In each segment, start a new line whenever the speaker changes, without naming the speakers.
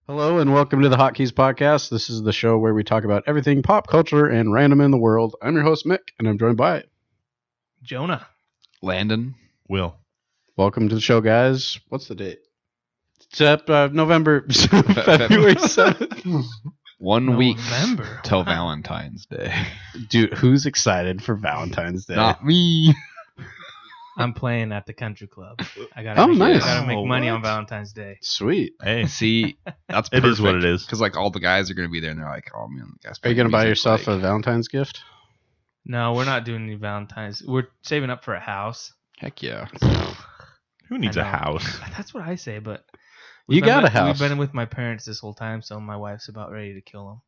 Hello and welcome to the Hotkeys podcast. This is the show where we talk about everything pop culture and random in the world. I'm your host Mick, and I'm joined by
Jona,
Landon,
Will.
Welcome to the show, guys. What's the date? It's November, February 7th.
1 week
November.
till Valentine's Day.
Dude, who's excited for Valentine's Day?
Not me.
I'm playing at the country club. I gotta
nice.
make money
What?
on Valentine's Day.
Sweet.
Hey,
See, that's
it is what it is.
Because like all the guys are gonna be there, and they're like, "Oh man, the guys."
Are you going to buy
music,
yourself
like,
a Valentine's gift?
No, we're not doing any Valentine's. We're saving up for a house.
Heck yeah.
Who needs
I
a
know.
house?
That's what I say, but
You got a house.
We've been with my parents this whole time, so my wife's about ready to kill them.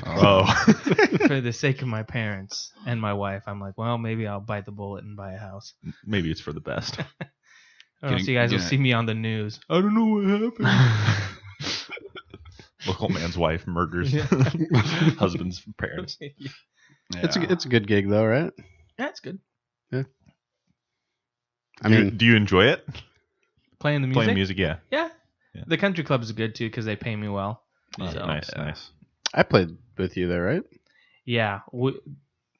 Oh.
For the sake of my parents and my wife, I'm like, well, maybe I'll bite the bullet and buy a house.
Maybe it's for the best.
I don't know, so you guys will
Getting-
see me on the news. I don't know what happened.
Local man's wife murders
Yeah.
husband's parents.
Yeah.
It's a good gig though, right?
That's good.
I mean,
Do you enjoy it?
Playing the music.
Playing music, yeah.
Yeah.
Yeah.
The country club is good too because they pay me well.
Oh,
So,
nice,
yeah.
nice.
I played with you there, right?
Yeah,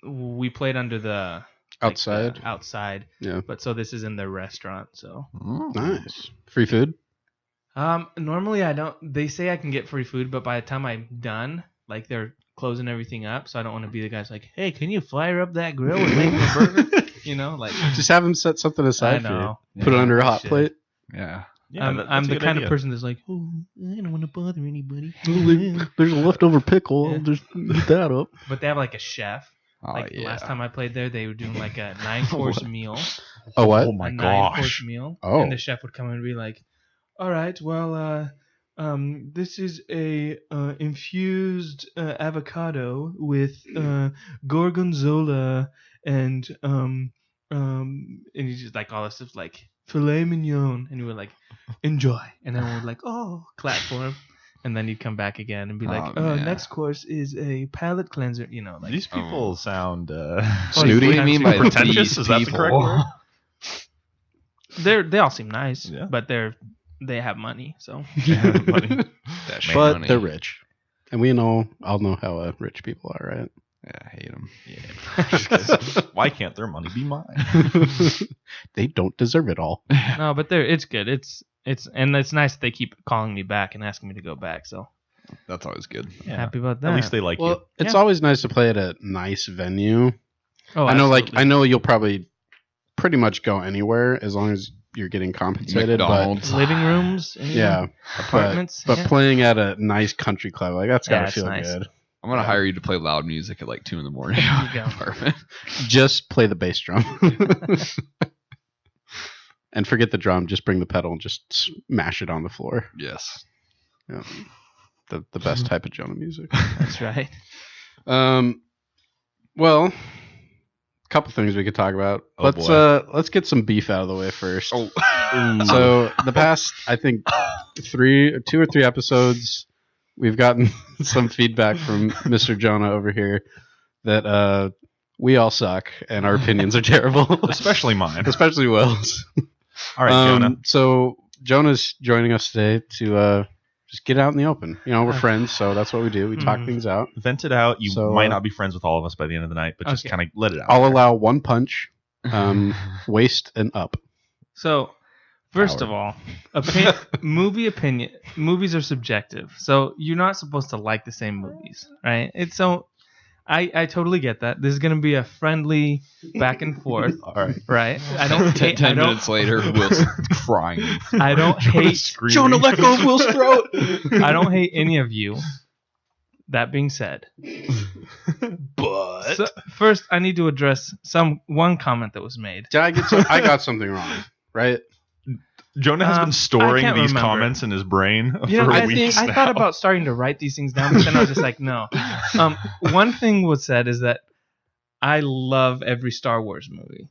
we played under the
Outside.
outside.
Yeah.
But so this is in the restaurant. So
Nice. Free food?
normally I don't. They say I can get free food, but by the time I'm done, like they're closing everything up, so I don't want to be the guy's like, hey, can you fire up that grill and make me a burger? You know, like
Just have them set something
I
aside for
know.
you. Put it under a hot
Shit.
plate.
Yeah.
Yeah,
I'm
that's a
the
good
kind
idea.
of person that's like, oh, I don't want to bother anybody.
There's a leftover pickle.
Yeah.
I'll just eat that up.
But they have like a chef.
Oh
Like
yeah.
last time I played there, they were doing like a 9-course meal.
Oh, what?
Oh my
a 9-course
gosh.
meal.
Oh.
And the chef would come and be like, all right, well, this is a infused avocado with gorgonzola and he's just like all this stuff like filet mignon, and we were like, enjoy, and then we would like, oh, clap for him, and then he'd come back again and be like,
Oh, yeah.
next course is a palate cleanser, you know, like
These people
Oh.
sound
Snooty?
What do you mean by
pretentious?
these
Is that the correct
people?
word?
they all seem nice,
Yeah.
but they have money, so
Buddy.
That shit
But
money.
they're rich. And we all know how rich people are, right?
Yeah, I hate them.
Yeah. Why can't their money be mine?
They don't deserve it all.
no, but it's good. It's and it's nice that they keep calling me back and asking me to go back. So
That's always good.
Yeah.
happy about that.
At least they like you.
Well, it's
Yeah.
always nice to play at a nice venue.
Oh,
I know,
absolutely.
I know you'll probably pretty much go anywhere as long as you're getting compensated.
McDonald's.
living rooms,
But yeah,
apartments.
but
yeah.
playing at a nice country club, like that's
Yeah,
gotta
it's
feel
nice.
good.
I'm gonna
Yeah.
hire you to play loud music at like 2 in the morning.
There you go.
Apartment.
Just play the bass drum. And forget the drum, just bring the pedal and just smash it on the floor.
Yes.
Yeah. The best type of Jonah music.
That's right.
Well, a couple things we could talk about.
Oh,
Let's get some beef out of the way first.
Oh.
So the past, I think, 2 or 3 episodes, we've gotten some feedback from Mr. Jonah over here that we all suck and our opinions are terrible,
Especially mine.
especially Will's.
All right, Jonah.
So Jonah's joining us today to just get out in the open. You know, we're friends, so that's what we do. We talk
Mhm.
things out.
Vent it out. You
So,
might not be friends with all of us by the end of the night, but just
Okay.
kind of let it out.
I'll allow one punch, waist and up.
So, first of all, movies are subjective. So you're not supposed to like the same movies, right? It's so. I totally get that. This is gonna be a friendly back and forth,
All right.
right? I don't hate.
10 minutes later, Will's crying.
I don't hate.
Screaming.
Jonah, let go of Will's throat.
I don't hate any of you. That being said,
But
so, first I need to address one comment that was made.
Did I get I got something wrong, right?
Jonah has
I
been storing
can't
these
remember.
comments in his brain
You know,
for
I
weeks
think I
now.
thought about starting to write these things down, but then I was just like, no. One thing was said is that I love every Star Wars movie.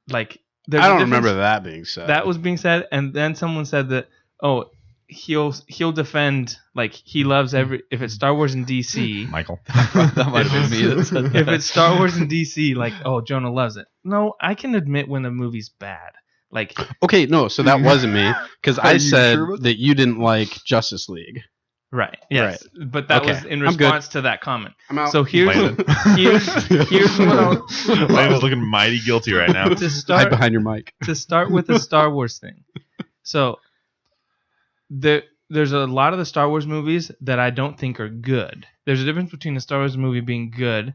Like, there's
I
a
don't
difference-
remember that being said.
That was being said, and then someone said that, oh, he'll defend, like, he loves every, if it's Star Wars and DC,
Michael.
That might have been me that said that.
if it's Star Wars and DC, like, oh, Jonah loves it. No, I can admit when a movie's bad. Like,
Okay, no, so that wasn't me because
Are
I
you
said
sure about
that you didn't like Justice League.
Right. Yes. But that
Okay.
was in
I'm good.
response to that comment.
I'm out.
So here's
Landon.
here's what I'll
Landon's looking mighty guilty right now.
to
Hide
start
behind your mic.
to start with the Star Wars thing. So there's a lot of the Star Wars movies that I don't think are good. There's a difference between a Star Wars movie being good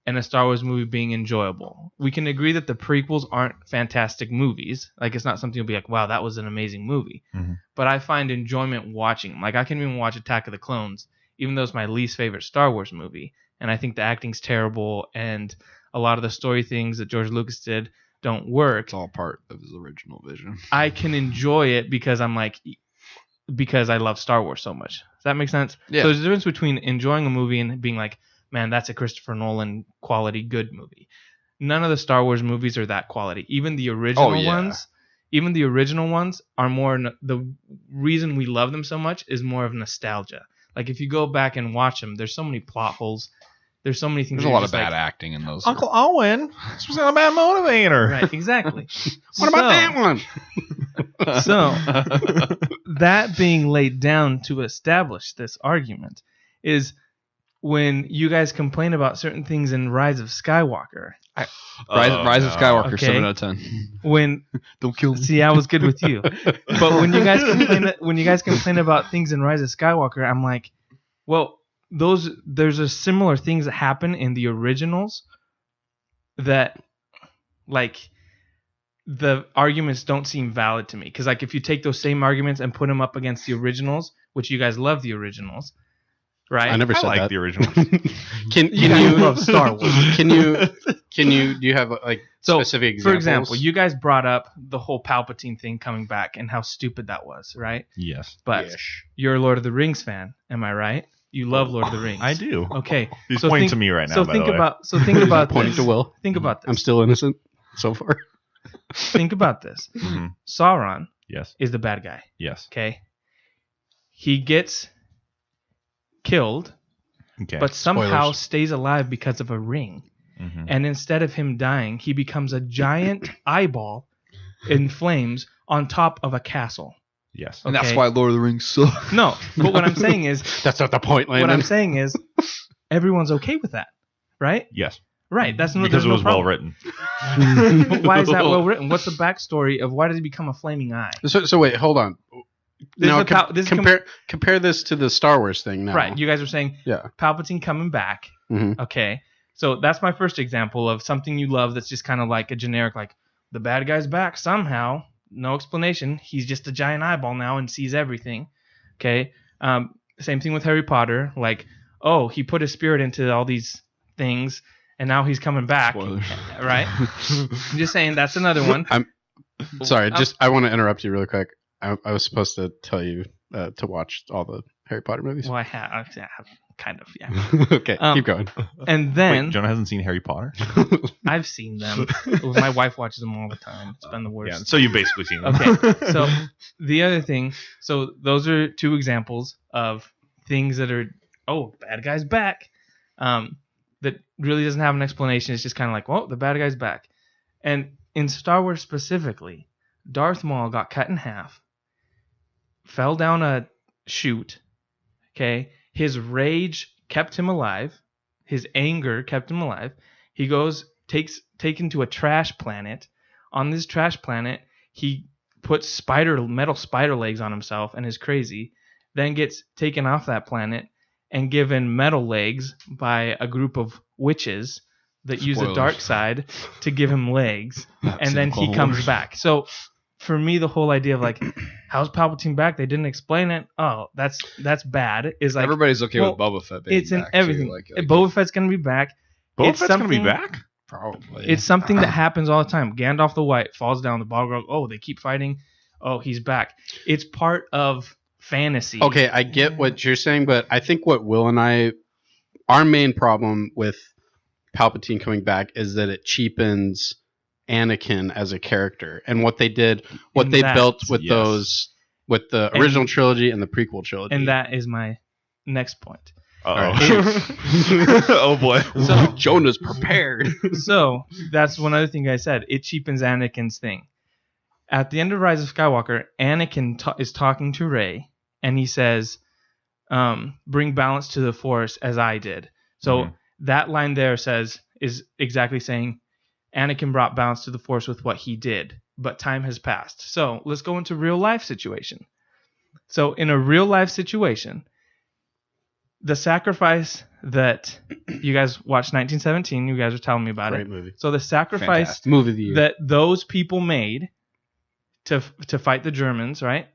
and a Star Wars movie being enjoyable. We can agree that the prequels aren't fantastic movies. Like, it's not something you'll be like, wow, that was an amazing movie.
Mm-hmm.
But I find enjoyment watching them. Like, I can even watch Attack of the Clones, even though it's my least favorite Star Wars movie. And I think the acting's terrible, and a lot of the story things that George Lucas did don't work.
It's all part of his original vision.
I can enjoy it because because I love Star Wars so much. Does that make sense?
Yeah.
So there's a difference between enjoying a movie and being like, man, that's a Christopher Nolan quality good movie. None of the Star Wars movies are that quality. Even the original ones are more. The reason we love them so much is more of nostalgia. Like, if you go back and watch them, there's so many plot holes. There's so many things.
There's a lot of bad acting in those.
Uncle Owen, this was not a bad motivator.
Right, exactly.
What about that one?
So, that being laid down to establish this argument is when you guys complain about certain things in Rise of Skywalker.
Rise of Skywalker,
Okay.
7 out of 10.
When
Don't kill me.
see, I was good with you, but when you guys complain about things in Rise of Skywalker, I'm like, well, there's a similar things that happen in the originals that, like, the arguments don't seem valid to me. Because, like, if you take those same arguments and put them up against the originals, which you guys love the originals, right?
I never said
like
that.
the original.
Can
You guys love Star Wars.
Can you? Do you have like
So,
specific examples?
for example, you guys brought up the whole Palpatine thing coming back and how stupid that was, right?
Yes.
But you're a Lord of the Rings fan, am I right? You love Lord of the Rings.
I do.
Okay.
He's
so
pointing
think-
to me right now,
So
by
think
the way.
about
pointing
this.
to Will.
Think about this.
I'm still innocent so far.
Think about this.
Mhm.
Sauron
Yes.
is the bad guy.
Yes.
Okay. He gets killed,
Okay.
but somehow
Spoilers.
stays alive because of a ring.
Mhm.
And instead of him dying, he becomes a giant eyeball in flames on top of a castle.
Yes.
And that's
Okay.
why Lord of the Rings sucks.
No, but what I'm saying is,
That's not the point,
what I'm
Landon.
saying is, everyone's okay with that, right?
Yes.
Right. That's no.
Because
there's
it
no
was well
problem.
written.
But why is that well written? What's the backstory of why did he become a flaming eye?
So wait, hold on.
This
Now
is a this is
compare this to the Star Wars thing now.
right. You guys are saying
Yeah.
Palpatine coming back.
Mhm.
Okay. So that's my first example of something you love that's just kind of like a generic, like, the bad guy's back somehow. No explanation. He's just a giant eyeball now and sees everything. Okay. Same thing with Harry Potter. Like, oh, he put his spirit into all these things and now he's coming back.
Spoilers.
Right? I'm just saying that's another one.
Sorry, I want to interrupt you really quick. I was supposed to tell you to watch all the Harry Potter movies.
Well, I have kind of, yeah.
Okay, keep going.
And then
Wait, Jonah hasn't seen Harry Potter?
I've seen them. My wife watches them all the time. It's been the worst.
Yeah. So you've basically seen them.
Okay, so the other thing, so those are two examples of things that are, oh, bad guy's back, that really doesn't have an explanation. It's just kind of like, well, the bad guy's back. And in Star Wars specifically, Darth Maul got cut in half, fell down a chute, okay? His rage kept him alive. His anger kept him alive. He goes, taken to a trash planet. On this trash planet, he puts metal spider legs on himself and is crazy. Then gets taken off that planet and given metal legs by a group of witches that use the
Spoilers. dark
side to give him legs.
Not
And then
seen
he
Clone
comes
Wars.
back. So for me, the whole idea of like, how's Palpatine back? They didn't explain it. Oh, that's bad. Is like,
Everybody's okay
well,
with Boba Fett being
it's in
back, too.
everything.
Like,
Boba Fett's gonna be back.
Boba
It's
Fett's going to be
something-
back?
Probably.
It's something that happens all the time. Gandalf the White falls down the Balrog. Oh, they keep fighting. Oh, he's back. It's part of fantasy.
Okay, I get what you're saying, but I think what Will and our main problem with Palpatine coming back is that it cheapens Anakin as a character and what they did, what
And
they
that-
built with
Yes.
those, with the
And-
original trilogy and the prequel trilogy.
And that is my next point.
Uh-oh. Oh, boy.
So-
Jonah's prepared.
So that's one other thing I said. It cheapens Anakin's thing. At the end of Rise of Skywalker, Anakin is talking to Rey, and he says, bring balance to the Force as I did. So that line there is exactly saying Anakin brought balance to the Force with what he did, but time has passed. So let's go into real life situation. So in a real life situation, the sacrifice that you guys watched 1917, you guys were telling me about
Great
it.
movie.
So the sacrifice
Fantastic.
Movie of the year.
that those people made to fight the Germans, right?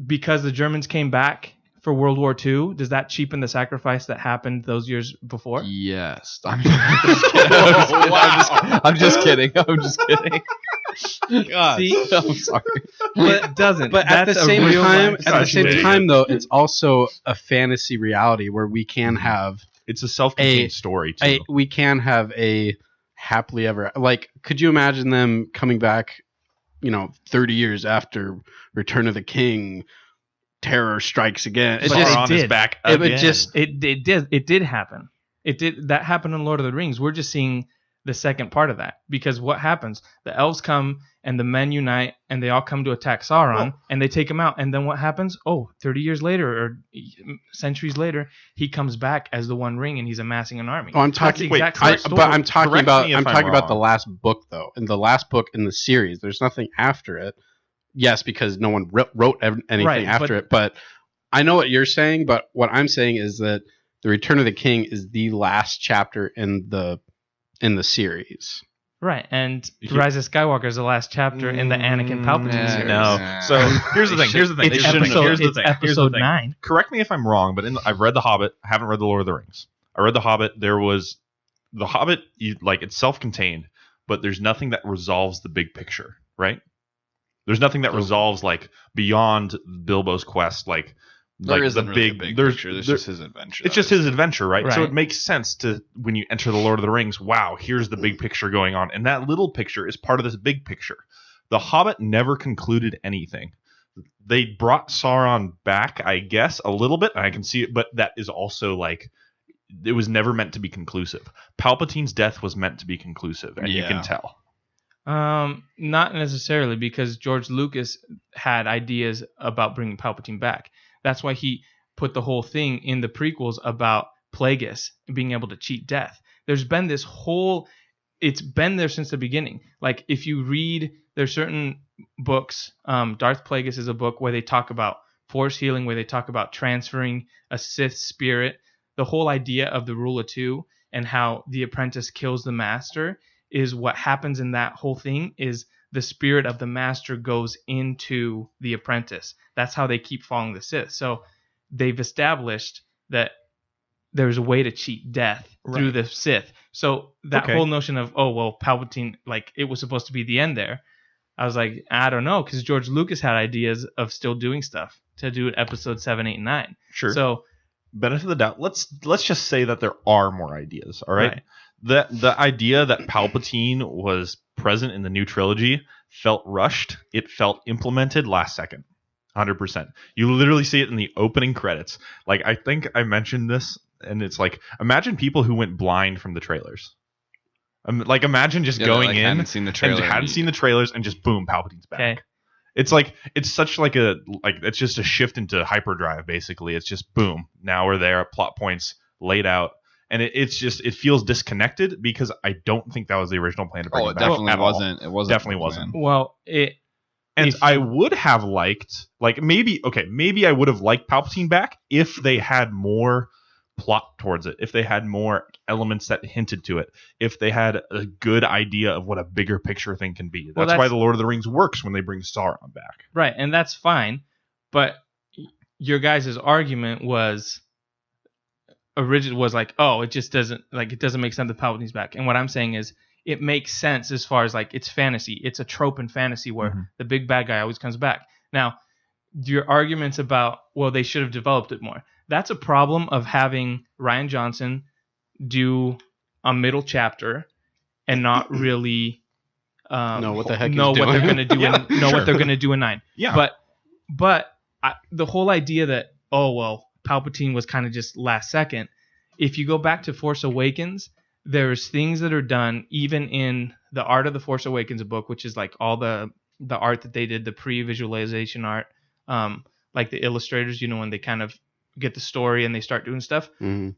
Because the Germans came back for World War II, does that cheapen the sacrifice that happened those years before?
Yes. I'm just kidding. I'm just kidding.
God.
See?
I'm sorry.
It doesn't.
But at the
That's a
same
real
time,
life
at the same
situation.
time, though, it's also a fantasy reality where we can have
It's a self-contained story too.
we can have a happily ever, like, could you imagine them coming back, 30 years after Return of the King, terror strikes again? It
But
just
they
on his
did.
back
it would
again.
just
It did happen. That happened in Lord of the Rings. We're just seeing the second part of that, because what happens? The elves come and the men unite and they all come to attack Sauron and they take him out. And then what happens? 30 years later or centuries later, he comes back as the One Ring and he's amassing an army.
Oh, I'm talking.
That's the exact
I,
same
but
story.
I'm talking
Correct
about.
me if
I'm
I'm
talking about the
wrong.
last book, though. In the last book in the series, there's nothing after it. Yes, because no one wrote anything
Right,
after it. But I know what you're saying. But what I'm saying is that the Return of the King is the last chapter in the series.
Right, and Rise of Skywalker is the last chapter in the Anakin Palpatine
yeah,
series.
No. So here's the thing. Here's the thing.
It's
Here's the thing. Here's the
episode
thing.
9.
Correct me if I'm wrong, but I've read The Hobbit. I haven't read The Lord of the Rings. I read The Hobbit. There was The Hobbit. It's self-contained, but there's nothing that resolves the big picture, right? There's nothing that resolves beyond Bilbo's quest,
There isn't
the
really
big.
a big
there's
picture. There's
there-
just his adventure.
It's just his adventure, right? So
Right.
it makes sense to, when you enter the Lord of the Rings, wow, here's the big picture going on. And that little picture is part of this big picture. The Hobbit never concluded anything. They brought Sauron back, I guess, a little bit. I can see it, but that is also it was never meant to be conclusive. Palpatine's death was meant to be conclusive, and you
Yeah.
can tell.
Not necessarily, because George Lucas had ideas about bringing Palpatine back. That's why he put the whole thing in the prequels about Plagueis and being able to cheat death. There's been this whole... It's been there since the beginning. If you read, there's certain books. Darth Plagueis is a book where they talk about force healing, where they talk about transferring a Sith spirit. The whole idea of the Rule of Two and how the apprentice kills the master is what happens in that whole thing is the spirit of the master goes into the apprentice. That's how they keep following the Sith. So they've established that there's a way to cheat death through the Sith. So that whole notion of, Palpatine, it was supposed to be the end there. I was like, I don't know, because George Lucas had ideas of still doing stuff to do episode 7, 8, and 9.
Sure.
So
Benefit of the doubt. Let's just say that there are more ideas. All right. The idea that Palpatine was present in the new trilogy felt rushed. It felt implemented last second. 100%. You literally see it in the opening credits. I think I mentioned this, and it's imagine people who went blind from the trailers. Imagine just going in
hadn't seen the trailer
and hadn't seen the trailers, and just boom, Palpatine's back.
Okay.
It's it's such it's just a shift into hyperdrive, basically. It's just boom, now we're there, plot points laid out, and it feels disconnected, because I don't think that was the original plan to bring
Oh,
it
it
back
definitely
at all.
wasn't. It wasn't.
Definitely
the plan.
wasn't.
well,
And I would have liked, maybe I would have liked Palpatine back if they had more plot towards it, if they had more elements that hinted to it, if they had a good idea of what a bigger picture thing can be. That's why the Lord of the Rings works when they bring Sauron back.
right, and that's fine. But your guys' argument was it just doesn't it doesn't make sense that Palpatine's back. And what I'm saying is it makes sense as far as it's fantasy. It's a trope in fantasy where the big bad guy always comes back. Now, your arguments about, they should have developed it more. That's a problem of having Rian Johnson do a middle chapter and not really
Know what the heck
know
he's
what they're
doing.
going to do. What they're going to do in 9.
Yeah.
But the whole idea that Palpatine was kind of just last second. If you go back to Force Awakens, there's things that are done even in the Art of the Force Awakens book, which is all the art that they did, the pre-visualization art, the illustrators, when they kind of get the story and they start doing stuff.
Mhm.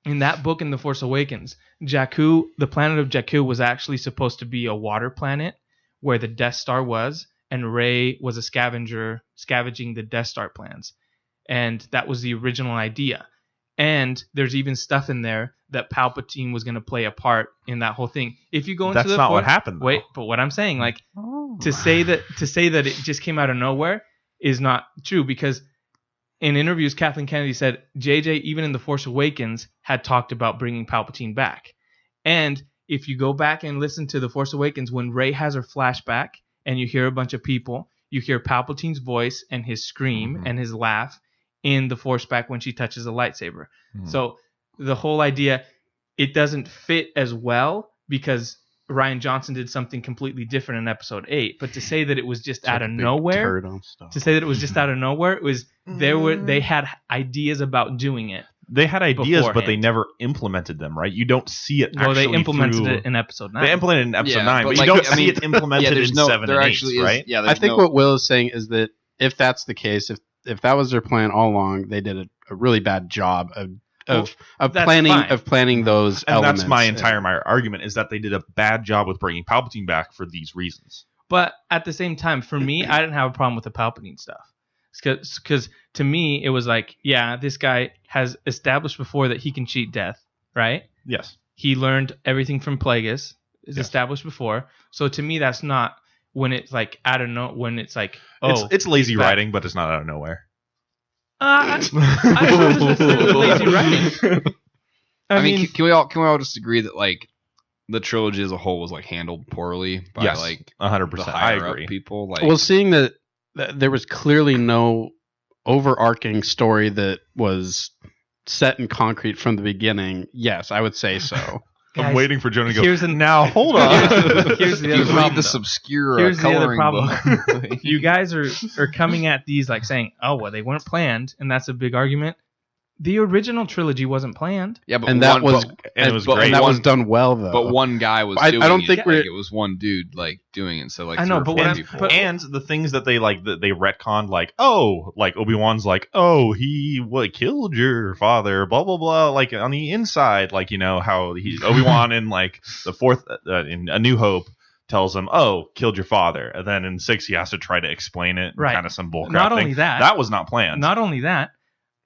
In that book, in The Force Awakens, Jakku, the planet of Jakku, was actually supposed to be a water planet where the Death Star was, and Rey was a scavenger scavenging the Death Star plans. And that was the original idea. And there's even stuff in there that Palpatine was going to play a part in that whole thing. If you go into
That's not what happened, though.
Wait, but what I'm saying, like, to say that it just came out of nowhere is not true, because in interviews, Kathleen Kennedy said JJ, even in The Force Awakens, had talked about bringing Palpatine back. And if you go back and listen to The Force Awakens, when Rey has her flashback and you hear a bunch of people, you hear Palpatine's voice and his scream and his laugh in the Force back when she touches a lightsaber. So the whole idea, it doesn't fit as well because Rian Johnson did something completely different in Episode 8. But to say that it was just out of nowhere, it was they had ideas about doing it.
They had ideas, but they
beforehand.
never implemented them, right? You don't see it.
Well, they
actually
implemented
through-
it in Episode 9.
They implemented it in Episode
Yeah,
9,
but
but
like,
you don't
I
see
mean,
it implemented
there's
in
no,
7
there
and 8,
actually is,
right?
Yeah,
I
there's
think
no,
what Will is saying is that if that's the case, if that was their plan all along, they did a really bad job of
that's
planning those
And
elements.
that's my entire argument, is that they did a bad job with bringing Palpatine back for these reasons.
But at the same time, for me, I didn't have a problem with the Palpatine stuff. Because to me, it was like, yeah, this guy has established before that he can cheat death, right?
Yes.
He learned everything from Plagueis. It's
Yes.
established before. So to me, that's not when it's like, I don't know, when it's like, oh.
It's lazy
he's back.
writing, but it's not out of nowhere.
I don't know if it's lazy writing.
I mean, can we all just agree that like the trilogy as a whole was like handled poorly by
Yes,
like
100%.
the
I
higher
agree.
up people? Like,
Well, seeing that there was clearly no overarching story that was set in concrete from the beginning, yes, I would say so.
I'm
Guys,
waiting for Jonah to go,
here's
now hold on.
Here's the
you
other
read
problem.
this
though.
obscure
Here's the other
coloring
problem.
book.
You guys are coming at these like saying, oh, well, they weren't planned, and that's a big argument. The original trilogy wasn't planned.
Yeah, but
And that was
and it was
but
great.
and that was
one-
done well though.
But one guy was
I
doing
don't
it.
think
Like,
we're-
it was one dude like doing it. So like
I know,
three or
but
four
what
people.
but-
And the things that they like, that they retconned, like, oh, like Obi-Wan's like, oh, he killed your father, blah blah blah. Like on the inside, like, you know how Obi-Wan in like the fourth in A New Hope tells him, oh, killed your father, and then in 6 he has to try to explain it,
Right.
kind of some bullcrap
Not
thing.
only that,
that was not planned.
Not only that,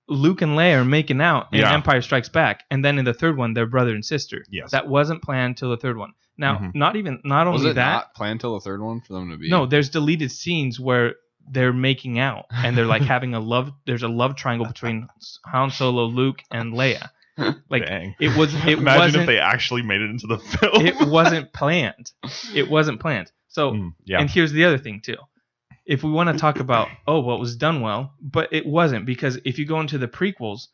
Luke and Leia are making out in
Yeah.
Empire Strikes Back, and then in the third one, they're brother and sister.
Yes.
That wasn't planned till the third one. Now,
Mhm.
not
Was
only
it
that.
not planned till the third one for them to be?
No, there's deleted scenes where they're making out and they're like having there's a love triangle between Han Solo, Luke, and Leia. Like
Dang.
it
Imagine
wasn't
if they actually made it into the film.
it wasn't planned. It wasn't planned. So
Yeah.
and here's the other thing too. If we want to talk about what was done well, but it wasn't, because if you go into the prequels,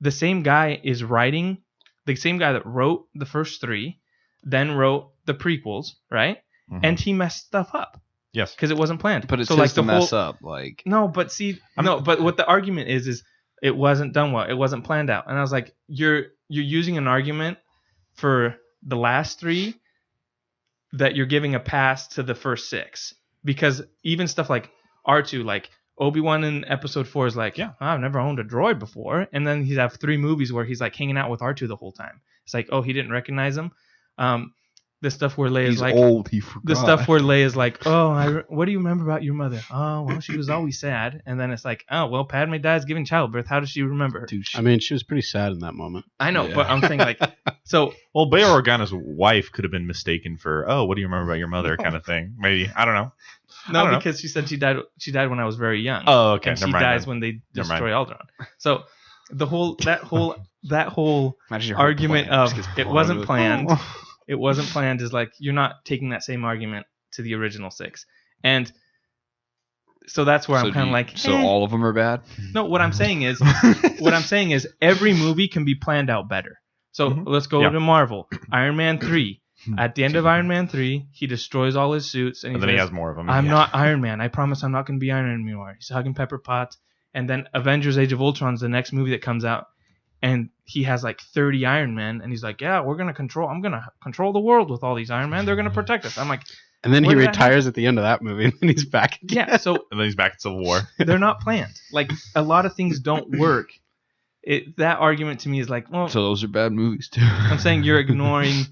the same guy that wrote the first 3, then wrote the prequels, right?
Mhm.
And he messed stuff up
Yes.
because it wasn't planned.
but it's
so
his
like
to
the
mess
whole,
up. Like,
No, but see, but what the argument is it wasn't done well. It wasn't planned out. And I was like, you're using an argument for the last 3 that you're giving a pass to the first 6, because even stuff like R2, like Obi-Wan in Episode 4 is like, I've never owned a droid before, and then he'd have 3 movies where he's like hanging out with R2 the whole time. It's like, oh, he didn't recognize him. The stuff where Leia's
He's
like,
old. He forgot.
the stuff where Leia's like, oh, what do you remember about your mother? Oh, well, she was always sad. And then it's like, oh, well, Padme dies giving childbirth. How does she remember her?
I mean, she was pretty sad in that moment.
I know,
Yeah.
but I'm saying like, so
Well, Bail Organa's wife could have been mistaken for, oh, what do you remember about your mother, kind of thing. Maybe, I don't know. I
no,
don't know.
because she said she died. She died when I was very young.
Oh, okay.
and she
never mind
dies
then.
when they
Never mind.
destroy Alderaan. So the whole that whole
imagine your whole
argument
plan
of
just gets
it
blown
wasn't
to-
planned. It wasn't planned is like, you're not taking that same argument to the original 6. And so that's where
So
I'm kind of like,
so all of them are bad.
no, what I'm saying is every movie can be planned out better. So
Mhm.
let's go
Yeah.
to Marvel. Iron Man 3. At the end of Iron Man 3, he destroys all his suits and
And
he
then he
says,
has more of them.
I'm not Iron Man. I promise I'm not going to be Iron Man anymore. He's hugging Pepper Potts. And then Avengers Age of Ultron's the next movie that comes out. And he has like 30 Iron Men. And he's like, yeah, I'm going to control the world with all these Iron Men. They're going to protect us. I'm like,
And then he
Where did that
retires at the end of that movie, and then he's back again.
yeah. So
And then he's back in Civil War.
they're not planned. Like a lot of things don't work that argument to me is like, well,
So those are bad movies too.
I'm saying you're ignoring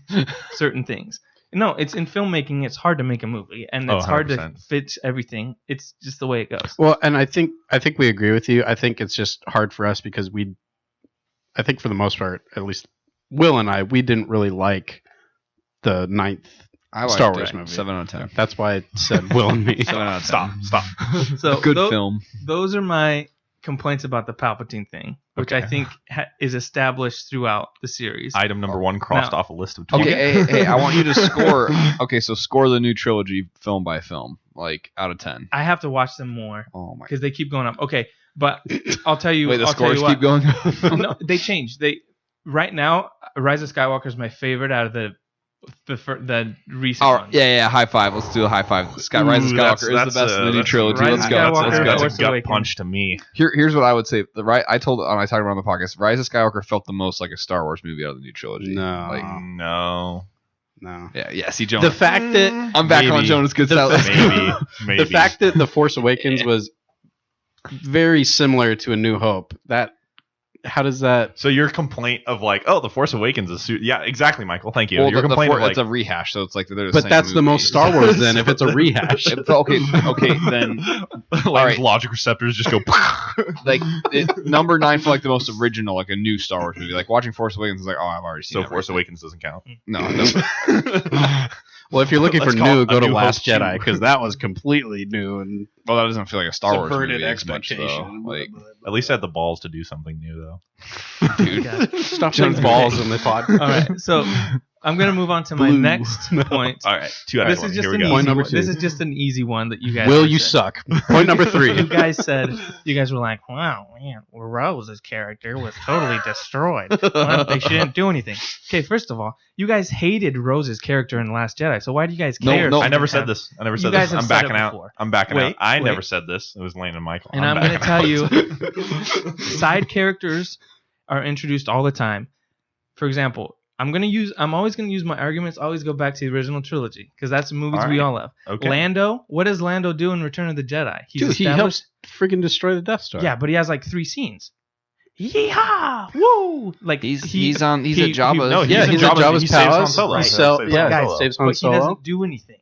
certain things. No, it's in filmmaking. It's hard to make a movie, and it's hard to
100%.
fit everything. It's just the way it goes.
Well, and I think we agree with you. I think it's just hard for us because I think for the most part, at least Will and I, we didn't really like the 9th Star Wars movie.
7 out of 10.
That's why I said Will and me.
7 out of 10.
Stop.
So
Good film.
Those are my complaints about the Palpatine thing, which
Okay.
I think is established throughout the series.
Item number 1 crossed
Now-
off a list of 20.
Okay, hey, I want you to score. Okay, so score the new trilogy film by film, like out of 10.
I have to watch them more
Oh my.
because they keep going up. Okay, but I'll tell you.
Wait, the
I'll tell
scores
you
keep going.
No, they change. Right now, Rise of Skywalker is my favorite out of the recent
Oh,
ones.
yeah, high five. Let's do a high five. Rise of
Ooh,
Skywalker is the best in the new trilogy.
Rise
Let's
of
go.
Skywalker,
Let's go.
That's
Force
a gut
Awakens.
punch to me.
Here's what I would say. I talked about on the podcast. Rise of Skywalker felt the most like a Star Wars movie out of the new trilogy.
No.
Like,
No.
No.
yeah. See, Jonah.
The fact that
I'm back on
Maybe.
Jonah's good side.
Maybe.
the fact that The Force Awakens was very similar to A New Hope, how does that?
So your complaint of like, oh, The Force Awakens is yeah, exactly, Michael. Thank you.
Well,
Your complaint of like,
it's a rehash, so it's like they're the
But
same
that's the most
movie.
Star Wars then. If it's a rehash,
Okay, then
like
right.
logic receptors just go.
like number 9 for like the most original, like a new Star Wars movie. Like watching Force Awakens is like, oh, I've already seen.
So Force
everything.
Awakens doesn't count.
No, it doesn't.
well, if you're looking for
Let's call
new,
it
go
A
to
New
Last
Hope
Jedi
2.
because that was completely new and
Well, that doesn't feel like a Star Wars
subverted
movie as much, though.
expectation.
Like,
At least I had the balls to do something new though.
dude,
Stop
John's
saying balls in the pod.
All right, so I'm gonna move on to my
Blue.
next point.
All right, 2 out of
This
20.
is just
Here
an
we go.
Point
easy
number
one.
2.
This is just an easy one that you guys.
Will
have
you
said.
suck? Point number 3.
You guys were like, wow, man, Rose's character was totally destroyed. Well, they shouldn't do anything. Okay, first of all, you guys hated Rose's character in Last Jedi, so why do you guys
No,
care?
no,
if
I
she
never
didn't
said
have-
this. I never
You
said
guys
this.
have
I'm
said it
backing out.
before.
I'm backing
Wait,
out. I
wait.
never said this. It was Lane and Michael.
And I'm going to
backing
tell
out.
you, side characters are introduced all the time. For example, I'm always gonna use my arguments. Always go back to the original trilogy because that's the movies
All
we
right.
all love.
Okay.
Lando, what does Lando do in Return of the Jedi?
Dude, he helps freaking destroy the Death Star.
Yeah, but he has like 3 scenes. Yeehaw! Woo! Like
he's at
he-
Jabba's.
no,
yeah,
in
he's at Jabba's
he saves Han
palace.
Solo.
Right.
He
So,
saves
yeah,
Han
Guys,
Solo.
saves Han
but he
Solo.
doesn't do anything.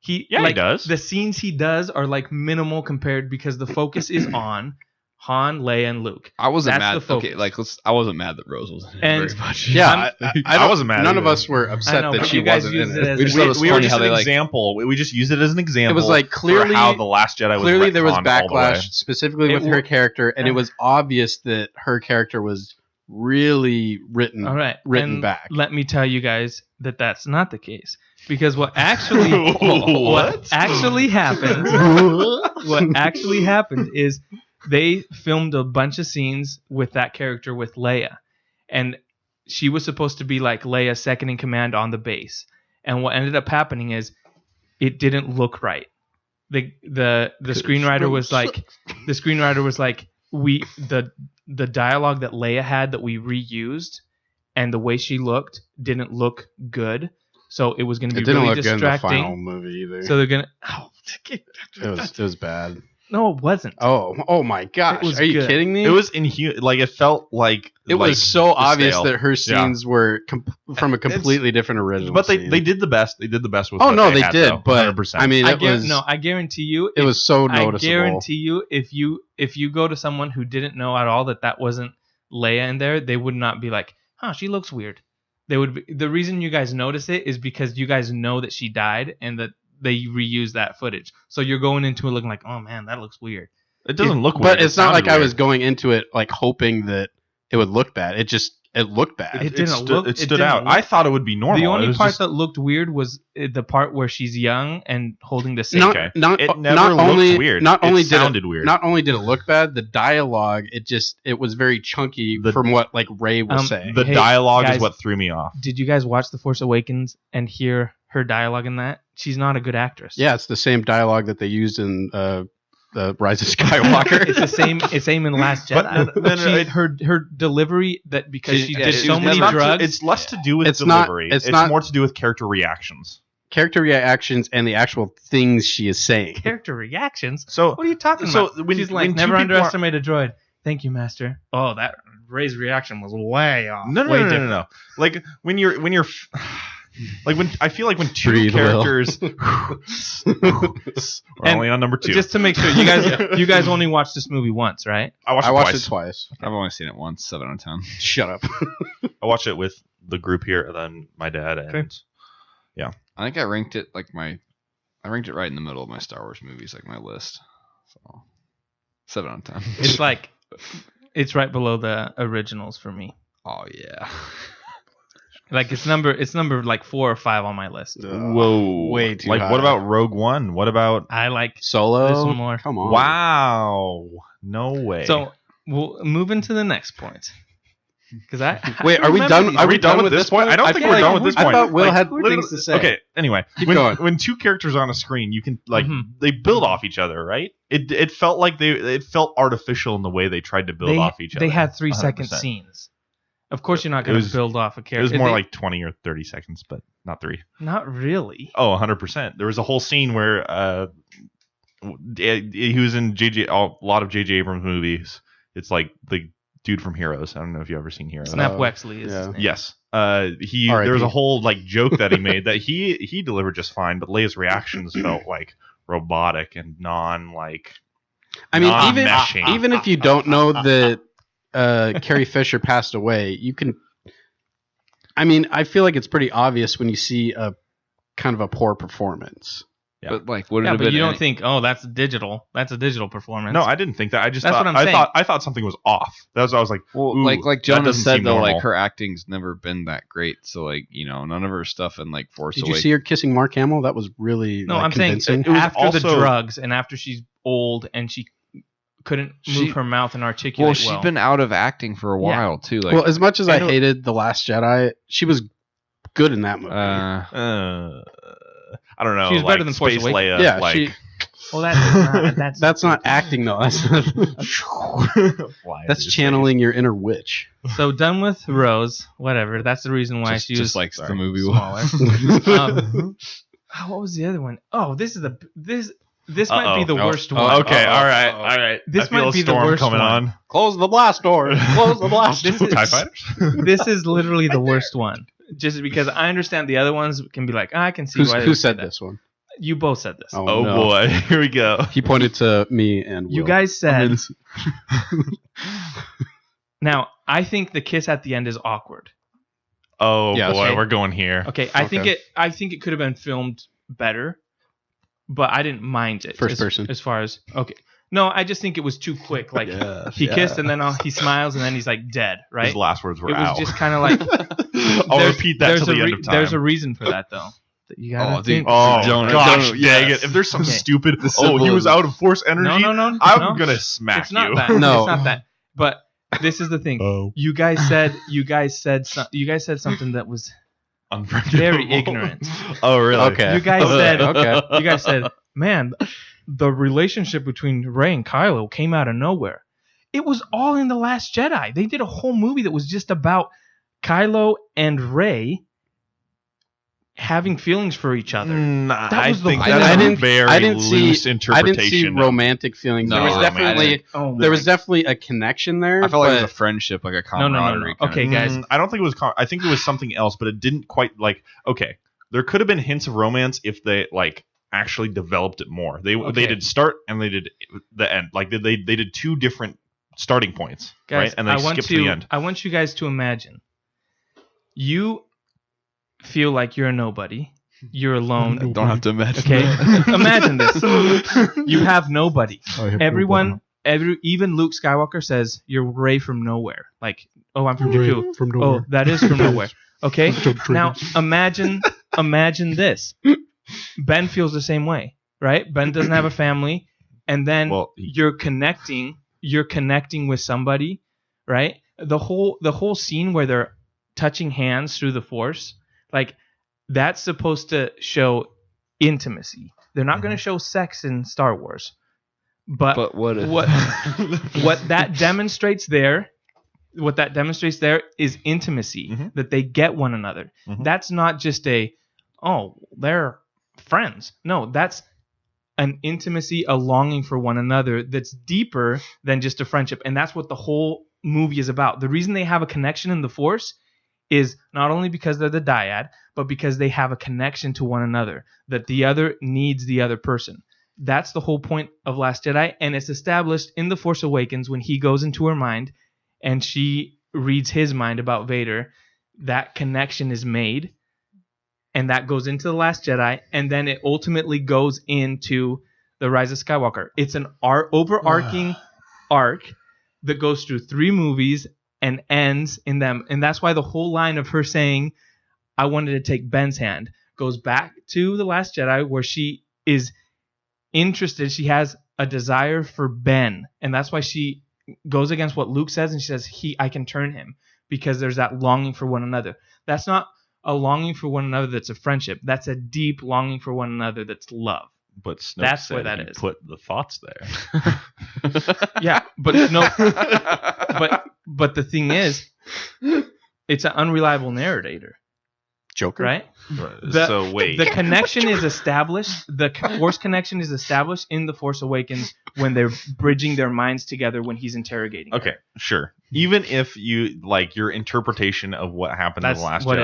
He
Yeah, he
like,
does.
The scenes he does are like minimal compared because the focus is on Han, Leia, and Luke.
I wasn't
That's
mad.
the focus.
Okay, like I wasn't mad that Rose wasn't in it
And-
very much.
Yeah,
I wasn't mad
None
either.
of us were
I
upset
know,
that
but
she
you guys
wasn't
used
in
it
it.
as
We just
a-
thought it was
We were
funny
just
how
an
they like.
example. We just used it as an example.
It was like
for how the Last Jedi was
clearly there was
retconned all the way.
backlash specifically with her character, and it was obvious that her character was really written
All right,
written
and
back.
Let me tell you guys that that's not the case because what actually
What?
actually happened is they filmed a bunch of scenes with that character with Leia, and she was supposed to be like Leia's second in command on the base. And what ended up happening is it didn't look right. The screenwriter was like the dialogue that Leia had that we reused and the way she looked didn't look good. So it was going to
It
be
didn't
really
look good in the final
distracting.
movie either.
So they're going
it was bad.
No, it wasn't.
Oh my gosh!
It was
Are you
good.
kidding me?
It was inhuman. Like it felt like
It was so obvious that her
Yeah.
scenes were from a completely different original.
But
scene.
they did the best. They did the best with.
Oh
what
no, they
had,
did.
though,
But
100%.
I mean,
I
it
guarantee you.
it was so noticeable.
I guarantee you, if you go to someone who didn't know at all that wasn't Leia in there, they would not be like, "Huh, she looks weird." They would. The reason you guys notice it is because you guys know that she died and that they reused that footage. So you're going into it looking like, "Oh man, that looks weird."
it doesn't look weird.
But it's
It
not like
sounded
I
weird.
was going into it like hoping that it would look bad. It looked bad.
It didn't look.
It
it
stood
didn't
out.
look-
I thought it would be normal.
The
It
only
was
part
just-
that looked weird was the part where she's young and holding the safe.
Not,
Okay.
not,
It
not
never looked
only
weird.
Not
It
only did
sounded
it,
weird.
Not only did it look bad, the dialogue it was very chunky from what like Ray was saying.
the
Hey,
dialogue
guys.
is what threw me off.
Did you guys watch The Force Awakens and hear her dialogue in that? She's not a good actress.
Yeah, it's the same dialogue that they used in the Rise of Skywalker.
It's the same. It's same in Last Jedi.
But no,
She- her delivery that because she did
she
so
was
many
never-
drugs.
It's less to do with
It's not-
delivery.
it's
It's
not-
more to do with character reactions.
Character reactions and the actual things she is saying.
character reactions.
So
What are you talking
So
about?
when-
She's
when
like,
two
never
people
underestimate a droid. Thank you, Master. Oh, that Ray's reaction was way off.
No. Like when you're like when I feel like when two
Breathe, Will.
characters we're only on number 2.
Just to make sure, you guys only watched this movie once, right?
I watched
it
it twice.
twice.
I've only seen it once. 7 out of 10.
Shut up.
I watched it with the group here, and then my dad. And
Okay.
I think I ranked it right in the middle of my Star Wars movies, like my list. So 7 out of 10.
It's like it's right below the originals for me.
Oh yeah.
Like it's number like 4 or 5 on my list.
Whoa,
way too
Like,
high.
what about Rogue One? What about?
I like
Solo?
this one more.
Come on.
Wow, no way.
So we'll move into the next point. Because
Wait, are we done?
Are we done with this point? I don't think
feel
we're done with this
I
point.
thought Will
Like,
had
literally-
things to say.
Okay. Anyway,
Keep
when,
going.
when two characters are on a screen, you can like
Mhm.
they build off each other, right? It felt like it felt artificial in the way they tried to build off each other.
They had 3-second
100%.
scenes. Of course, you're not
It
going to
was-
build off a
It
character.
was more
They-
like 20 or 30 seconds, but not 3.
not really.
Oh, 100%. There was a whole scene where he was in a lot of J.J. Abrams movies. It's like the dude from Heroes. I don't know if you've ever seen Heroes.
Snap
Oh,
Wexley is
yeah.
his name.
Yes.
R.I.P.
There was a whole like joke that he made that he delivered just fine, but Leia's reactions felt like robotic and non like.
I mean,
non-meshing.
even if you don't know that Carrie Fisher passed away, you can. I mean, I feel like it's pretty obvious when you see a kind of a poor performance.
Yeah.
But like, would it
Yeah,
have
but
been?
you don't
any-
think, oh, that's digital. That's a digital performance.
No, I didn't think that. I just
That's
thought
what I'm saying.
I thought something was off. That's what I was like.
Well,
ooh,
like
that
Jonah
doesn't
said
seem
though,
normal.
like her acting's never been that great. So like, none of her stuff in like Force
Did you
Awakens.
see her kissing Mark Hamill? That was really
No,
like,
I'm saying
convincing.
It was
after the
also-
drugs and after she's old and she couldn't move
She-
her mouth and articulate
Well, she's been out of acting for a
Yeah.
while too. Like,
Well, as much as I
I know-
hated The Last Jedi, she was good in that movie.
I don't know.
She was
like
better than Force
Space
Awakens.
Leia.
yeah,
like,
Well, that's
that's not acting though. That's channeling your inner witch.
So done with Rose. Whatever. That's the reason why she was
just like the movie.
smaller. What was the other one? Oh, this might be the
Oh.
worst
Oh,
one.
Okay, all right.
This
I feel
might
a
be the
storm
worst
coming
one.
on.
Close the blast door. Close the blast door.
This is-
TIE fighters.
This is literally the worst one. Just because I understand the other ones can be like, I can see why. they
Who
would say
said
that.
this one?
You both said this.
Oh
no.
boy, here we go.
He pointed to me and
You
Will.
guys said.
I mean,
Now, I think the kiss at the end is awkward.
Oh
Yeah,
boy,
okay.
we're going here.
Okay, I think
Okay.
it could have been filmed better, but I didn't mind it.
First person.
As far as okay. No, I just think it was too quick. Like
Yes,
he
yeah.
kissed and then he smiles and then he's like dead, right?
His last words were
It was
out.
just kind of like
I'll
there's-
repeat that
there's
till
a
the end of time.
There's a reason for that though. That you gotta
Oh, dude.
think.
Oh
Jonah,
gosh,
Jonah,
dang
yes.
it! If there's some
Okay.
stupid,
The
oh, he was
symbolism.
out of force energy.
No.
I'm
no.
gonna smack
It's not
you.
that.
No.
It's not that. But this is the thing.
Oh,
You guys said something that was
unforgivable.
very ignorant.
Oh, really?
Okay.
You guys said
okay.
You guys said, man, the relationship between Rey and Kylo came out of nowhere. It was all in The Last Jedi. They did a whole movie that was just about Kylo and Rey having feelings for each other.
Nah,
That
I
was the
think
whole-
that's
I
a
didn't-
very
I didn't see-
loose
I
interpretation.
didn't see
of-
romantic feelings.
No,
there was definitely
Oh,
there was definitely a connection there.
I felt like it was a
but
friendship, like a
No.
camaraderie. kind
Okay,
of-
guys.
I don't think it was. I think it was something else, but it didn't quite like. Okay, there could have been hints of romance if they like actually developed it more. They
Okay.
did start and they did the end. Like they did two different starting points,
guys,
right? And they skipped to the end.
I want you guys to imagine. You feel like you're a nobody. You're alone.
Don't have to imagine.
Okay,
that.
imagine this. You have nobody. Everyone, even Luke Skywalker says you're Rey from nowhere. Like, oh, I'm from Jakku.
from
Oh, that is from nowhere. Okay. Now imagine this. Ben feels the same way, right? Ben doesn't have a family, and then
Well,
you're connecting with somebody, right? The whole scene where they're touching hands through the Force, like that's supposed to show intimacy. They're not going to show sex in Star Wars, but
what? If,
what that demonstrates there is intimacy,
Mhm.
that they get one another.
Mhm.
That's not just they're friends. No, that's an intimacy, a longing for one another that's deeper than just a friendship. And that's what the whole movie is about. The reason they have a connection in the Force is not only because they're the dyad, but because they have a connection to one another, that the other needs the other person. That's the whole point of Last Jedi, and it's established in The Force Awakens when he goes into her mind and she reads his mind about Vader. That connection is made, and that goes into The Last Jedi, and then it ultimately goes into The Rise of Skywalker. It's an overarching arc that goes through 3 movies and ends in them. And that's why the whole line of her saying, I wanted to take Ben's hand, goes back to The Last Jedi, where she is interested. She has a desire for Ben. And that's why she goes against what Luke says. And she says, I can turn him, because there's that longing for one another. That's not a longing for one another that's a friendship. That's a deep longing for one another that's love.
But Snoke
That's
said
where that
he
is.
put the thoughts there.
Yeah, but no, but the thing is, it's an unreliable narrator,
Joker.
right?
So wait.
The connection is established. The Force connection is established in The Force Awakens when they're bridging their minds together when he's interrogating. her.
Okay, sure. Even if you like your interpretation of what happened in
That's
The Last
what it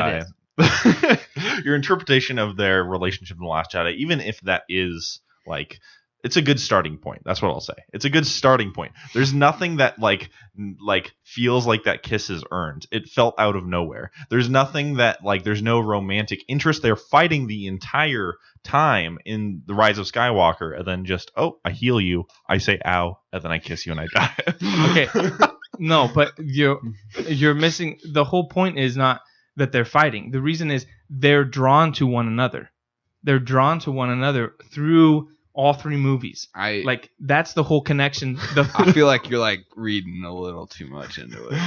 Jedi, your interpretation of their relationship in The Last Jedi, even if that is like, it's a good starting point. That's what I'll say. It's a good starting point. There's nothing that like feels like that kiss is earned. It felt out of nowhere. There's nothing that like, there's no romantic interest. They're fighting the entire time in The Rise of Skywalker, and then just, oh, I heal you, I say ow, and then I kiss you and I die.
Okay, no, but you're missing. The whole point is not that they're fighting. The reason is they're drawn to one another. They're drawn to one another through all 3 movies. Like, that's the whole connection.
I feel like you're like reading a little too much into it.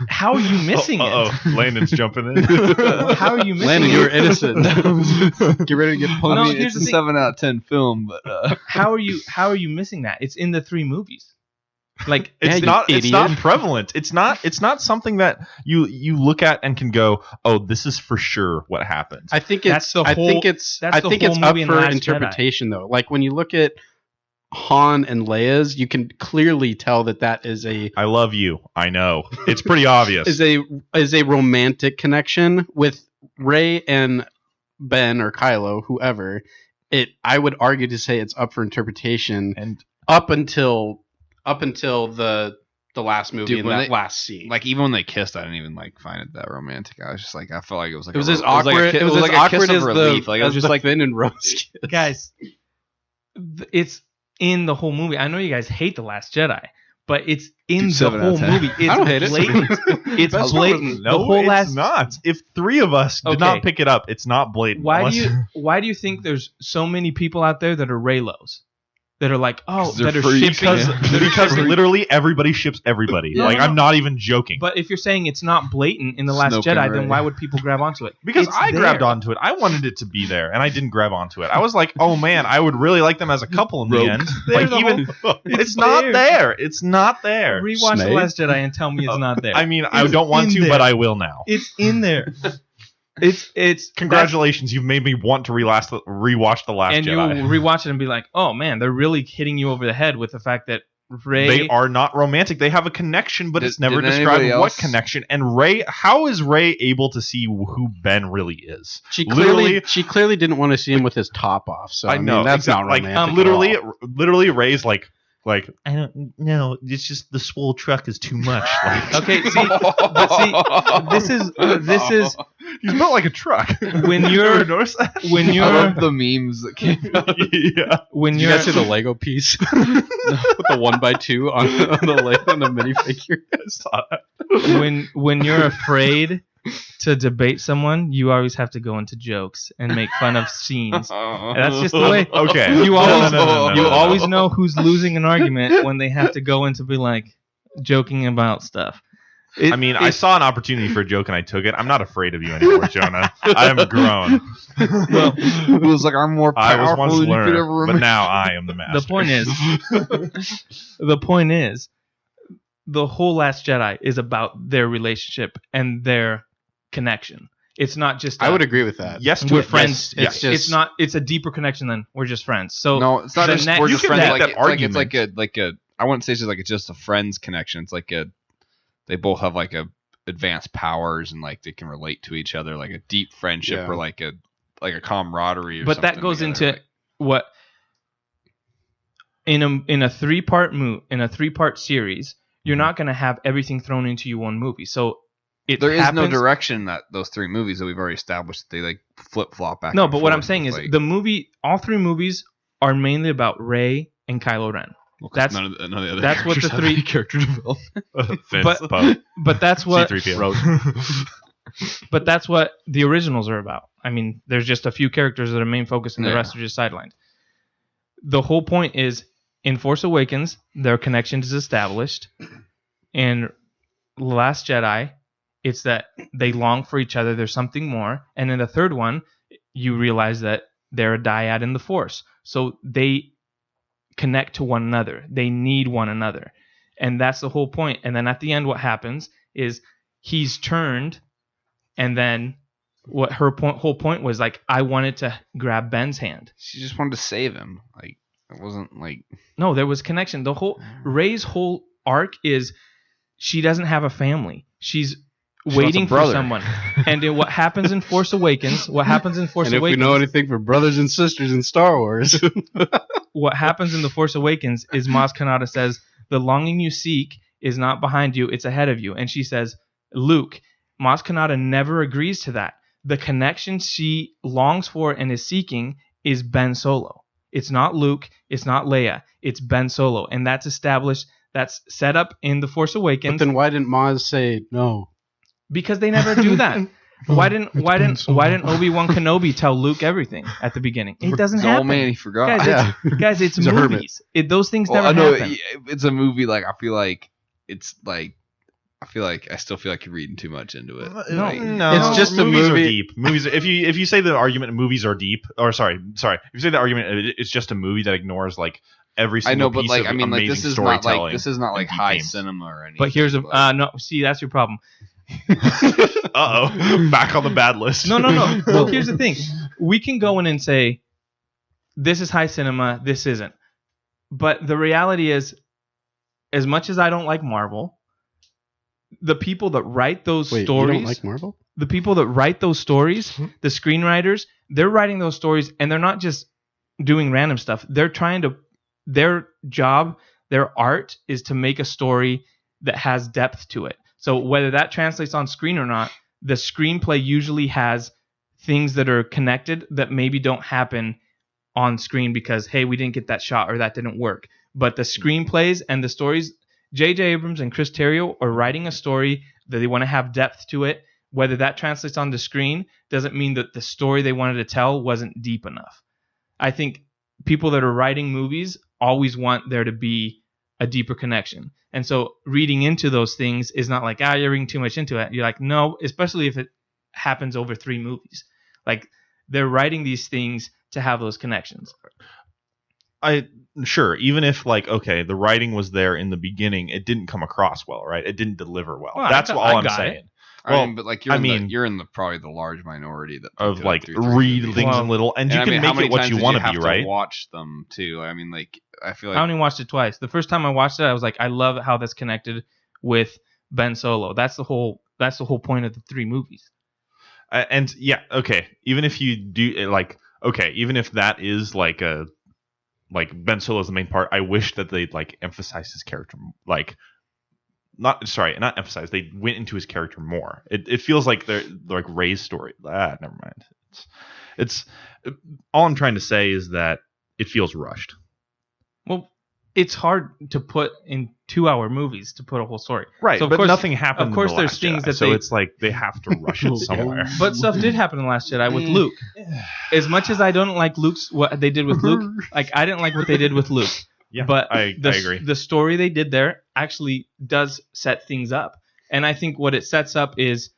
How are you missing it?
Landon's jumping in.
How are you missing
Landon,
it?
you were innocent. Get ready to get
No,
punched.
I mean,
here's
it's
the
a
thing.
7 out of 10 film, but
How are you missing that? It's in the 3 movies. Like,
It's
Yeah, you
it's not
idiot.
prevalent. It's not something that you look at and can go, oh, this is for sure what happened.
I think
That's
it's.
the
I
whole-
think it's.
that's
I
the
think
whole
it's up
movie in
for
Last Jedi.
interpretation, though. Like when you look at Han and Leia's, you can clearly tell that is a
I love you. I know. It's pretty obvious.
is a romantic connection with Rey and Ben or Kylo, whoever. I would argue to say it's up for interpretation,
and
up until the last movie
Dude,
and
when
that
they-
last scene.
like even when they kissed, I didn't even like find it that romantic. I was just like, I felt like it was like
it was
a,
as
it was
awkward.
Like a,
it was
like
as
a
awkward
kiss
as
of relief.
the
Like it was
as
just
the
like
Finn and Rose kiss.
guys, it's in the whole movie. I know you guys hate The Last Jedi, but it's in
Dude,
the
7 out
whole
of 10.
movie. It's
I don't hate it.
blatant. It's
That's
blatant.
No,
the whole
it's
last.
not. If 3 of us did
Okay.
not pick it up, it's not blatant.
Why do
Unless-
Why do you think there's so many people out there that are Raylos? That are like, oh,
'Cause they're
that are
free.
shipping.
because literally everybody ships everybody.
No,
like
no,
I'm not even joking.
But if you're saying it's not blatant in The Last
Snoke and
Jedi,
Rey.
then why would people grab onto it?
Because
It's
I grabbed
there.
onto it. I wanted it to be there, and I didn't grab onto it. I was like, "Oh man, I would really like them as a couple in the
Rogue.
end."
There
Like
the
even
It's
it's not
there.
there. It's not there.
Rewatch The
Snape?
Last Jedi and tell me it's not there.
I mean, I
It's
don't want
in
to,
there.
but I will now.
It's in there. It's
Congratulations, you've made me want to rewatch the Last
and
Jedi.
you'll rewatch it and be like, oh man, they're really hitting you over the head with the fact that Rey.
They are not romantic. They have a connection, but it's never
Did
described
anybody
what
else-
connection. And Rey, how is Rey able to see who Ben really is?
She
Literally-
clearly didn't want to see him with his top off. So I,
I know
mean, that's
exactly.
not
Like
romantic.
literally,
at all.
literally, Rey's like I don't know. It's just the swole truck is too much. Like,
Okay, see, but see, this is
he's built like a truck.
when
You
you're
ever notice that?
when
I
you're
love the memes that came out.
yeah.
when
Did you
you're
guys see the Lego piece with the 1x2 on the minifigure?
I saw that.
when you're afraid to debate someone, you always have to go into jokes and make fun of scenes. That's just the way.
Okay.
You always you
no.
always know who's losing an argument when they have to go into be like joking about stuff.
I mean, I saw an opportunity for a joke and I took it. I'm not afraid of you anymore, Jonah. I am grown.
Well,
It was like, I'm more
I was
powerful
once
than you could
learned,
ever
but
remember.
now I am the master.
the point is, the whole Last Jedi is about their relationship and their connection. It's not just
I would agree with that.
Yes, to
we're
it.
friends.
Yes,
It's
yes.
just
It's not. It's a deeper connection than we're just friends. So
No, it's not
the
just
next-
we're
You
just
can
friends.
make
Like,
that
it's like it's
argument.
like a I wouldn't say it's just like it's just a friends connection. It's like a they both have like a advanced powers and like they can relate to each other, like a deep friendship or like a camaraderie. Or
but
something
that goes
together.
into
like,
what in a 3-part series, you're not going to have everything thrown into you one movie. So
there is no direction that those 3 movies that we've already established, they like flip flop back.
No, but what I'm saying is all 3 movies are mainly about Rey and Kylo Ren.
Well, none of the other
that's what the 3
character development.
but that's what
C-3PO.
But that's what the originals are about. I mean, there's just a few characters that are main focus and the rest are just sidelined. The whole point is in Force Awakens, their connection is established. In Last Jedi, it's that they long for each other. There's something more. And in the third one, you realize that they're a dyad in the Force. So they connect to one another. They need one another. And that's the whole point. And then at the end, what happens is he's turned, and then what her whole point was, like, I wanted to grab Ben's hand.
She just wanted to save him. Like, it wasn't like...
No, there was connection. The whole Rey's whole arc is she doesn't have a family. She's waiting for someone. And what happens in Force Awakens, and if we
know anything for brothers and sisters in Star Wars,
what happens in the Force Awakens is Maz Kanata says, the longing you seek is not behind you, it's ahead of you. And she says, Luke, Maz Kanata never agrees to that. The connection she longs for and is seeking is Ben Solo. It's not Luke, it's not Leia, it's Ben Solo. And that's established, that's set up in The Force Awakens.
But then why didn't Maz say no?
Because they never do that. Why didn't Obi-Wan Kenobi tell Luke everything at the begining? It doesn't happen.
Oh man, he forgot.
Guys, it's movies. Those things never happen.
It's a movie. Like I feel like I still feel like you're reading too much into it.
No,
it's just
movies
a movie.
Are deep. Movies. If you say the argument movies are deep, or sorry, if you say the argument it's just a movie that ignores like every single piece of amazing
this is
storytelling.
This is not like high cinema or anything.
But here's no. See, that's your problem.
Back on the bad list.
No. Well, here's the thing. We can go in and say, this is high cinema, this isn't. But the reality is, as much as I don't like Marvel, the people that write those stories...
You don't like Marvel?
The people that write those stories, the screenwriters, they're writing those stories, and they're not just doing random stuff. They're trying to... Their job, their art, is to make a story that has depth to it. So whether that translates on screen or not, the screenplay usually has things that are connected that maybe don't happen on screen because, hey, we didn't get that shot or that didn't work. But the screenplays and the stories, J.J. Abrams and Chris Terrio are writing a story that they want to have depth to it. Whether that translates on the screen doesn't mean that the story they wanted to tell wasn't deep enough. I think people that are writing movies always want there to be a deeper connection. And so reading into those things is not like, you're reading too much into it. You're like, no, especially if it happens over 3 movies. Like, they're writing these things to have those connections.
Sure, even if the writing was there in the beginning, it didn't come across well, right? It didn't deliver well. That's all I'm saying.
Well, but you're in the probably the large minority that
of read things a little, and you can make it what you want to be, right?
Watch them too. I mean, I feel like
I only watched it twice. The first time I watched it, I was like, I love how that's connected with Ben Solo. That's the whole point of the 3 movies.
And yeah, okay. Even if you do even if that is Ben Solo's the main part, I wish that they'd emphasize his character, not emphasize. They went into his character more. It feels like they're Rey's story. Never mind. It's all I'm trying to say is that it feels rushed.
Well, it's hard to put in 2-hour movies to put a whole story.
Right,
so
but nothing happened.
Of course,
in the
there's
Last
things
Jedi,
that
so it's like they have to rush it somewhere.
But stuff did happen in The Last Jedi with Luke. As much as I don't like what they did with Luke, I didn't like what they did with Luke.
Yeah,
but
I agree.
The story they did there actually does set things up. And I think what it sets up is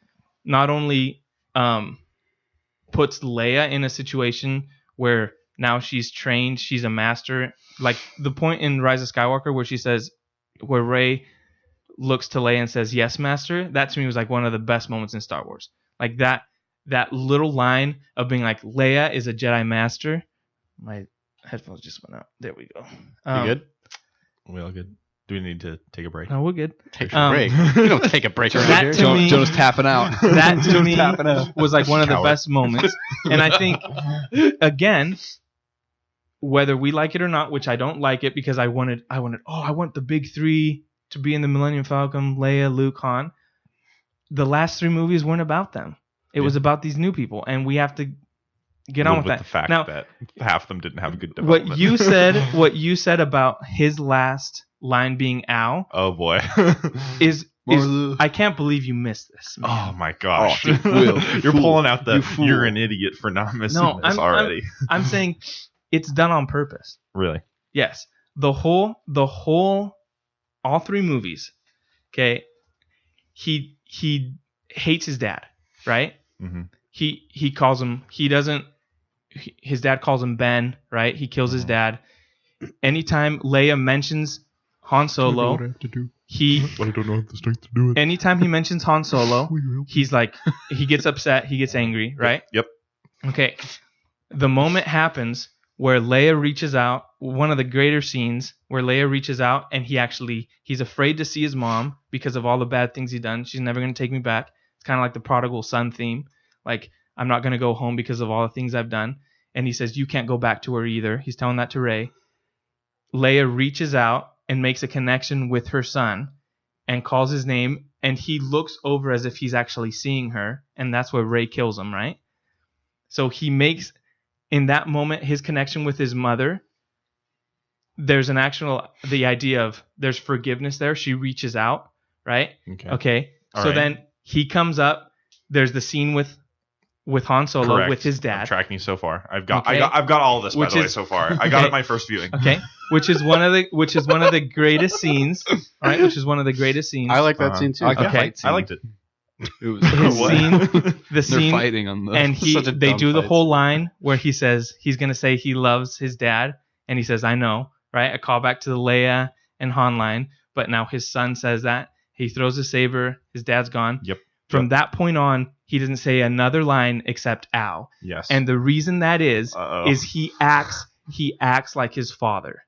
not only puts Leia in a situation where now she's trained, she's a master. Like the point in Rise of Skywalker where Rey looks to Leia and says, "Yes, master." That to me was one of the best moments in Star Wars. Like that little line of being like, Leia is a Jedi master. My headphones just went out. There we go.
You good? We all good? Do we need to take a break?
No, we're good.
Take a break. You don't take a break around
That
here.
to me-
Jonas tapping out.
That to me
tapping out.
was like one of the
Coward.
best moments. And I think, again, whether we like it or not, which I don't like it because I want the big three to be in the Millennium Falcon, Leia, Luke, Han. The last 3 movies weren't about them. It was about these new people, and we have to get on with that.
The fact
Now,
that half of them didn't have a good
what
development.
you said about his last line being "ow"
Oh boy.
is I can't believe you missed this, man.
Oh my gosh.
Oh, Will,
You're
fool.
pulling out the
You fool.
you're an idiot for not missing
No,
this already.
I'm saying it's done on purpose.
Really?
Yes. The whole all 3 movies, okay? He hates his dad, right?
Mm-hmm.
He calls him his dad calls him Ben, right? He kills his dad. Anytime Leia mentions Han Solo,
I have to do.
But I don't know the strength to do it.
anytime he mentions Han Solo, he's like, he gets upset, he gets angry, right?
Yep.
Okay. The moment happens where Leia reaches out, one of the greater scenes where Leia reaches out and he's afraid to see his mom because of all the bad things he's done. She's never going to take me back. It's kind of like the prodigal son theme. Like, I'm not going to go home because of all the things I've done. And he says, you can't go back to her either. He's telling that to Rey. Leia reaches out and makes a connection with her son and calls his name, and he looks over as if he's actually seeing her, and that's where Rey kills him, right? So he makes, in that moment, his connection with his mother. There's the idea of there's forgiveness there. She reaches out, right? Okay.
All
So
right.
then he comes up. There's the scene with Han Solo
Correct.
with his
I'm
dad.
tracking so far. I've got
Okay.
I've got all of this by
Which
the way
is-
so far. I got
okay.
it my first viewing.
Okay, which is one of the greatest scenes, right? Which is one of the greatest scenes.
I like that
Uh-huh.
scene too.
I like the
Okay.
fight scene.
I liked it.
It was
His
What?
scene, the
They're
scene,
fighting on the.
and
Such a
they
dumb
do the
fight
whole
scene.
line where he says he's gonna say he loves his dad, and he says I know, right? A callback to the Leia and Han line, but now his son says that. He throws a saber. His dad's gone.
Yep.
From that point on, he doesn't say another line except "ow,"
Yes.
and the reason that is
Uh-oh.
he acts like his father.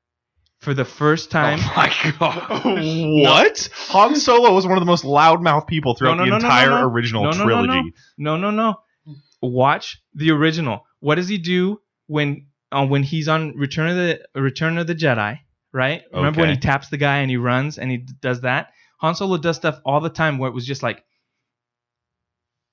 For the first time,
Oh my god!
What? Han Solo was one of the most loudmouth people throughout
No,
the
no, no,
entire
no, no.
original
No, no, no,
trilogy.
No. Watch the original. What does he do when he's on Return of the Jedi? Right? Remember when
Okay.
he taps the guy and he runs and he does that? Han Solo does stuff all the time where it was just like.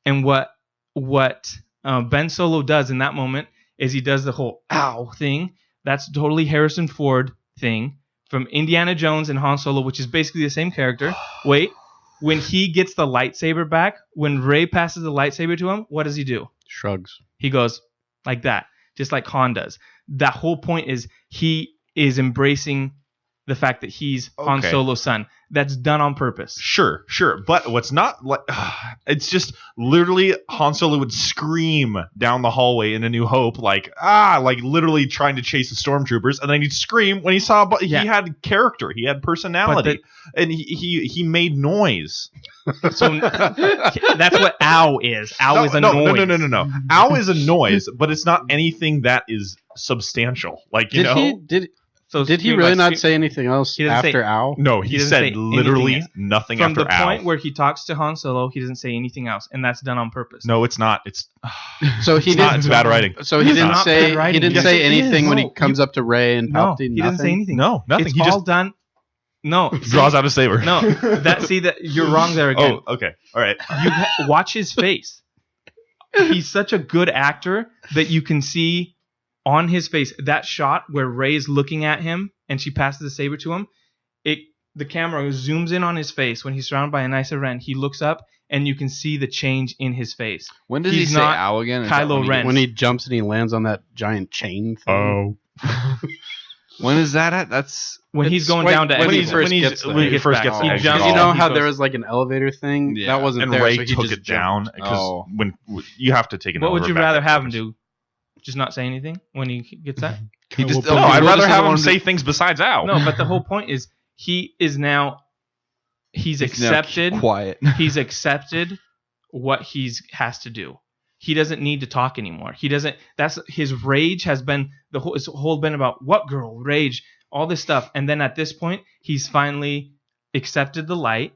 And what Ben Solo does in that moment is he does the whole "ow" thing. That's totally Harrison Ford thing from Indiana Jones and Han Solo, which is basically the same character. Wait. When he gets the lightsaber back, when Rey passes the lightsaber to him, what does he do?
Shrugs.
He goes like that, just like Han does. That whole point is he is embracing the fact that he's Han
Okay.
Solo's son. That's done on purpose.
Sure. But what's not like it's just literally Han Solo would scream down the hallway in A New Hope like literally trying to chase the stormtroopers, and then he'd scream when he saw he
Yeah.
had character, he had personality, and he made noise.
So that's what "ow" is. "Ow" is a noise.
No. Ow is a noise, but it's not anything that is substantial. Like you know.
Did he really not say anything else
He doesn't
after
say-
Ow?
No,
He
he
doesn't say
said literally
anything
nothing
From
after
the
ow.
point where he talks to Han Solo, he doesn't say anything else, and that's done on purpose.
No, it's not. It's
So he
it's not.
didn't.
It's bad writing.
So he
It's
didn't
not
say.
bad writing.
He didn't
Yes,
say
it
anything
is.
when
No,
he comes up to Rey and
No,
Palpatine.
he doesn't say anything.
No, nothing.
It's
He
all
just
done. No,
draws out a saber.
No, you're wrong there again.
Oh, okay. All right.
Watch his face. He's such a good actor that you can see on his face that shot where Rey's looking at him and she passes the saber to him. The camera zooms in on his face when he's surrounded by a nice Ren. He looks up and you can see the change in his face.
When does
He's
he say
not
"ow" again? Is that
Kylo
when he
Ren.
gets-
When he jumps and he lands on that giant chain thing.
When is that at? That's
When he's
It's
going
right
down to
when he
Exegol.
first gets there.
when he first
back.
gets
He
there.
jumps-
You know
he
how
goes-
there was like an elevator thing?
Yeah.
That wasn't
And
there.
Ray
so he
took
just
it down
jumped.
because
Oh.
when you have to take an
What would
elevator
you
back
rather
up
have him
there.
do? Just not say anything when he gets that?
he just.
No, I'd
Will
rather
doesn't
have him
want
say
to-
things besides ow.
No, but the whole point is he's
He's
accepted.
now quiet.
He's accepted what has to do. He doesn't need to talk anymore. He doesn't. That's his rage has been his whole been about what girl rage. all this stuff. And then at this point, he's finally accepted the light,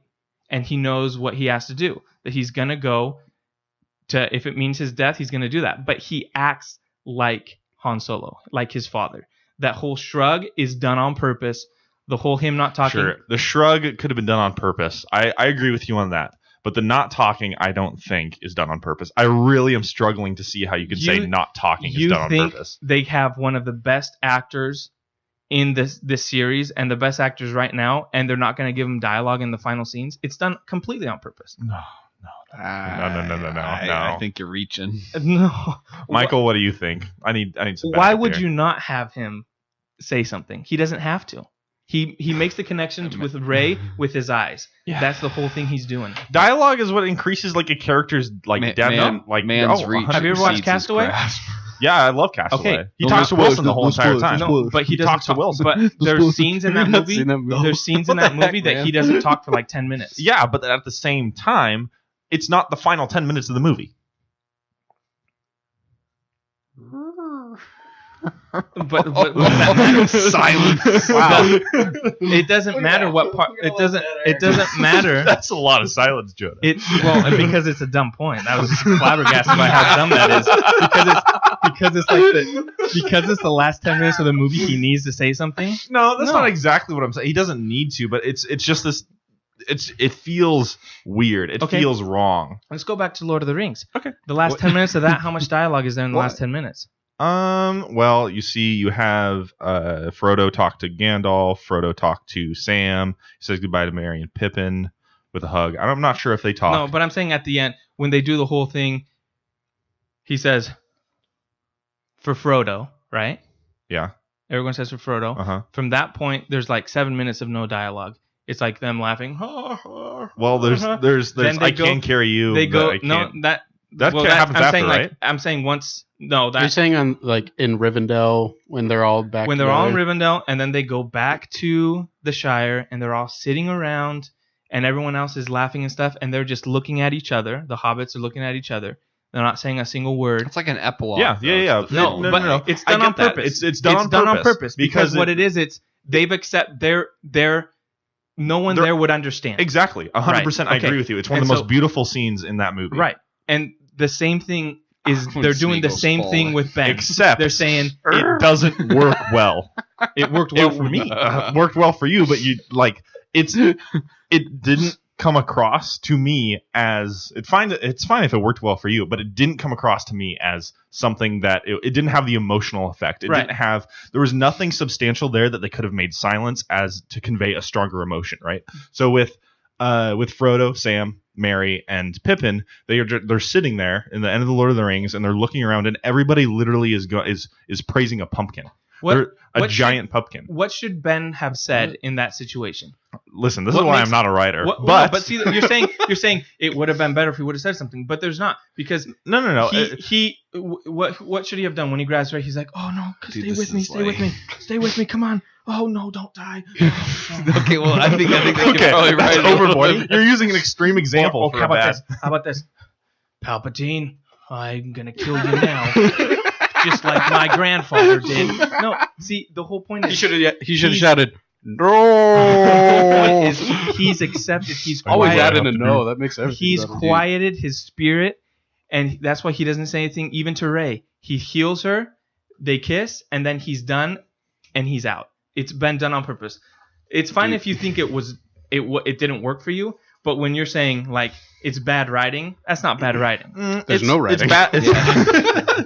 and he knows what he has to do. That he's going to go to, if it means his death, he's going to do that. But he acts like Han Solo, like his father. That whole shrug is done on purpose. The whole him not talking.
Sure, the shrug could have been done on purpose. I agree with you on that. But the not talking, I don't think, is done on purpose. I really am struggling to see how you could say not talking is done on purpose.
They have one of the best actors in this series and the best actors right now, and they're not going to give him dialogue in the final scenes. It's done completely on purpose.
No.
I think you're reaching.
No,
Michael, what do you think? I need some.
Why would you not have him say something? He doesn't have to. He makes the connections with Rey with his eyes. Yeah. That's the whole thing he's doing.
Dialogue is what increases like a character's like depth.
Reach.
Have you ever watched Castaway?
Yeah, I love Castaway.
Okay.
He talks to Wilson the whole entire time.
No, but he doesn't
talks to Wilson.
But there's scenes in that movie. There's scenes in that movie that he doesn't talk for like 10 minutes.
Yeah, but at the same time, it's not the final 10 minutes of the movie.
But what does that matter?
Silence. Wow.
It doesn't matter what part. It doesn't matter.
That's a lot of silence, Jonah.
Because it's a dumb point. I was flabbergasted by how dumb that is. Because it's the last 10 minutes of the movie. He needs to say something.
No, that's not exactly what I'm saying. He doesn't need to, but it's just this. It feels weird. It feels wrong.
Let's go back to Lord of the Rings.
Okay.
The last 10 minutes of that. How much dialogue is there in the last 10 minutes?
Well, you have Frodo talk to Gandalf, Frodo talk to Sam, he says goodbye to Merry and Pippin with a hug. I'm not sure if they talk.
No, but I'm saying at the end, when they do the whole thing, he says, for Frodo, right?
Yeah.
Everyone says for Frodo.
Uh-huh.
From that point, there's like 7 minutes of no dialogue. It's like them laughing.
Well, there's I Can Carry You.
They go,
that happens after, right?
I'm saying once. No,
you're saying on like in Rivendell when they're all back.
When they're all in Rivendell, and then they go back to the Shire, and they're all sitting around, and everyone else is laughing and stuff, and they're just looking at each other. The hobbits are looking at each other. They're not saying a single word.
It's like an epilogue.
Yeah.
No. It's done on purpose.
It's done on purpose
because what it is, it's they've accepted their no one there would understand.
Exactly. 100%. I agree with you. It's one of the most beautiful scenes in that movie.
Right. And the same thing is they're doing the same thing with Ben.
Except
they're saying
it doesn't work well.
It worked well for me.
Worked well for you, but it didn't come across to me as it's fine if it worked well for you, but it didn't come across to me as something that it didn't have the emotional effect. It didn't have, there was nothing substantial there that they could have made silence as to convey a stronger emotion, right? So with Frodo, Sam, Merry, and Pippin, they're sitting there in the end of the Lord of the Rings, and they're looking around, and everybody literally is praising a pumpkin. Giant pumpkin.
What should Ben have said in that situation?
Listen, this is why I'm not a writer.
But see, you're saying it would have been better if he would have said something, but there's not, because
no.
What should he have done when he grabs her? He's like, oh no, stay with me, come on. Oh no, don't die.
Okay, well I think they can probably write it
overboard. You're using an extreme example.
How about this? Palpatine, I'm gonna kill you now. Just like my grandfather did. No, see, the whole point is
he should have shouted no.
The point is he's accepted. He's
always adding a no. That makes everything.
He's quieted his spirit, and that's why he doesn't say anything even to Rey. He heals her, they kiss, and then he's done, and he's out. It's been done on purpose. It's fine if you think it didn't work for you, but when you're saying like it's bad writing, that's not bad writing.
There's no writing.
It's bad.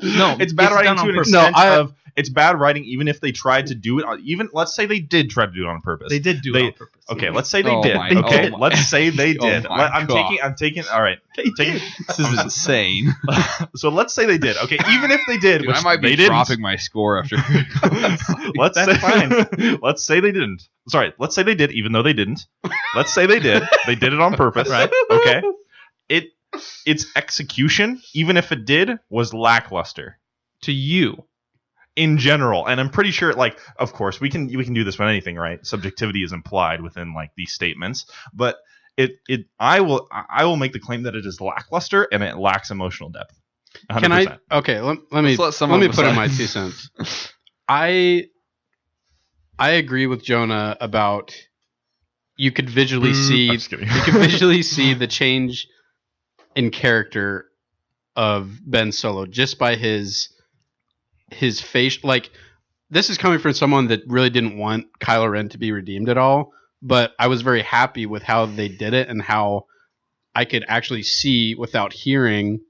No, it's bad writing to an extent it's bad writing even if they tried to do it. Even let's say they did try to do it on purpose.
They did do it on purpose.
Okay, let's say they did. Let's say they did. I'm taking. All right,
this is insane.
So let's say they did. Okay, even if they did,
Dude,
which
I might be dropping my score after.
Let's say they didn't. Sorry, let's say they did, even though they didn't. Let's say they did. They did it on purpose.
Right?
Okay. Its execution, even if it did, was lackluster
to you.
In general, and I'm pretty sure, like, of course, we can do this with anything, right? Subjectivity is implied within like these statements, but I will make the claim that it is lackluster and it lacks emotional depth. 100%.
Can I? Okay, let me put in my 2 cents. I agree with Jonah about you could visually see
I'm just kidding.
you could visually see the change in character of Ben Solo just by his face. Like, this is coming from someone that really didn't want Kylo Ren to be redeemed at all, but I was very happy with how they did it and how I could actually see without hearing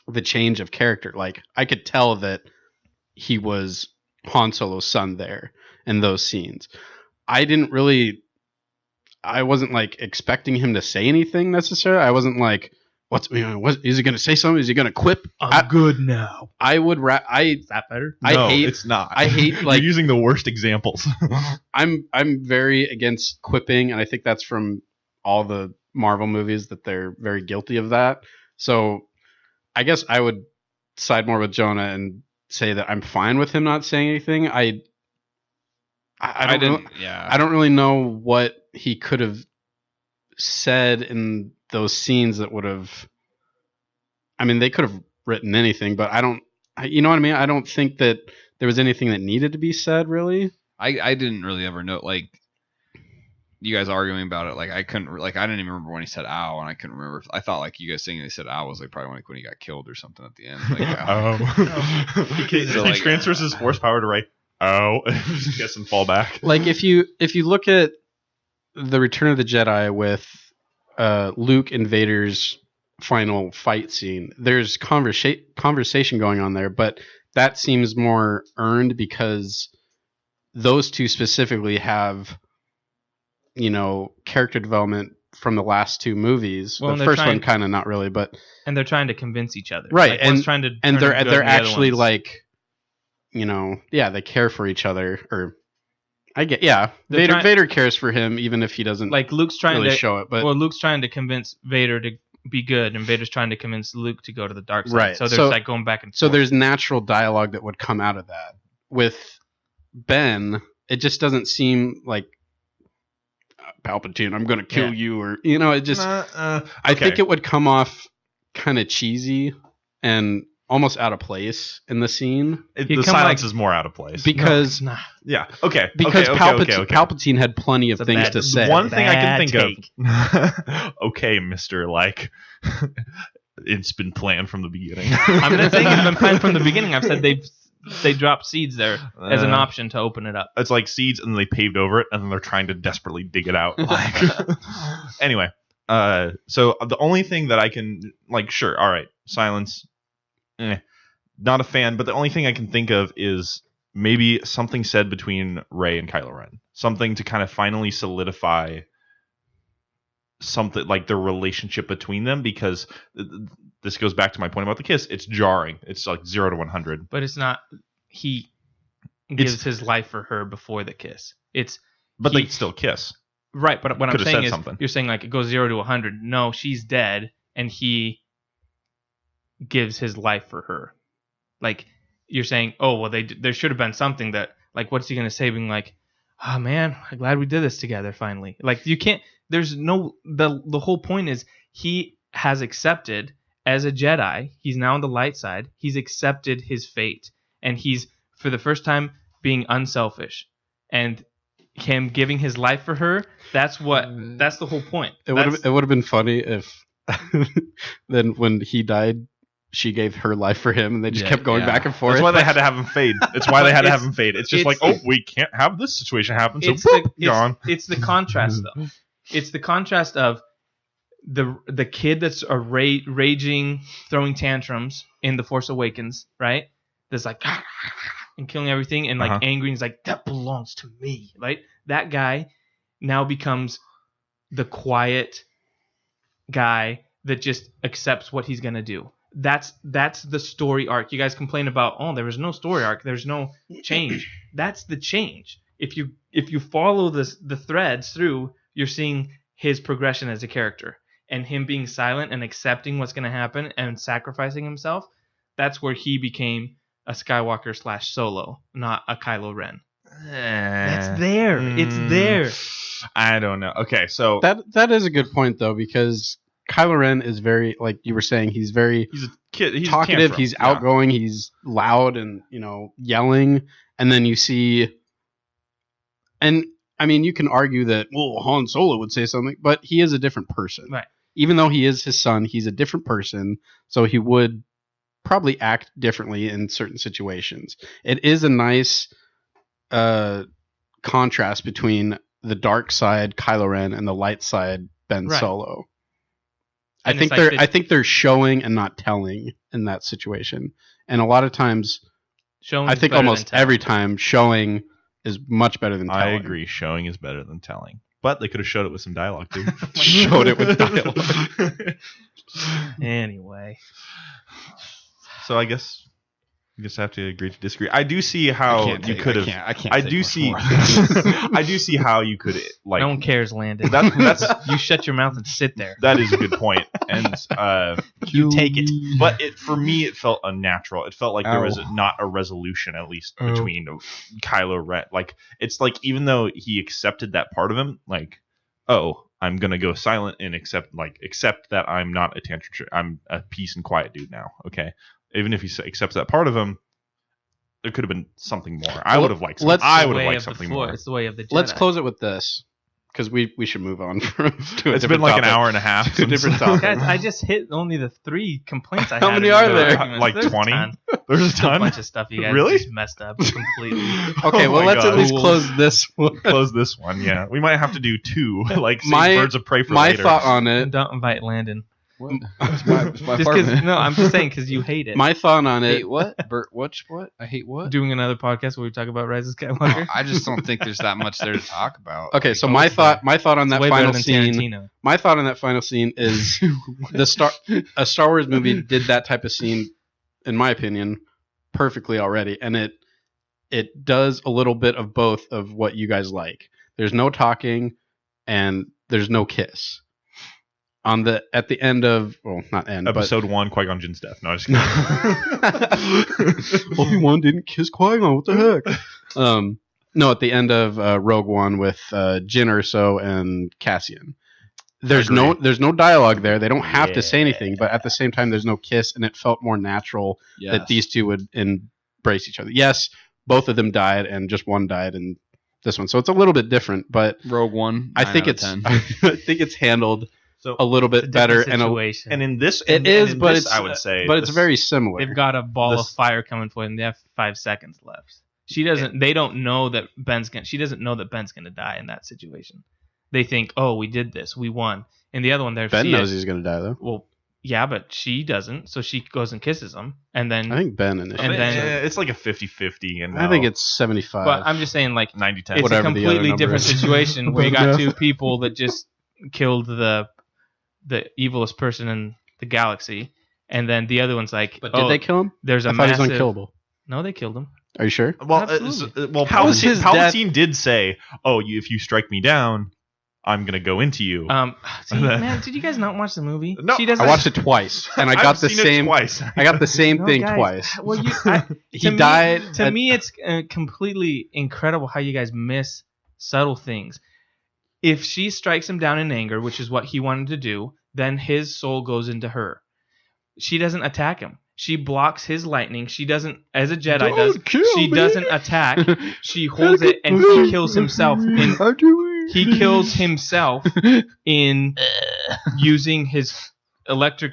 the change of character. Like, I could tell that he was Han Solo's son there in those scenes. I wasn't like expecting him to say anything necessarily. I wasn't like, what is he going to say something? Is he going to quip?
I'm good now.
I would
Is that better?
No, it's not.
I hate like
you're using the worst examples.
I'm very against quipping, and I think that's from all the Marvel movies that they're very guilty of that. So I guess I would side more with Jonah and say that I'm fine with him not saying anything. I don't really know what he could have said in those scenes that would have. I mean, they could have written anything, but you know what I mean? I don't think that there was anything that needed to be said, really.
I didn't really ever know, like, you guys arguing about it. Like, I couldn't, like, I didn't even remember when he said ow, and I couldn't remember. I thought, like, you guys saying they said ow was, like, probably like when he got killed or something at the end. Like,
He
So, like,
transfers his horsepower to write, guess and fall back.
Like, if you look at the Return of the Jedi with Luke and Vader's final fight scene, there's conversation going on there, but that seems more earned because those two specifically have, you know, character development from the last two movies.
Well,
the first one kind of not really, but
and they're trying to convince each other,
right?
Like,
and
one's trying to
and
turn
they're
good, and the other
actually
one's-
like, you know, yeah, they care for each other. Or I get, yeah,
They're
Vader cares for him even if he doesn't
like Luke's trying
really
to
show it. But
Luke's trying to convince Vader to be good, and Vader's trying to convince Luke to go to the dark side.
Right.
So there's
So-
like going back and forth.
so there's natural dialogue that would come out of that. With Ben, it just doesn't seem like Palpatine, I'm going to kill you, or, you know, it just, I think it would come off kind of cheesy and almost out of place in the scene
He'd
the
come
silence
like-
is more out of place.
because
Nah.
Yeah. Okay.
because
okay,
Palpatine had plenty of
It's a
things
bad-
to say.
One thing I can
Bad
think
take.
of. Okay, Mister. Like, it's been planned from the beginning.
I'm not saying it's been planned from the beginning. I've said they dropped seeds there as an option to open it up.
It's like seeds, and they paved over it, and then they're trying to desperately dig it out. Like, anyway, so the only thing that I can, like, sure, all right, silence, not a fan, but the only thing I can think of is maybe something said between Rey and Kylo Ren, something to kind of finally solidify something like the relationship between them, because this goes back to my point about the kiss. It's jarring. It's like 0 to 100.
But it's not. He gives his life for her before the kiss.
But they still kiss.
Right. But what I'm
Could've
saying
said
is,
something.
you're saying like it goes 0 to 100. No, she's dead, and he gives his life for her. Like, you're saying, oh well, there should have been something that, like, what's he gonna say? Being like, oh man, I'm glad we did this together finally. Like, you can't. There's no. The whole point is he has accepted as a Jedi. He's now on the light side. He's accepted his fate, and he's for the first time being unselfish, and him giving his life for her. That's the whole point.
It would have been funny if then when he died, she gave her life for him, and they just kept going back and forth.
That's why they had to have him fade. It's why they had to have him fade. It's just
it's-
like, oh, we can't have this situation happen, so
It's
boop,
the,
gone.
it's the contrast though. It's the contrast of the kid that's raging, throwing tantrums in The Force Awakens, right? That's like and killing everything and like angry, and he's like, that belongs to me, right? That guy now becomes the quiet guy that just accepts what he's gonna do. That's the story arc. You guys complain about, oh, there was no story arc, there's no change. That's the change. If you follow the threads through, you're seeing his progression as a character, and him being silent and accepting what's going to happen and sacrificing himself. That's where he became a Skywalker / Solo, not a Kylo Ren. That's there. It's there.
I don't know. Okay, so
That is a good point though, because Kylo Ren is very, like you were saying, he's very
he's a kid. He's
talkative,
tantrum.
he's
Yeah.
outgoing, he's loud and, you know, yelling, and then you see And I mean, you can argue that, well, Han Solo would say something, but he is a different person.
Right.
Even though he is his son, he's a different person, so he would probably act differently in certain situations. It is a nice contrast between the dark side Kylo Ren and the light side Ben
Right.
Solo.
And
I think they're showing and not telling in that situation. And a lot of times,
Showing
I
is
think
better
almost
than telling.
every time, showing is much better than telling.
I agree. Showing is better than telling. But they could have showed it with some dialogue too.
Showed it with dialogue.
Anyway,
So I guess you just have to agree to disagree. I do see how you could have.
I can't.
I
take
do
much
see.
more.
I do see how you could like.
no one cares, Landon.
That's
You shut your mouth and sit there.
that is a good point, and
You take it.
but for me it felt unnatural. It felt like there was
Ow.
not a resolution, at least between Kylo Ren. Like it's like even though he accepted that part of him, like I'm gonna go silent and accept that I'm not a tantrum. I'm a peace and quiet dude now. Okay, even if he accepts that part of him, there could have been something more. I would have liked. I would have liked something more.
It's the way of the Jedi.
Let's close it with this, because we should move on to a
It's been
different
like
topic.
an hour and a half.
To a different topic.
Guys, I just hit only the 3 complaints I had.
How many
in
are
the
there?
arguments.
Like
There's a
20?
ton.
There's a
There's a
ton.
bunch of stuff you guys
Really?
just messed up completely.
Okay,
Oh
well,
my
let's
God.
at least close this one.
Close this one. Yeah, we might have to do 2. Like save
My-
birds of prey for
My
later.
thought on
And
it.
don't invite Landon.
What? It's my
Just because,
apartment.
no, I'm just saying because you hate it.
My thought on it.
Hate what? Bert, what? I hate what?
Doing another podcast where we talk about Rise of
No,
Skywalker.
I just don't think there's that much there to talk about.
Okay, so
Oh,
my
it's
thought on
It's
that
way
final
better than
scene.
Tarantino.
My thought on that final scene is a Star Wars movie did that type of scene, in my opinion, perfectly already, and it does a little bit of both of what you guys like. There's no talking, and there's no kiss. At the end of, well, not end,
Episode 1, Qui-Gon Jinn's death. No, I just kidding.
Obi-Wan didn't kiss Qui-Gon. What the heck? No, at the end of Rogue One with Jyn Erso and Cassian. There's
Agree.
no dialogue there. They don't have to say anything, but at the same time, there's no kiss, and it felt more natural that these two would embrace each other. Yes, both of them died, and just one died in this one, so it's a little bit different. But
Rogue One.
I think
9 out of
it's
10.
I think it's handled
So
a little
It's
bit
a
better,
different
and
situation.
and in this,
it is,
in
but
this,
it's
I would say,
but it's
this-
very similar.
They've got a ball
This-
of fire coming for them. They have 5 seconds left. She doesn't. They don't know that She doesn't know that Ben's gonna die in that situation. They think, oh, we did this, we won. And the other one, there,
Ben knows he's gonna die though.
Well, yeah, but she doesn't. So she goes and kisses him, and then.
I think Ben initially.
And then-
it's like a 50-50, and
I think it's 75.
But I'm just saying, like,
90-10.
it's
Whatever
a
the other
completely
number
different
is.
situation where you got
Yeah.
2 people that just killed the evilest person in the galaxy, and then the other one's like,
But did they kill him?
There's a
I thought he was
massive.
unkillable.
No, they killed him.
Are you sure?
Well,
Absolutely.
How is his
Palpatine did say, "Oh, if you strike me down, I'm gonna go into you."
See, man, did you guys not watch the movie?
No,
She doesn't.
I watched it twice, and I
I've
got the
seen it
same.
twice.
I got the same
No,
thing
guys,
twice.
Well,
He
to me-
died.
To me, it's completely incredible how you guys miss subtle things. If she strikes him down in anger, which is what he wanted to do, then his soul goes into her. She doesn't attack him. She blocks his lightning. She doesn't, as a Jedi
Don't
does.
kill
She
me.
doesn't attack. She holds it, and he kills himself. He kills himself in using his electric,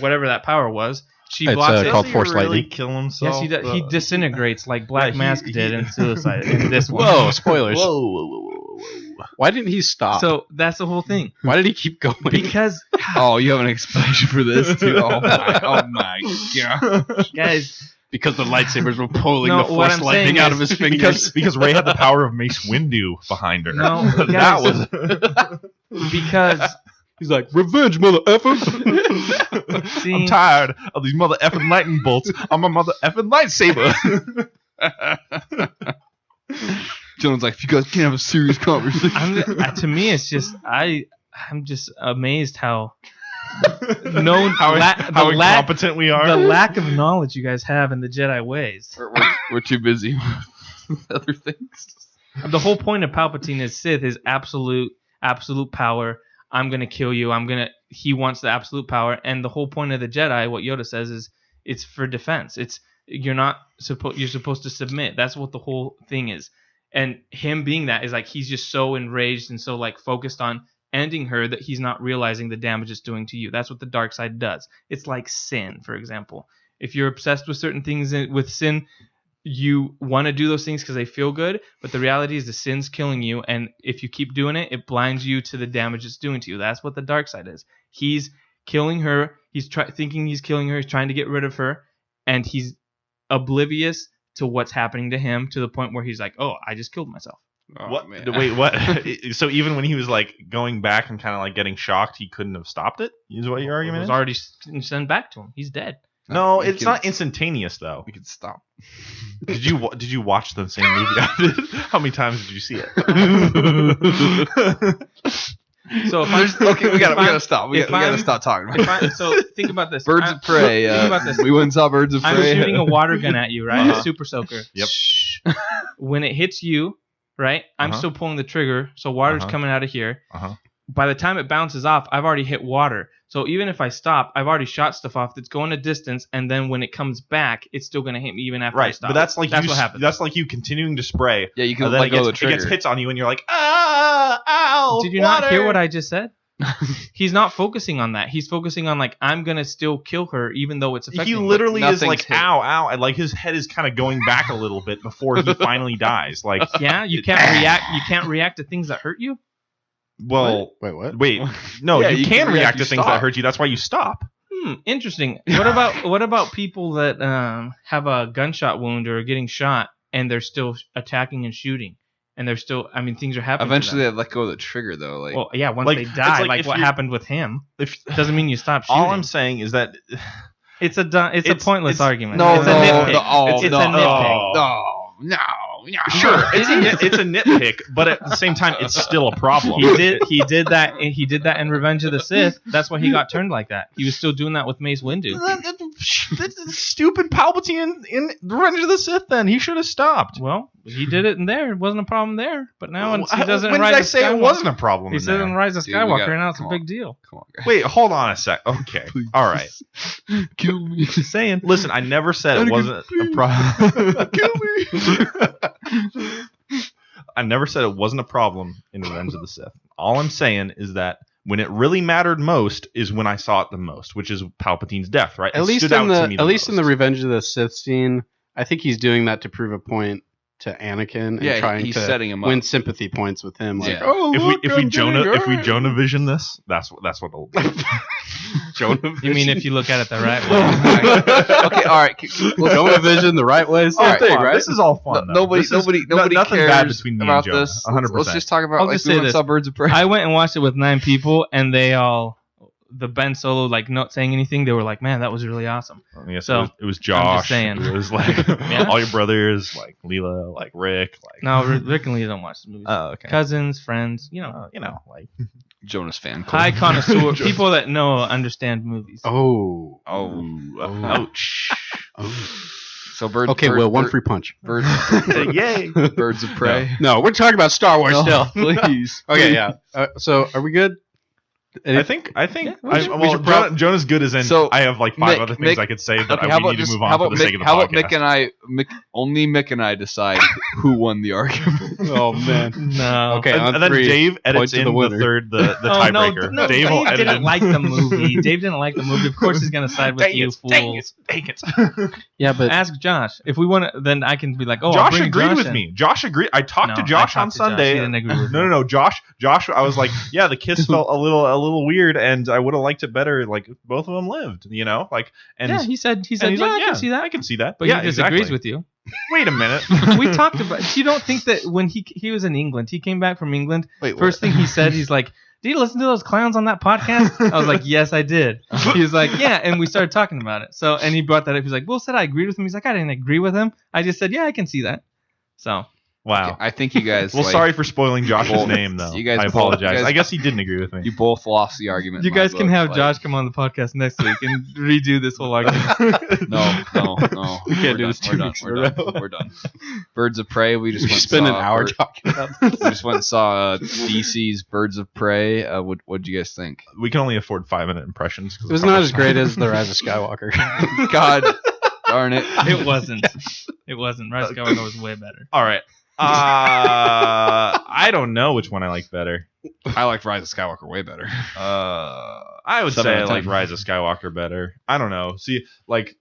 whatever that power was. She
It's,
blocks it.
called
Does he
Force
really
Lightning.
kill himself?
Yes, he does. He disintegrates like Black
Yeah,
Mask did in Suicide in this one.
Whoa! Spoilers.
Whoa.
Why didn't he stop?
So that's the whole thing.
Why did he keep going?
Because
Oh, you have an explanation for this too. Oh my god.
guys,
Because the lightsabers were pulling
No,
the
what
Force
I'm
lightning
saying
out
is
of his fingers.
because Rey had the power of Mace Windu behind her.
No,
that
guys.
was.
because
He's like, "Revenge, mother effer."
see,
I'm tired of these mother effing lightning bolts on my mother effing lightsaber.
John's like, if you guys can't have a serious conversation.
to me, it's just I'm just amazed how
how incompetent we are.
the lack of knowledge you guys have in the Jedi ways.
We're too busy with other things.
The whole point of Palpatine as Sith is absolute power. I'm gonna kill you. He wants the absolute power, and the whole point of the Jedi, what Yoda says, is it's for defense. You're supposed to submit. That's what the whole thing is. And him being that is like he's just so enraged and so like focused on ending her that he's not realizing the damage it's doing to you. That's what the dark side does. It's like sin, for example. If you're obsessed with certain things with sin, you want to do those things because they feel good, but the reality is the sin's killing you, and if you keep doing it, it blinds you to the damage it's doing to you. That's what the dark side is. He's killing her. He's thinking he's killing her. He's trying to get rid of her, and he's oblivious to what's happening to him to the point where he's like, "Oh, I just killed myself."
Oh,
What?
man.
Wait, what? So even when he was like going back and kind of like getting shocked, he couldn't have stopped it. Is what your
It
argument
was
is?
already sent back to him. He's dead.
No,
We
it's
can-
not instantaneous though.
We could stop.
Did you watch the same movie I did? How many times did you see it?
So if I'm,
Okay, we gotta stop. We
if
gotta
I'm-
stop talking about it.
so think about this.
Birds of Prey.
Think about this.
We went and saw Birds of
I'm
Prey.
shooting a water gun at you, right?
Uh-huh.
A super soaker.
Yep.
When it hits you, right? I'm
Uh-huh.
still pulling the trigger, so water's
Uh-huh.
coming out of here.
Uh-huh.
By the time it bounces off, I've already hit water. So even if I stop, I've already shot stuff off that's going a distance, and then when it comes back, it's still going to hit me even after I
Right,
stop.
but that's like
what
you.
happens.
That's like you continuing to spray.
Yeah, you can
And then
let go of the
it
trigger.
gets hits on you, and you're like, ow!
Did you not hear what I just said? He's not focusing on that. He's focusing on like I'm gonna still kill her even though it's affecting
He
me.
literally is
nothing's
like,
hit.
ow, ow, and like his head is kind of going back a little bit before he finally dies. Like,
Yeah, you can't react. You can't react to things that hurt you.
well,
Wait, what?
wait, no,
Yeah,
you
you
can
can
react
you
to things
stop.
that hurt you. That's why you stop.
Interesting. What about people that have a gunshot wound or are getting shot and they're still attacking and shooting and they're still? I mean, things are happening. to
Eventually,
them.
they let go of the trigger, though. Like,
Well, yeah. Once
Like,
they
it's
die,
like
like
if
what
you're-
happened with him,
If
doesn't mean you stop shooting.
all I'm saying is that
It's a it's a pointless argument.
no,
it's
no,
a nitpick.
no, oh,
it's
no,
a nitpick.
no.
sure, it's a nitpick, but at the same time, it's still a problem.
He did that in Revenge of the Sith. That's why he got turned like that. He was still doing that with Mace Windu.
That's stupid Palpatine in Revenge of the Sith. Then he should have stopped.
Well, he did it in there. It wasn't a problem there. But now he does it in
When
Rise
did I
of
say
Skywalker.
it wasn't a problem?
He
in
said
there?
in Rise of
Dude, we
Skywalker,
got-
and now it's a
come
big
on.
deal.
Come on, guys.
Wait, hold on a sec. Okay,
Please.
all right.
Kill me.
Just saying.
Listen, I never said it wasn't a problem. Kill me. I never said it wasn't a problem in Revenge of the Sith. All I'm saying is that when it really mattered most is when I saw it the most, which is Palpatine's death. Right?
At
It
least
stood
in
out to
the
me
in the
most.
Revenge of the Sith scene, I think he's doing that to prove a point to Anakin and
Yeah,
trying
he's
to
setting him up.
win sympathy points with him. Like,
Yeah.
oh, look,
if
I'm
we
getting
Jonah vision this, that's what it'll be.
Jonah
You mean if you look at it the right way?
Okay, all right.
Jonah vision the right way, same
All right,
thing,
Come on,
right?
This is all fun. though.
Nobody
This is
nobody
nothing
cares
bad between me
about
and Jonah.
this.
100%.
Let's just talk about
I'll
like
just
we
say
went and
this.
saw Birds of Prey.
I went and watched it with 9 people, and they all, the Ben Solo, like not saying anything. They were like, "Man, that was really awesome."
I guess
So,
it was Josh.
saying.
It was like
Yeah.
all your brothers, like Leela, like Rick, like
No, Rick and Lee don't watch the movies.
Oh, okay.
Cousins, friends, you know,
Like
Jonas fan club.
high connoisseur, people that know understand movies.
Oh,
ouch.
So birds.
okay. Will, one free punch.
Birds.
Yay.
Birds of Prey.
No, we're talking about Star Wars
No,
still.
please.
Okay, yeah. So, are we good?
I think
Yeah, we should-
we should prob-
Jonah's good as in.
So,
I have like 5
Mick-
other things
Mick-
I could say, but
Okay,
we
how about
need to
just
move
how
on for
about
the sake of the
Mick? How about
podcast.
Mick and I? Only Mick and I decide who won the argument.
Oh man.
No.
Okay, on
and then
three,
Dave
point
edits
to
in
the
the
winner.
third, the
Oh,
tiebreaker.
no,
Dave will edit
didn't
in.
like the movie. Dave didn't like the movie. Of course, he's gonna side with you, fools.
Dang it.
Yeah, but
Ask Josh. If we want to, then I can be like, "Oh, I'll
Josh
bring
agreed
Josh
with
in.
me. Josh agreed. I talked
No,
to
I
Josh
talked
on
to Josh.
Sunday.
He didn't agree with me.
No. Josh. I was like, yeah, the kiss felt a little weird, and I would have liked it better. Like if both of them lived, like, and
Yeah, he said,
and he's
yeah,
like,
I can see that.
I can see that.
But
yeah,
he disagrees
exactly.
with you.
Wait a minute.
We talked about. You don't think that when he was in England, he came back from England.
Wait,
First thing he said, he's like, "Did you listen to those clowns on that podcast?" I was like, "Yes, I did." He was like, "Yeah," and we started talking about it. So, and he brought that up. He's like, "Will said I agreed with him." He's like, "I didn't agree with him. I just said, yeah, I can see that." So,
Wow.
I think you guys.
Well,
like,
sorry for spoiling Josh's
both-
name, though.
you guys
I
both-
apologize.
you guys-
I guess he didn't agree with me.
You both lost the argument.
you
in my
guys can
book,
have
like-
Josh come on the podcast next week and redo this whole argument.
No.
We can't
We're
do
done.
this 2 weeks in a row.
We're done. Birds of Prey. We just
we
went and
spend an
saw
hour
Bir-
talking about
We
this.
just went and saw DC's Birds of Prey. What'd you guys think?
We can only afford 5-minute impressions.
It was not as great as the Rise of Skywalker.
God darn it!
It wasn't. It wasn't. Rise of Skywalker was way better.
All right. I don't know which one I like better.
I liked Rise of Skywalker way better.
I would
7
say
out
I
of
like
10.
Rise of Skywalker better. I don't know. See, like,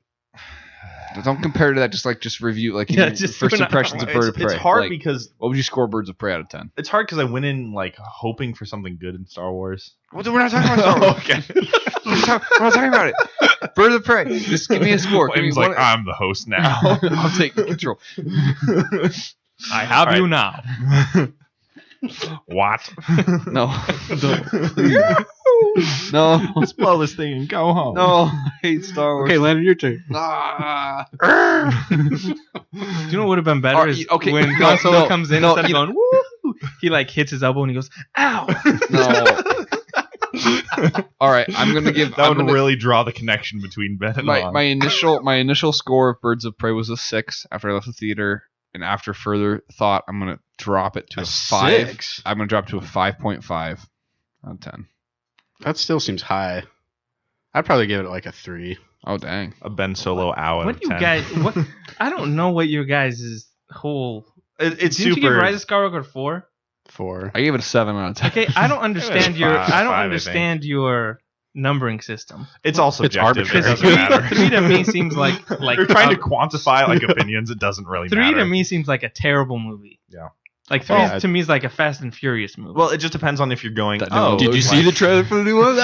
Don't compare to that. Just review like
Yeah,
your
just
first
do not-
impressions of Bird of Prey.
it's hard
Like,
because
what would you score Birds of Prey out of 10?
it's hard because I went in like hoping for something good in Star Wars.
Well, we're not talking about Star Wars.
Okay.
We're not talking about it. Birds of Prey. Just give me a score. Give me
Wayne's like,
one.
I'm the host now.
I'll take control.
I have
All
you
right.
now.
What?
No. No.
Let's blow this thing and go home.
No. I hate Star Wars.
Okay, Landon, your turn.
Ah.
Do you know what would have been better is
Okay,
when
no,
Han Solo
no,
comes in,
no,
instead of
you-
going, woo, he like hits his elbow and he goes, ow.
No. All right, I'm gonna give.
That
I'm
would
gonna,
really draw the connection between Ben and
my
Han.
my initial score of Birds of Prey was a 6 after I left the theater, and after further thought, I'm gonna drop it to a 5.
6?
I'm gonna drop to a 5.5 out of 10.
That still seems high. I'd probably give it like a 3.
Oh dang!
A Ben Solo ow out
What
of
do you
10.
guys, what, I don't know what your guys' whole,
It's
didn't you give
super.
Rise of Skywalker 4?
4.
I gave it a 7 out of 10.
Okay, I don't understand your,
five,
I don't
I
understand your numbering system.
It's all subjective. It
arbitrary.
doesn't matter.
3 to me seems like
You're trying to quantify like opinions. It doesn't really
3
matter.
to me seems like a terrible movie.
Yeah.
Like 3
Well,
to me is like a Fast and Furious movie.
Well, it just depends on if you're going.
That
Oh,
did you see
like-
the trailer for the new one?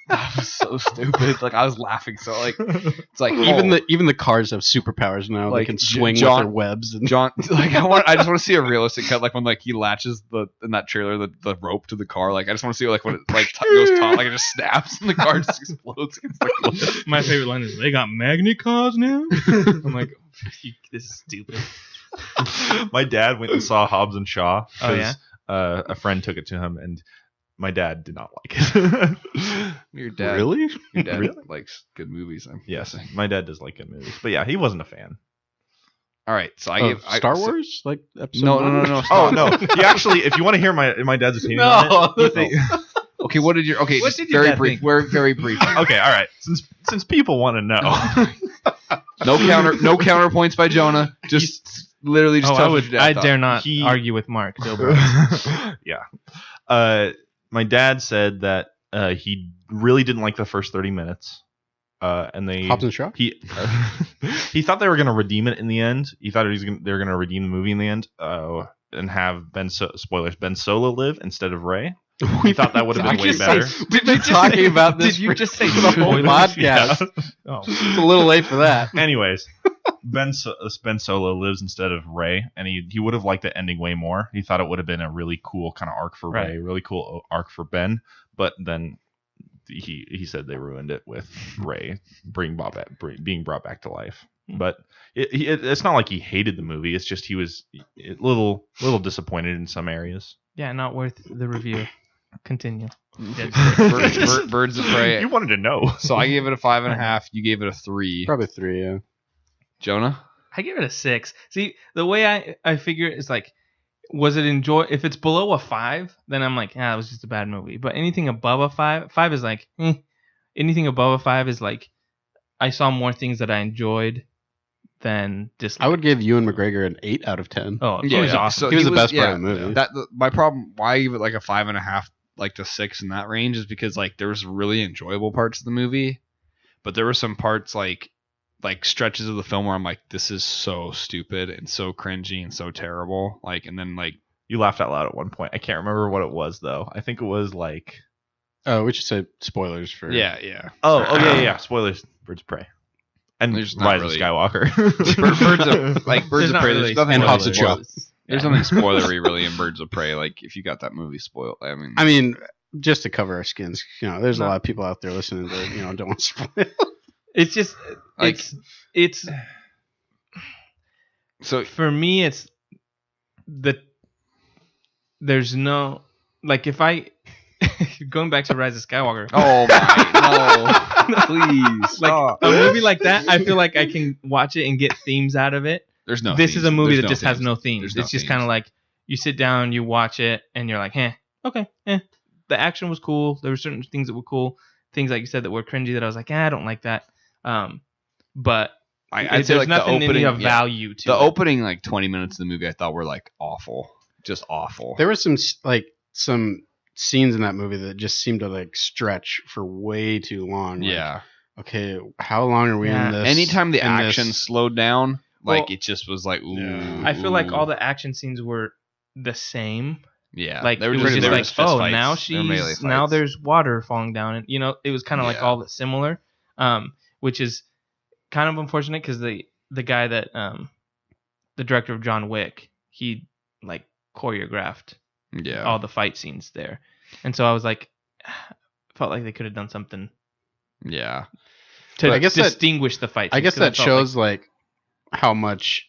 That was so stupid. Like I was laughing. So like it's like
Even the cars have superpowers now. They
Like,
can swing
John-
with their webs. And
John, like I just want to see a realistic cut, like when like he latches in that trailer the rope to the car. Like I just want to see like when it like goes taut, like it just snaps and the car just explodes against the cliff.
my favorite line is, they got magnet cars now? I'm like, this is stupid.
My dad went and saw Hobbs and Shaw
Oh, yeah?
because a friend took it to him, and my dad did not like it.
Your dad,
really?
your dad
Really?
likes good movies. I'm
Yes,
guessing.
my dad does like good movies, but yeah, he wasn't a fan.
All right, so I
Oh,
give
Star Wars? Like episode
No,
1?
no.
Oh
stop.
no, he actually, if you want to hear my dad's opinion on it, he think-
Okay, what did your
What
just
did your
very
dad
brief?
think?
We're very brief.
okay, all right. Since people want to know,
No counterpoints by Jonah. Just literally just
Oh,
tell us what your dad
I
thought.
dare not
He-
argue with Mark. Wil Dobratz.
yeah. My dad said that he really didn't like the first 30 minutes, and they
Hobbs and Shaw?
he he thought they were going to redeem it in the end. He thought they were going to redeem the movie in the end, and have Ben Solo live instead of Rey. He thought that would have been way better.
We've been talking about this
Did you
for
just say
the whole
spoilers?
podcast.
Oh.
It's a little late for that.
Anyways, Ben Solo lives instead of Rey, and he would have liked the ending way more. He thought it would have been a really cool kind of arc for
Right.
Rey, really cool arc for Ben, but then he said they ruined it with Rey being brought back to life. But it's not like he hated the movie. It's just he was a little disappointed in some areas.
Yeah, not worth the review. Continue.
Birds of Prey.
You wanted to know.
So I gave it a 5.5. You gave it a 3.
Probably 3, yeah.
Jonah?
I give it a 6. See, the way I figure it is like, was it if it's below a 5, then I'm like, it was just a bad movie. But anything above a 5 is like, anything above a 5 is like, I saw more things that I enjoyed than disliked.
I would give Ewan McGregor an 8 out of 10.
Oh,
Yeah,
he was
yeah.
awesome.
So
He was the best part of the movie.
My problem, why I give it like a 5.5, like to 6 in that range, is because like there was really enjoyable parts of the movie, but there were some parts like stretches of the film where I'm like, this is so stupid and so cringy and so terrible. Like, and then like,
You laughed out loud at one point. I can't remember what it was though. I think it was like
Oh, we should say spoilers for...
yeah.
oh yeah. Spoilers. Birds of Prey. And
There's not
Rise
really-
of Skywalker.
Birds of Birds
There's
of
not
Prey.
really
There's nothing
and
really
Hobbs and Shaw.
spoilers. There's nothing spoilery really in Birds of Prey. Like if you got that movie spoiled, I mean,
just to cover our skins, there's
No.
a lot of people out there listening that don't want to spoil.
It's just,
Like-
it's
so
for me, it's there's no, like, if I, going back to Rise of Skywalker,
oh my no, please,
like
stop.
a movie like that, I feel like I can watch it and get themes out of it.
There's no.
This
themes.
is a movie
There's
that
no
just has
themes.
no themes.
There's no
It's just
themes.
kind of like you sit down, you watch it, and you're like, okay, The action was cool. There were certain things that were cool. Things like you said that were cringy that I was like, I don't like that. But
I'd say
there's
like the
nothing
opening
of value to
the
it.
opening like 20 minutes of the movie I thought were like awful, just awful.
There was some scenes in that movie that just seemed to like stretch for way too long. Like,
Yeah.
okay, how long are we in this?
Anytime the
in
action
this-
slowed down, like
Well,
it just was like, ooh.
Yeah.
I feel like all the action scenes were the same.
Yeah.
Like
they were
it was
they
just
were
like,
fist
oh,
fights.
now
They were melee
she's now
fights.
there's water falling down, and it was kind of like
Yeah.
all similar, which is kind of unfortunate because the guy that the director of John Wick, he like choreographed
Yeah.
all the fight scenes there, and so I was like, felt like they could have done something
Yeah.
to
I guess that-
distinguish the fight.
I
scenes,
guess
'cause I
that
felt
shows like how much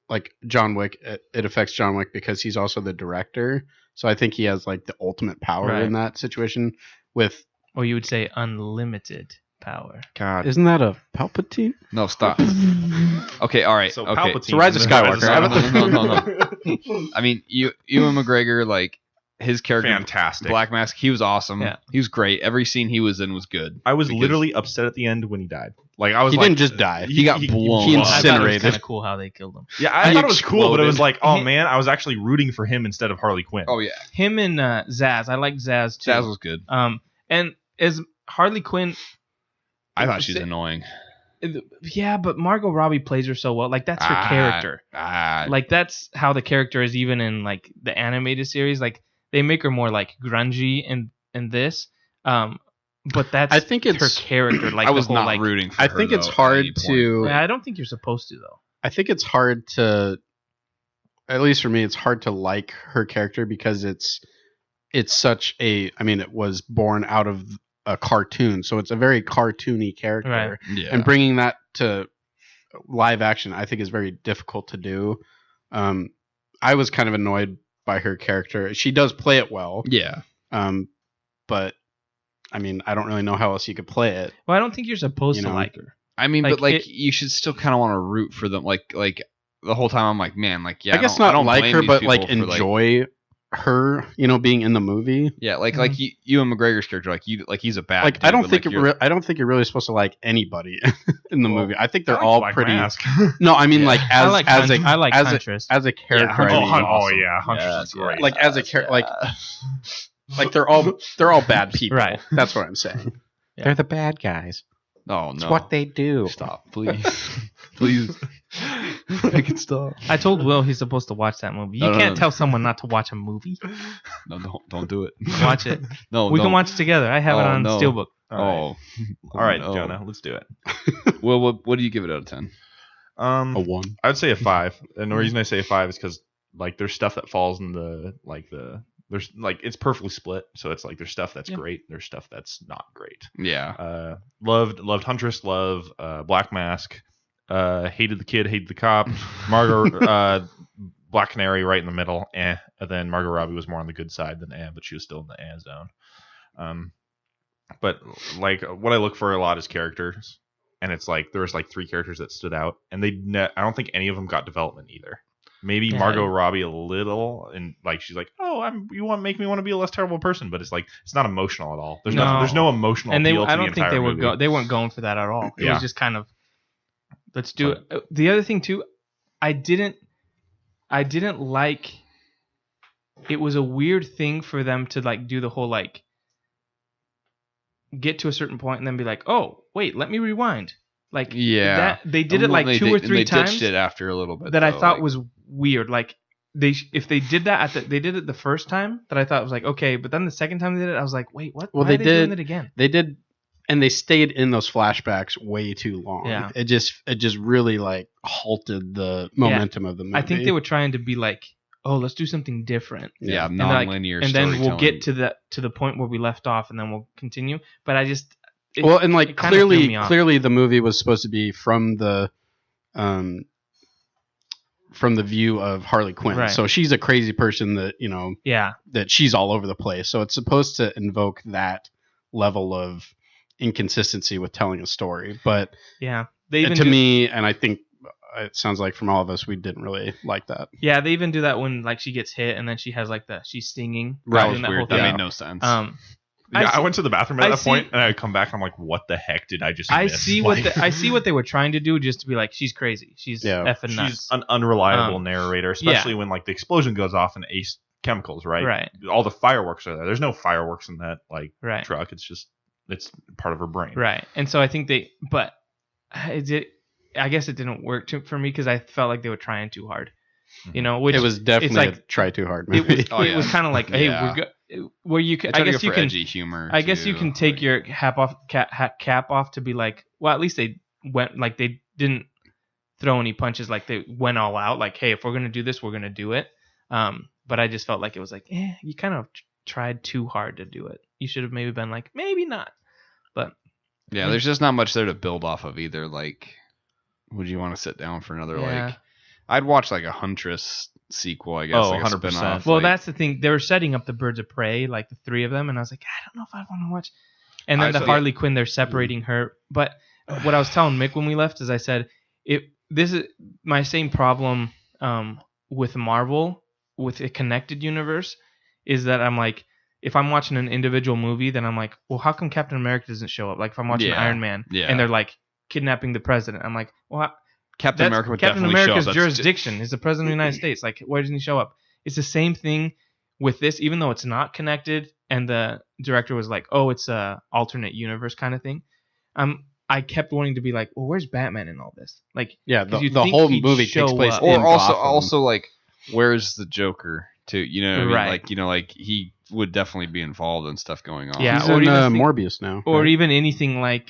like John Wick it affects John Wick because he's also the director. So I think he has like the ultimate power
Right.
in that situation. With
or you would say unlimited power.
God.
isn't that a Palpatine?
No, stop. Okay, all right.
So
okay.
Palpatine.
So Rise of Skywalker.
No. I mean, Ewan McGregor, like his character,
Fantastic.
Black Mask, he was awesome.
Yeah.
He was great. Every scene he was in was good.
I was
Because-
literally upset at the end when he died. Like I was
He
like,
didn't just die.
He got blown
he
up.
I thought it was
incinerated.
kind of cool how they killed him.
Yeah, I
He
thought it was cool, but it was
exploded.
like, oh man, I was actually rooting for him instead of Harley Quinn.
Oh yeah,
Him and Zaz, I like Zaz too.
Zaz was good.
And as Harley Quinn,
I thought she was annoying.
yeah, but Margot Robbie plays her so well. Like that's her character. Like that's how the character is even in like the animated series. Like they make her more like grungy in this. But that's
I think
her
it's-
character. Like
I was
the whole,
not
like,
rooting for
I
her,
think it's
though, at
hard
any point.
to.
I don't think you're supposed to though.
I think it's hard to, at least for me, it's hard to like her character because it's such a. I mean, it was born out of a cartoon, so it's a very cartoony character,
Right.
Yeah.
and bringing that to live action, I think, is very difficult to do. I was kind of annoyed by her character. She does play it well,
Yeah.
but I mean, I don't really know how else you could play it.
Well, I don't think you're supposed
You
to
know.
like her.
I mean,
Like,
but like
it-
you should still kind of want to root for them. Like the whole time I'm like, man, like yeah.
I guess
don't- I
not
don't
like
blame
her,
these
but
people
like
for,
enjoy her, being in the movie.
Yeah, like Ewan McGregor's character, like he's a bad.
Like
dude,
I don't
but,
think
like, you're-
I don't think you're really supposed to like anybody in the
Well,
movie. I think they're
I like
all
Black
pretty.
Mask.
No, I mean
Yeah.
like
I like
as
I like
as a
Huntress.
as a character. I
Oh,
mean,
Hun- yeah, Huntress
Yeah,
is great.
like as a character, like they're all bad people.
Right.
That's what I'm saying.
Yeah.
They're the bad guys.
Oh
It's
no!
what they do.
Stop, please, please. Make it stop.
I told Will he's supposed to watch that movie. You
No, no,
can't
no.
tell someone not to watch a movie.
No, don't do it.
Watch it.
No,
We
don't.
can watch it together. I have it
Oh,
on
no.
Steelbook.
Oh,
All right,
no.
Jonah, let's do it.
Well, what do you give it out of 10?
A 1.
I'd say a 5, and the reason I say a 5 is because like there's stuff that falls in there's like it's perfectly split, so it's like there's stuff that's great, there's stuff that's not great.
Yeah.
Loved Huntress, love Black Mask, hated the kid, hated the cop, Margot, Black Canary right in the middle, and then Margot Robbie was more on the good side than but she was still in the zone. But like what I look for a lot is characters, and it's like there was like 3 characters that stood out, and I don't think any of them got development either. Maybe
Yeah.
Margot Robbie a little, and like she's like, oh, you want to make me want to be a less terrible person, but it's like it's not emotional at all. There's
No.
there's no emotional
And
appeal to
I
the
don't think
entire
they were
movie.
they weren't going for that at all. It
Yeah.
was just kind of let's do it. The other thing too, I didn't like. It was a weird thing for them to like do the whole like get to a certain point and then be like, oh wait, let me rewind. Like
Yeah.
that they did it like
They
2 or
did-
3
they
times
ditched it after a little bit.
that I
though,
thought
like-
was weird. Like if they did that they did it the first time that I thought was like okay, but then the second time they did it, I was like, wait, what?
Well,
Why
they
are they doing
did-
it again?
They did, and they stayed in those flashbacks way too long.
Yeah.
It just really like halted the momentum of the movie.
I think they were trying to be like, oh, let's do something different.
Yeah,
And, like,
non-linear.
and then we'll get
storytelling.
to the point where we left off, and then we'll continue. But I just
Well, and like
it kinda threw me off.
clearly the movie was supposed to be from the view of Harley Quinn.
Right.
So she's a crazy person that,
yeah,
that she's all over the place. So it's supposed to invoke that level of inconsistency with telling a story. But
yeah. They even
to
do,
me, and I think it sounds like from all of us, we didn't really like that.
yeah, they even do that when like she gets hit, and then she has like she's stinging.
Right.
doing that
Weird.
whole
That
thing.
made no sense.
I went to the bathroom at
I
that
see-
point, and I come back. And I'm like, "What the heck did I just?"
I
miss?
see
Like,
what they were trying to do, just to be like, she's crazy, she's
Yeah.
effing nuts.
she's an unreliable
Um,
narrator, especially when like the explosion goes off and Ace chemicals, right?
Right.
All the fireworks are there. There's no fireworks in that like
Right.
truck. It's part of her brain.
Right. And so I think but I guess it didn't work for me because I felt like they were trying too hard. You know, which
It was definitely
like-
a try too hard
it
movie.
was,
Oh,
it was
yeah.
kind of like, hey,
Yeah.
where you can,
They
I
try to
guess
go
you
for
can,
edgy humor.
I guess you
too,
can take
like-
your cap off to be like, well, at least they went like they didn't throw any punches, like they went all out, like, hey, if we're gonna do this, we're gonna do it. But I just felt like it was like, you kind of tried too hard to do it. You should have maybe been like, maybe not. But
Yeah, there's just not much there to build off of either. Like, would you want to sit down for another
Yeah.
like? I'd watch like a Huntress sequel, I guess.
Oh,
like a
100%.
spin-off,
well,
like-
that's the thing. They were setting up the Birds of Prey, like the three of them, and I was like, I don't know if I want to watch. And then
I
the
saw-
Harley Quinn, they're separating her. But what I was telling Mick when we left is I said, this is my same problem with Marvel, with a connected universe, is that I'm like, if I'm watching an individual movie, then I'm like, well, how come Captain America doesn't show up? Like if I'm watching
Yeah.
Iron Man,
Yeah.
and they're like kidnapping the president, I'm like, well,
Captain America would
Captain
definitely
America's
show up.
jurisdiction is the president of the United States. Like, why doesn't he show up? It's the same thing with this, even though it's not connected. And the director was like, "Oh, it's a alternate universe kind of thing." I kept wanting to be like, "Well, where's Batman in all this?" Like,
Yeah,
'cause you'd
the
think
whole
he'd
movie
show
takes place
up.
Or
in
also,
Gotham.
like, where's the Joker? Too, you know, what I mean?
Right.
Like, you know, like he would definitely be involved in stuff going on.
Yeah,
He's
or
in
even think-
Morbius now.
or
right?
even anything like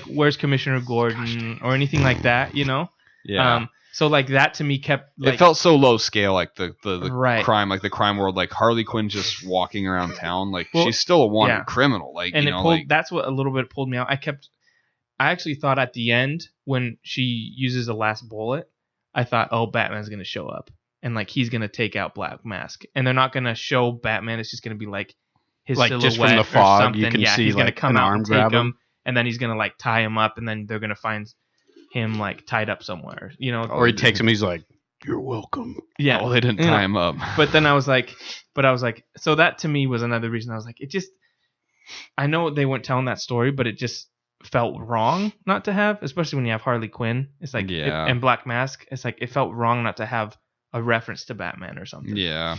where's Commissioner Gordon or anything like that, you know?
yeah.
So like that to me kept like,
it felt so low scale, like the
Right.
crime, like the crime world, like Harley Quinn just walking around town, like
Well,
she's still a wanted
yeah.
criminal, like
and
you
it
know,
pulled.
like
That's what a little bit pulled me out. I actually thought at the end when she uses the last bullet, I thought, oh, Batman's gonna show up and like he's gonna take out Black Mask, and they're not gonna show Batman. It's just gonna be like his
Like,
silhouette
just from the
or
fog,
something.
you can
yeah,
see,
he's gonna
like,
come
an
out
arm
and take
grab
him,
him.
and then he's gonna like tie him up, and then they're gonna find him like tied up somewhere, you know?
Or he takes him. He's like, "You're welcome."
yeah.
oh, they didn't
Yeah.
tie him up.
But then I was like, so that to me was another reason I was like, it just, I know they weren't telling that story, but it just felt wrong not to have, especially when you have Harley Quinn. It's like,
Yeah.
and Black Mask. It's like, it felt wrong not to have a reference to Batman or something.
Yeah.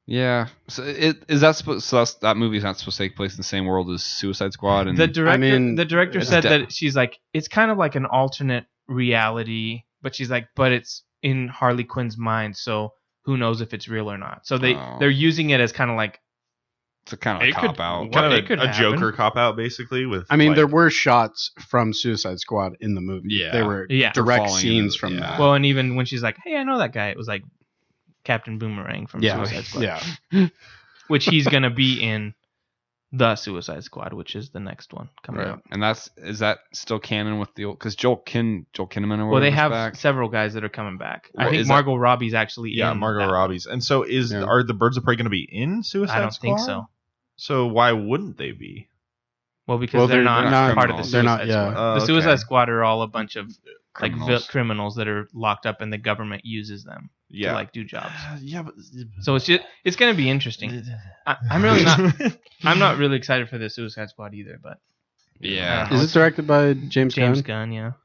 Yeah. So that movie's not supposed to take place in the same world as Suicide Squad, and
The director
it's
said
de-
that she's like, it's kind of like an alternate reality, but she's like, but it's in Harley Quinn's mind, so who knows if it's real or not. So they're using it as kind of like,
it's a kind of
It
a
could-
cop out.
Well,
Kind
it
of
could
a
happen.
Joker cop out, basically. With
I mean,
like,
there were shots from Suicide Squad in the movie.
Yeah.
There were
Yeah.
direct
Falling
scenes
in-
from
yeah.
that.
well, and even when she's like, hey, I know that guy, it was like Captain Boomerang from
yeah,
Suicide Squad.
yeah.
Which he's gonna be in the Suicide Squad, which is the next one coming
Right.
out.
And is that still canon with the old? Because Joel Kinnaman or
Well, they
whatever's
have
back.
several guys that are coming back. I
Well,
think
is that-
Margot Robbie's actually
yeah,
in
Margot
that one.
Robbie's. And so
Yeah.
are the Birds of Prey going to be in Suicide Squad?
I don't think so.
So why wouldn't they be?
Well, because
Well,
they're,
they're
not,
not
part of the
criminals.
Suicide
They're not, yeah.
Squad.
Oh,
The
okay.
Suicide Squad are all a bunch of like
Criminals.
criminals that are locked up, and the government uses them
Yeah.
to like do jobs.
Yeah, but
So it's gonna be interesting. I'm really not. I'm not really excited for the Suicide Squad either, but
Yeah.
Is it directed by James
James
Gunn?
Gunn,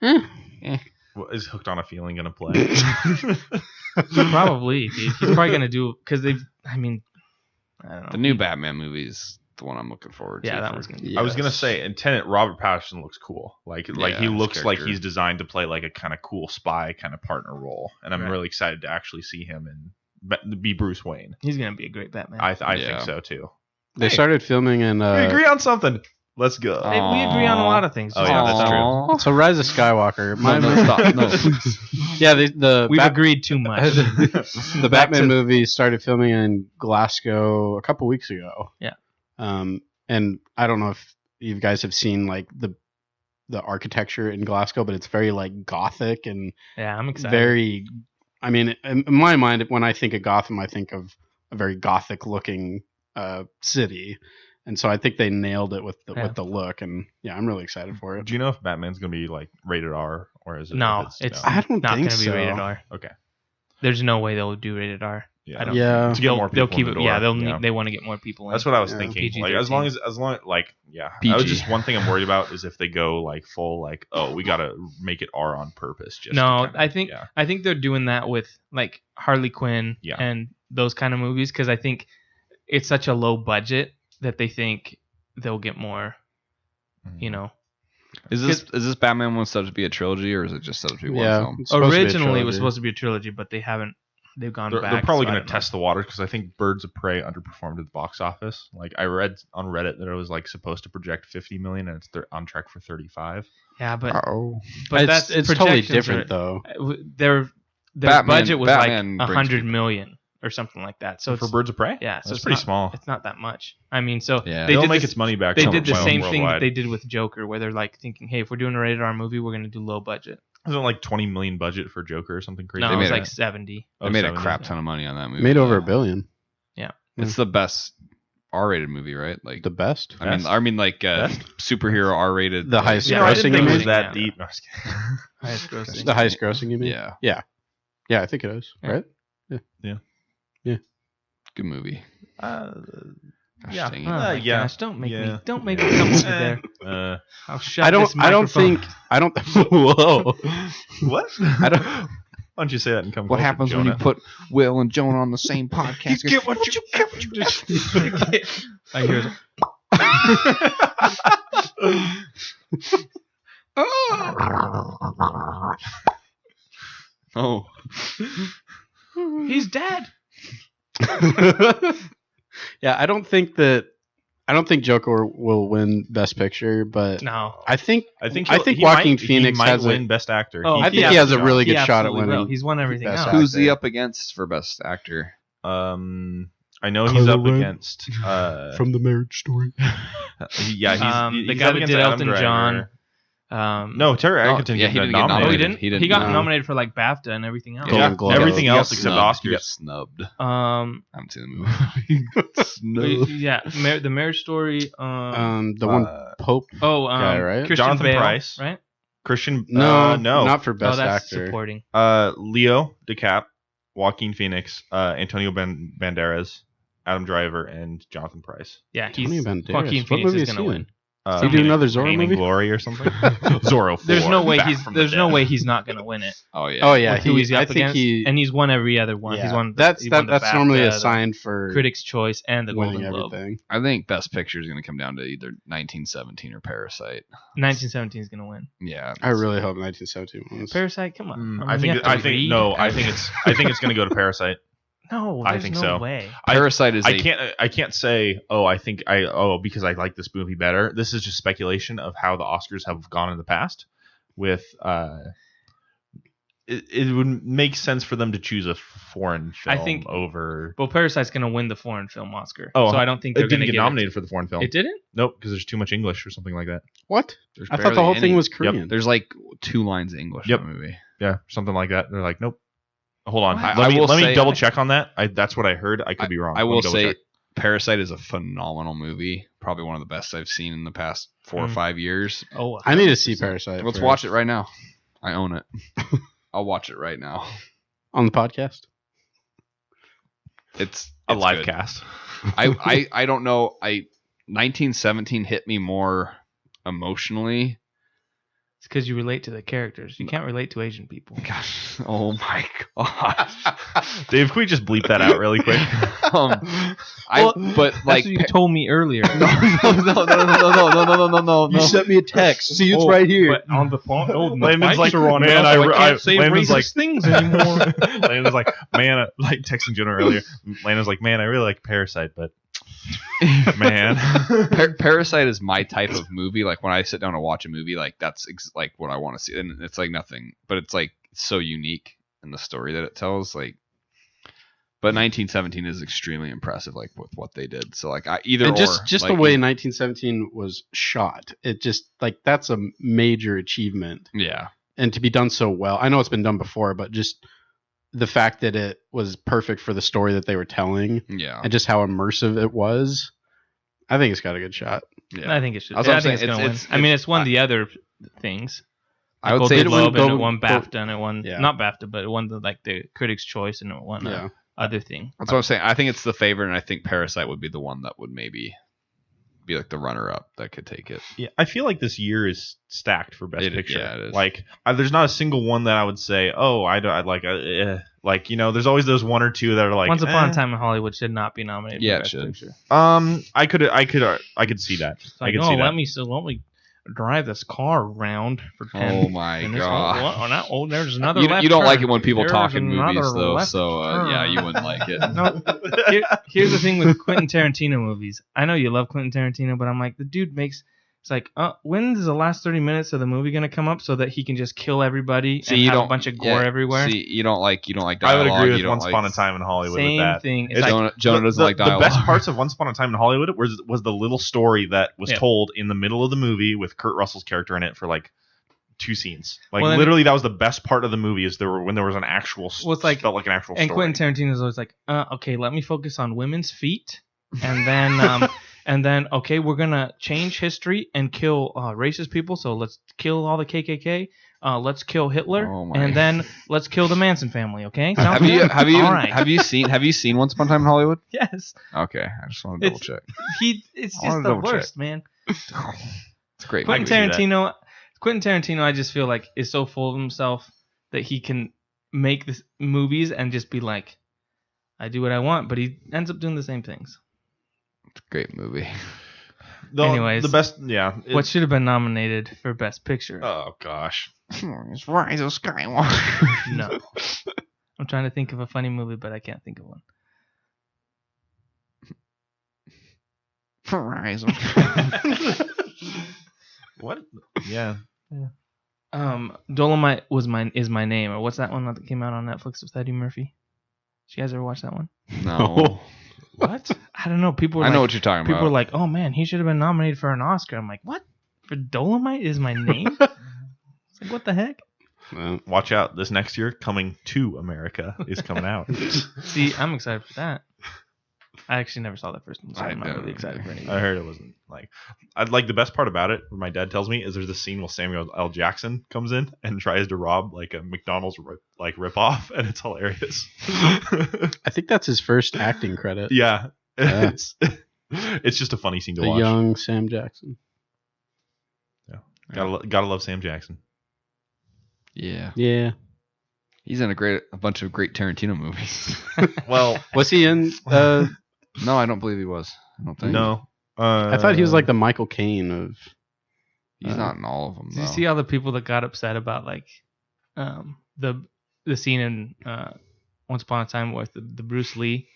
yeah.
Well, is Hooked on a Feeling going to play?
Probably. He's probably gonna do because they've. I mean, I don't know.
The new Batman movie is the one I'm looking forward to.
Yeah, that
for-
one's gonna be.
I was gonna say, in Tenet, Robert Pattinson looks cool. Like
Yeah,
he
his
looks like
character.
he's designed to play like a kind of cool spy kind of partner role, and I'm
Right.
really excited to actually see him and be Bruce Wayne.
He's gonna be a great Batman.
I
Yeah.
think so too.
They
Hey.
started filming in.
We agree on something. Let's go.
Hey, we agree on a lot of things.
Oh, yeah, that's true.
Aw.
So Rise of Skywalker.
No, stop. No.
Yeah, the
We've
Bat-
agreed too much.
the Batman movie started filming in Glasgow a couple weeks ago.
Yeah.
And I don't know if you guys have seen like the architecture in Glasgow, but it's very like Gothic and
Yeah, I'm excited.
very. I mean, in my mind, when I think of Gotham, I think of a very Gothic looking city, and so I think they nailed it with the look. And yeah, I'm really excited for it.
Do you know if Batman's gonna be like rated R or is it?
No,
if
it's
I don't
not
think
gonna be
so.
rated R.
Okay.
There's no way they'll do rated R.
Yeah.
I don't.
Yeah.
To get more
They'll
people
keep
in the
it. Yeah,
door.
they'll need. They want to get more people in.
That's what I was
Yeah.
thinking.
PG-13.
Like as long like yeah.
PG.
I was just one thing I'm worried about is if they go like full like we gotta make it R on purpose. Just
No,
to kinda,
I think they're doing that with like Harley Quinn
Yeah.
and those kind of movies because I think it's such a low budget that they think they'll get more. You know,
Is this Batman one supposed to be a trilogy or is it just supposed to be one
Yeah.
film?
It's supposed to be a
originally it was
trilogy.
supposed to be a trilogy, but they haven't. They've gone
They're
back.
probably
so I
going to
don't
test the waters because I think Birds of Prey underperformed at the box office. Like I read on Reddit that it was like supposed to project 50 million and they're on track for 35.
know. Yeah, but
Oh.
that's
it's totally
projections
different
are-
though.
Their
Batman-
budget was
Batman
like
brings
100
people.
million or something like that. So
for
it's,
Birds of Prey,
yeah, so
that's
it's
pretty
not-
small.
It's not that much. I mean, so
Yeah.
they
They'll
did
make
this,
its money back.
They
so
did the
much
same thing that
worldwide.
they did with Joker, where they're like thinking, hey, if we're doing a rated R movie, we're going to do low budget.
Wasn't it like 20 million budget for Joker or something crazy?
No,
They
it was
made
like
a-
70.
They made a
70.
crap ton of money on that movie.
Made over $1 billion.
It's the best R-rated movie, right? Like
The best.
I mean like
Best?
superhero R-rated.
The highest
You know, I didn't
grossing
think it
you
was
mean?
that
Yeah.
deep. No, I was kidding.
Highest grossing.
The highest grossing you mean?
Yeah.
Yeah, I think it is.
Yeah.
Right?
Good movie.
Uh,
Gosh,
Yeah.
dang it.
Oh my
yeah.
gosh! Don't make
Yeah.
me come over there. I'll shut
I
this
don't
microphone.
think I don't whoa.
what?
I don't
Why don't you say that and come?
What
closer,
happens when you
Jonah?
put Will and Jonah on the same podcast?
You get what you get? What you just.
I hear
Oh,
he's dead.
Yeah, I don't think Joker will win Best Picture, but
No.
I think
he
Joaquin
might,
Phoenix
he might
has
win
a,
Best Actor.
Oh,
I think he has a really good shot at
absolutely
winning.
will. He's won everything
Best
else.
Actor.
who's he up against for best actor?
I know he's up
Kylo Ren.
against.
The Marriage Story.
Yeah,
the
he's
guy
up
that
against
did
Adam
Elton
Driver.
John.
No, Terry
Oh,
Egerton
yeah, he didn't get
nominated.
Oh, he
nominated.
didn't.
He
He got
didn't.
nominated for like BAFTA and everything else.
Golden
Yeah,
Globe.
everything
He
else
got
except
snubbed. He got
Oscars.
snubbed. I haven't seen the movie.
Yeah, the Marriage Story.
The one Pope guy, right?
Christian
Jonathan
Bale,
Pryce.
right?
Christian.
No,
no.
not for Best
that's
Actor.
supporting.
Leo DiCap, Joaquin Phoenix, Antonio Banderas, Adam Driver, and Jonathan Pryce.
Yeah,
Antonio Banderas.
Joaquin
What
Phoenix
movie
is
is
going to
he
win.
in? Did he do another Zorro
Reigning
movie?
Glory or something? Zorro 4.
There's no way
Back
he's
from the
there's no
dead.
way he's not going to win it.
Oh yeah.
Oh yeah,
With who he's
I
up
think
against,
he.
and he's won every other one.
yeah.
He's won.
That's
he won the
that's normally a
BAFTA,
sign
the
for
Critics' Choice and the
winning
Golden Globe.
everything.
I think best picture is going to come down to either 1917 or Parasite.
1917 is going to win.
Yeah.
I really hope 1917 wins.
Parasite, come on.
I
you
think
have to read.
I think it's going to go to Parasite.
No,
I
there's
think
no
so.
way.
Parasite is.
I can't say because I like this movie better. This is just speculation of how the Oscars have gone in the past. With it would make sense for them to choose a foreign film
I think-
over.
Well, Parasite's going to win the foreign film Oscar.
Oh,
so I don't think
It
they're going
didn't
to
get nominated for the foreign film.
It didn't?
Nope, because there's too much English or something like that.
What?
There's
I thought the
barely
whole thing
any-
was Korean.
There's like 2 lines of English
Yep.
in the movie.
Yeah, something like that. They're like, nope. Hold on.
What?
Let me
say-
double check on that. That's what I heard. I could be wrong.
I
Let me
will
double
say
check.
Parasite is a phenomenal movie. Probably one of the best I've seen in the past 4 or 5 years.
Oh,
I need to see Parasite.
Let's
first.
watch it right now. I own it. I'll watch it right now.
on the podcast.
It's
a
it's
live
good.
cast.
I don't know. 1917 hit me more emotionally.
It's because you relate to the characters. You can't relate to Asian people.
Gosh, oh my gosh.
Dave, can we just bleep that out really quick?
But
That's
like
what you told me earlier.
no.
You sent me a text. See, it's
Oh,
right here.
But on the phone,
Landon's like,
are on
man,
us, so
I
can't say
Landon's
racist
like-
things anymore.
Landon's like, man, like texting Jonah earlier. Landon's like, man, I really like Parasite, but man,
Parasite is my type of movie. Like when I sit down to watch a movie, like that's like what I want to see, and it's like nothing, but it's like so unique in the story that it tells. Like, but 1917 is extremely impressive, like with what they did. So like
And just the way 1917 was shot, it just like that's a major achievement,
yeah,
and to be done so well. I know it's been done before, but just the fact that it was perfect for the story that they were telling,
yeah,
and just how immersive it was, I think it's got a good shot.
yeah.
I think it should.
That's what
I
I'm
think
saying.
it's going to win.
It's-
I mean, it's won
I-
the other things.
I would
Golden
say
it
Globe
won
and it
Golden-
won BAFTA and it won
Yeah.
not BAFTA, but it won the Critics' Choice and it won
Yeah.
other thing.
That's what I'm saying. I think it's the favorite, and I think Parasite would be the one that would maybe be like the runner-up that could take it.
Yeah, I feel like this year is stacked for Best Picture.
Yeah, it is.
Like, there's not a single one that I would say, oh, I'd like, like, you know, there's always those one or two that are like.
Once Upon a Time in Hollywood should not be nominated.
Yeah,
for
it
Best
should.
Picture.
I could see that.
It's
I
like,
could
oh,
see that.
let me drive this car around for 10
Oh my
minutes.
god!
There's another.
You
left
don't like
turn.
it when people
There's
talk in movies,
another
though.
left
So yeah,
turn.
you wouldn't like it.
No, here's the thing with Quentin Tarantino movies. I know you love Quentin Tarantino, but I'm like, the dude makes. It's like, when is the last 30 minutes of the movie gonna come up so that he can just kill everybody and have a bunch of gore everywhere?
See, you don't like dialogue.
I would agree with
you don't
Once Upon a Time in Hollywood
Same
with that.
thing. It's
It's-
like,
Jonah doesn't like dialogue.
The best parts of Once Upon a Time in Hollywood was the little story that was told in the middle of the movie with Kurt Russell's character in it for like 2 scenes. Like
Well,
literally, that was the best part of the movie. Is when there was an actual.
Well, it's like-
felt like an actual
and
story.
Quentin Tarantino's always like, okay, let me focus on women's feet, and then okay, we're gonna change history and kill racist people. So let's kill all the KKK. Let's kill Hitler,
Oh my.
and then let's kill the Manson family. Okay? Sounds
Have you
good? All right.
have you seen Once Upon a Time in Hollywood?
Yes.
Okay, I just want to double check.
It's
I
just
wanna
the
double check.
worst, man.
It's great.
Quentin
can see that.
Tarantino, I just feel like is so full of himself that he can make this movies and just be like, I do what I want, but he ends up doing the same things.
It's a great movie.
Anyways,
the best. Yeah.
What should have been nominated for Best Picture?
Oh gosh.
It's Rise of Skywalker.
No. I'm trying to think of a funny movie, but I can't think of one.
Rise of Skywalker.
What? Yeah.
Dolomite is my name, or what's that one that came out on Netflix with Eddie Murphy? Did you guys ever watch that one?
No.
What?
I don't know. People were
I know
like,
what you're talking
people
about.
were like, oh man, he should have been nominated for an Oscar. I'm like, what? For Dolomite is my name? It's like, what the heck?
Well,
Watch out! This next year, Coming to America is coming out.
See, I'm excited for that. I actually never saw that first one, so I'm not
don't
really excited for anything.
I heard it wasn't like. I'd like the best part about it. My dad tells me is there's this scene where Samuel L. Jackson comes in and tries to rob like a McDonald's rip off, and it's hilarious.
I think that's his first acting credit.
Yeah,
Yeah.
it's just a funny scene to
The
watch.
young Sam Jackson.
Gotta love Sam Jackson.
Yeah.
Yeah.
He's in a bunch of great Tarantino movies.
Well,
Was he in?
No, I don't believe he was. I don't think.
no.
I thought he was like the Michael Caine of.
He's not in all of them.
Did you see all the people that got upset about like the scene in Once Upon a Time with the Bruce Lee?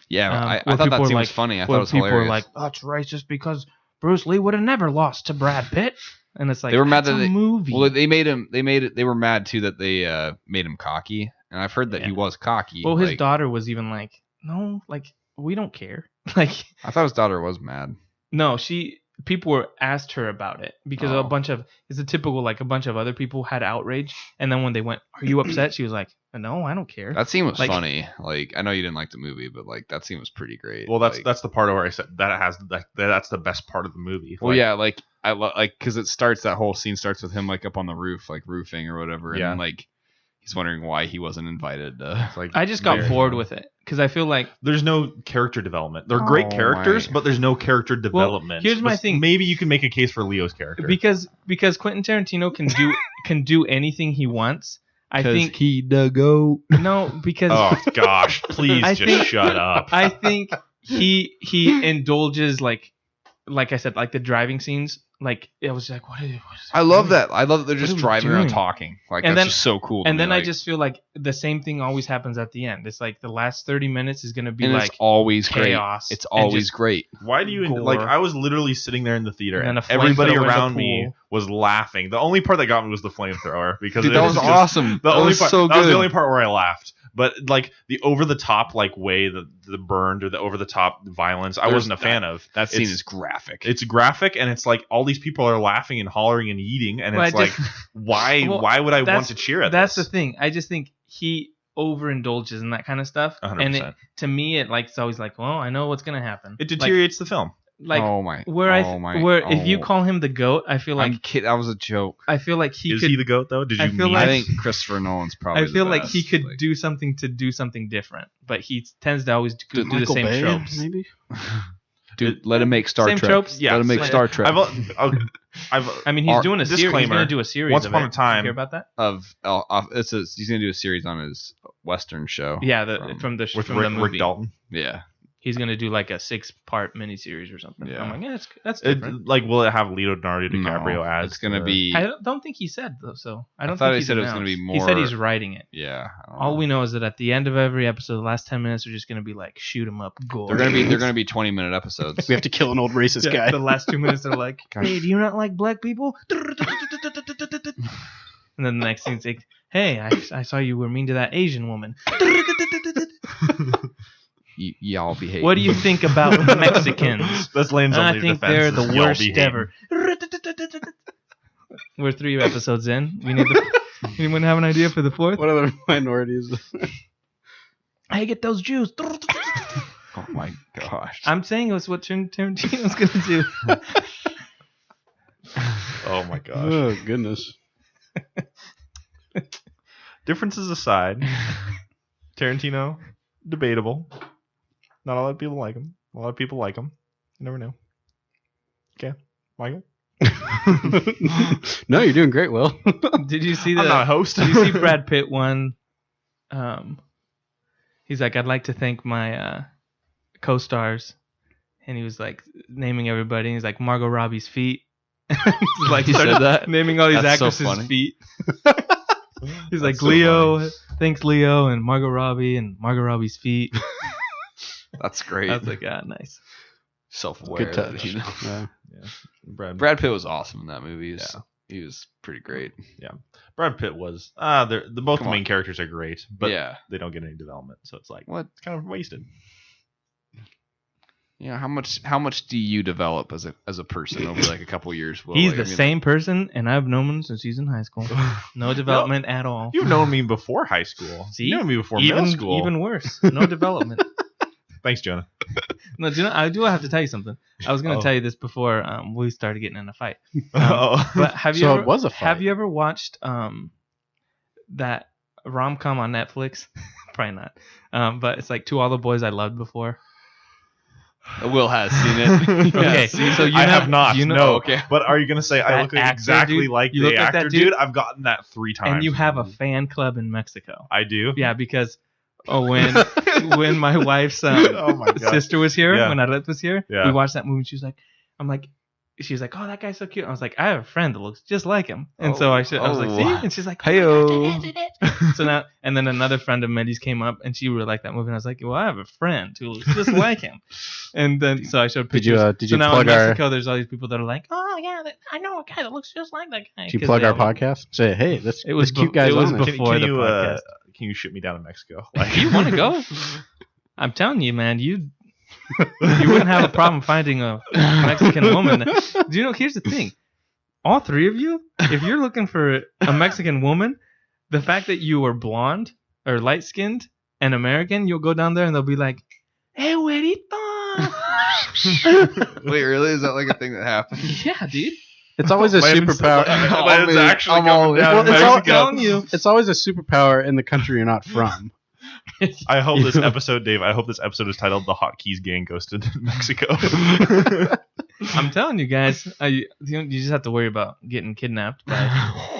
Yeah, I
where
thought
people
that
were
scene
like-
was funny. I thought
Where
it was
people
hilarious.
were like, that's racist because Bruce Lee would have never lost to Brad Pitt. And it's like,
They were mad
that's
that
a movie.
well, they made him. They were mad too that they made him cocky. And I've heard that he
Yeah.
was cocky.
Well, his
like,
daughter was even like, no, like we don't care. Like,
I thought his daughter was mad.
no, people were asked her about it because
Oh.
it's a typical, like a bunch of other people had outrage. And then when they went, are you upset? She was like, no, I don't care.
That scene was
Like-
funny. Like I know you didn't like the movie, but like that scene was pretty great.
Well,
like,
that's the part where I said that's the best part of the movie.
Well,
Like,
yeah, like I like because that whole scene starts with him like up on the roof, like roofing or whatever, and
Yeah.
then like he's wondering why he wasn't invited.
it's like
I just got
very-
bored with it because I feel like
There's no character development. They're great
Oh,
characters,
my.
but there's no character development.
here's my
But
thing.
Maybe you can make a case for Leo's character.
because Quentin Tarantino can do anything he wants. I think
he the goat.
no because
Oh gosh, please
I
just
think-
shut up.
I think he indulges like I said, like the driving scenes. Like it was like what is
I love that. I love that they're just
are we
driving around
doing?
talking. Like
And
that's
then-
just so cool. to
And
me,
then I
like-
just feel like the same thing always happens at the end. It's like the last 30 minutes is gonna be
and
like
it's always
chaos.
great. It's
and
always
just-
great.
Why do you
gore.
like? I was literally sitting there in the theater,
And then
and
a flamethrower
everybody
in the
around me
pool.
was laughing. The only part that got me was the flamethrower because
Dude,
it
that was
just-
awesome.
The
That
only
was
part,
so
that was the
good.
only part where I laughed. But like the over the top like way the burned or the over the top violence, I wasn't a fan of.
That scene
It's-
is graphic.
It's graphic and it's like all these people are laughing and hollering and eating, and
Well,
it's
I
like
just-
why
Well,
would I want
that's-
to cheer at
That's
this?
the thing. I just think he overindulges in that kind of stuff.
100%.
And to me, it's always like, well, I know what's gonna happen.
It
Like,
deteriorates the film.
like
oh my,
where if you call him the GOAT, I feel like
that was a joke.
I feel like
Is he the GOAT though? Did you
I feel
mean
like-
I think Christopher Nolan's probably.
I feel
the
like
best.
he could do something different, but he tends to always do the
Michael
same
Bay,
tropes.
maybe.
Dude, let him make Star
Same
Trek.
tropes?
Yeah,
Let him make
same-
Star Trek.
I mean, he's
Our-
doing a series. He's
disclaimer,
going to do a series.
Once
of
Upon
it.
a Time-
Did you hear about that?
He's gonna do a series on his Western show.
Yeah, from the
with
movie.
Rick Dalton.
Yeah.
He's going to do like a 6-part miniseries or something.
Yeah.
I'm like, yeah, that's different.
Will it have Leonardo DiCaprio
No,
as?
it's gonna
the-
be.
I don't think he said though. So I don't
thought
think
he
he's
said it was gonna
announced.
be
He said
more-
he's writing it.
Yeah. I don't
All
know.
we know is that at the end of every episode, the last 10 minutes are just going to be like shoot 'em up, gore.
They're gonna be 20-minute episodes.
We have to kill an old racist
Yeah,
guy.
the last 2 minutes are like, hey, do you not like black people? And then the next thing's like, hey, I saw you were mean to that Asian woman.
Y'all behave.
What do you think about Mexicans?
That's Lane's
I
only
think
defense.
they're
is
the
y'all
worst
behave.
ever. We're 3 episodes in. We need anyone have an idea for the 4th?
What other minorities?
Hey, get those Jews.
Oh my gosh.
I'm saying it's what Tarantino's going to do.
Oh my gosh.
Oh goodness.
Differences aside, Tarantino, debatable. Not a lot of people like him. A lot of people like him. You never know. Okay, Michael.
No, you're doing great, Will.
Did you see
I'm not a host.
Did you see Brad Pitt one? He's like, I'd like to thank my co-stars, and he was like naming everybody. And he's like Margot Robbie's feet. He's like
He said
started
that?
naming all these
That's so
actresses'
funny.
feet. He's like
so
Leo, thanks Leo, and Margot Robbie and Margot Robbie's feet.
That's great.
I was like, ah, nice.
Self-aware.
Good touch.
You know?
Yeah.
Brad Pitt was awesome in that movie. He was pretty great.
Brad Pitt was. Both
Come
the main
on.
characters are great, but
yeah.
they don't get any development, so it's like
What?
it's kind of wasted.
Yeah. How much do you develop as a person over like a couple years? Will?
He's
Like,
the
I mean,
same person, and I've known him since he's in high school. No development at all.
You've known me before high school.
See?
You knew me before middle school.
Even worse. No development.
Thanks, Jonah.
No, I do have to tell you something. I was going to
Oh.
tell you this before we started getting in a fight.
Oh.
But have you
So
ever,
it was a fight.
Have you ever watched that rom-com on Netflix? Probably not. But it's like To All the Boys I Loved Before.
Will has seen it.
Okay, so you
I
know-
have not.
you know-
no.
okay.
But are you gonna say I
That
look
actor,
exactly
dude?
like
You
the
look like that
actor,
dude?
I've gotten that 3 times.
And you have a fan club in Mexico.
I do.
Yeah, because when my wife's
Oh my god.
sister was here,
Yeah.
when Arlet was here,
Yeah.
we watched that movie. And she was like, she's like, oh, that guy's so cute. I was like, I have a friend that looks just like him. And so I was like, see? And she's like,
Heyo.
so now, and then another friend of Meddy's came up and she really liked that movie. And I was like, well, I have a friend who looks just like him. And then, so I showed
Did
pictures.
you
so now
plug
in
our?
Mexico, there's all these people that are like, oh, yeah, I know a guy that looks just like that guy.
Did you
'Cause
plug
they
our
all-
podcast? Say, hey, this
It was
this cute
be-
guy's
it was
on it.
before the podcast.
Can you ship me down to Mexico? Like,
You want to go? I'm telling you, man, you wouldn't have a problem finding a Mexican woman. Do you know? Here's the thing: all 3 of you, if you're looking for a Mexican woman, the fact that you are blonde or light skinned and American, you'll go down there and they'll be like, "Hey, güerito."
Wait, really? Is that like a thing that happened?
Yeah, dude.
It's always a
Landon's-
superpower.
Landon's actually
I'm
coming
all in.
down
Well,
to
it's all-
Mexico.
telling you.
It's always a superpower in the country you're not from.
I hope this episode, Dave. I hope this episode is titled "The Hotkeys Gang Goes to Mexico."
I'm telling you guys, you just have to worry about getting kidnapped by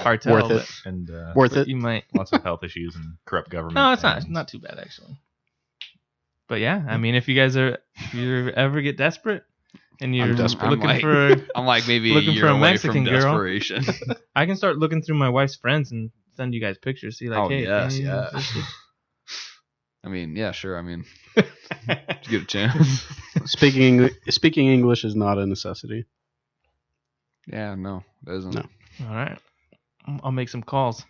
cartel.
Worth it.
and
Worth
but
it.
you might.
lots of health issues and corrupt government.
No, it's not. It's
and-
not too bad actually. But yeah, I mean, if you ever get desperate and you're
I'm desperate.
looking
I'm like-
for,
I'm like maybe
Looking
a year
for a
away
Mexican
from
girl.
desperation.
I can start looking through my wife's friends and send you guys pictures. See, like,
Oh,
hey,
yes,
hey,
yeah.
this is-
I mean, yeah, sure. I mean, if you get a chance.
Speaking English is not a necessity.
Yeah, no, it isn't.
No.
All right, I'll make some calls.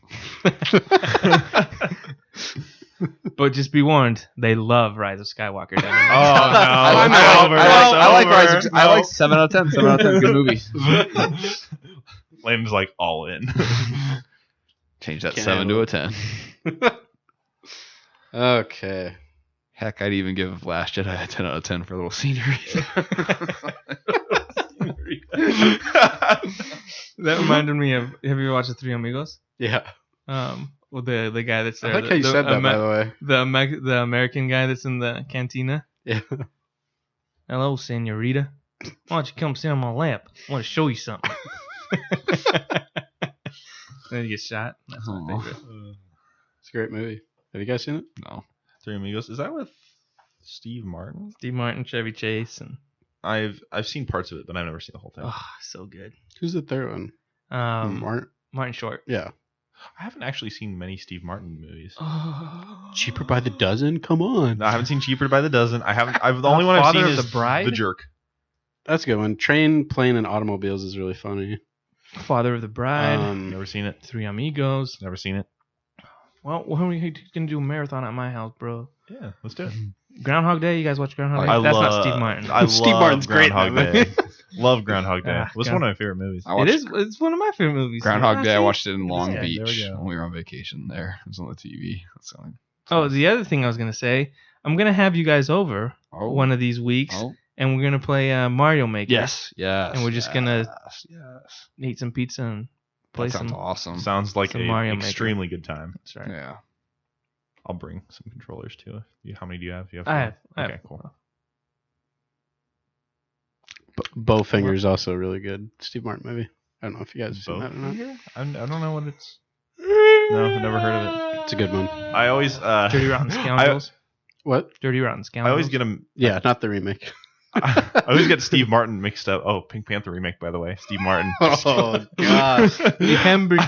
But just be warned, they love Rise of Skywalker. Down in
Oh no!
I
it's
like-
over,
I
it's
like
over.
Rise of- I
No.
like 7 out of 10. 7 out of 10. Good movie.
Landon's like all in.
Change that
Can't
7 to
handle
a 10.
Okay.
Heck, I'd even give Last Jedi a 10 out of 10 for a little scenery.
That reminded me of. Have you ever watched the Three Amigos?
Yeah.
Well, the guy that's there.
I like how you said that, by the way.
The American guy that's in the cantina.
Yeah.
Hello, senorita. Why don't you come sit on my lap? I want to show you something. Then he gets shot. That's my favorite.
It's a great movie. Have you guys seen it?
No.
Three Amigos. Is that with Steve Martin?
Steve Martin, Chevy Chase, and
I've seen parts of it, but I've never seen the whole thing.
so good.
Who's the third one?
Martin Short.
Yeah.
I haven't actually seen many Steve Martin movies.
Cheaper by the dozen? Come on.
No, I haven't seen Cheaper by the Dozen. The only one I've
Father
seen
of
is
the Bride?
The Jerk.
That's a good one. Train, Plane, and Automobiles is really funny.
Father of the Bride.
Never seen it.
Three Amigos.
Never seen it.
Well, when are we gonna do a marathon at my house, bro?
Yeah, let's do it.
Groundhog Day. You guys watch Groundhog Day?
I
That's
love-
not Steve Martin.
I
Steve
love
Martin's great in
Groundhog
that
Day.
movie.
Love Groundhog Day.
Ah,
It's one of my favorite movies.
I watched
It's one of my favorite movies.
Groundhog Day. I
see?
watched it in Long
Yeah, there we
Beach
go.
when we were on vacation there. It was on the TV. That's the only...
Oh, the other thing I was gonna say, I'm gonna have you guys over one of these weeks,
Oh.
and we're gonna play Mario Maker.
Yes. Yes.
And we're just gonna
Yes.
eat some pizza and play
That sounds
some.
awesome.
Sounds like
Some
an
Mario Maker.
extremely good time.
That's right.
Yeah.
I'll bring some controllers too. How many do you have? You have
I
four?
have.
Okay, cool.
Bowfinger's also really good. Steve Martin movie. I don't know if you guys have seen that or not.
I don't know what it's. No, I've never heard of it.
It's a good one.
I always
Dirty Rotten Scoundrels.
What?
Dirty Rotten
I
Scoundrels.
always get them.
Yeah, not the remake.
I always get Steve Martin mixed up. Oh, Pink Panther remake, by the way. Steve Martin.
Oh, God.
The hamburger.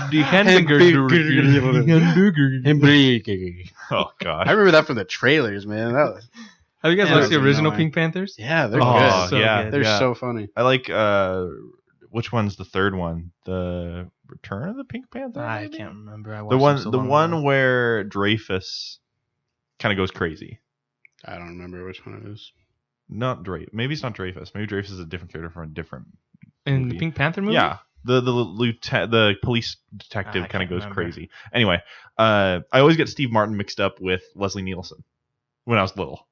Oh God.
I remember that from the trailers, man. That was,
Have you guys
Yeah,
watched the
that was
original
annoying.
Pink Panthers?
yeah, they're
Oh,
good.
So
yeah.
good.
They're
yeah.
so funny.
I like which one's the third one? The Return of the Pink Panther?
I
maybe?
can't remember. I
The
watched them so
the
long
one
ago.
where Dreyfus kind of goes crazy.
I don't remember which one it is.
Not Dreyfus. Maybe it's not Dreyfus. Maybe Dreyfus is a different character from a different.
in
movie.
the Pink Panther movie.
Yeah. The police detective
I
kind of
can't
goes
remember.
crazy. Anyway, I always get Steve Martin mixed up with Leslie Nielsen when I was little.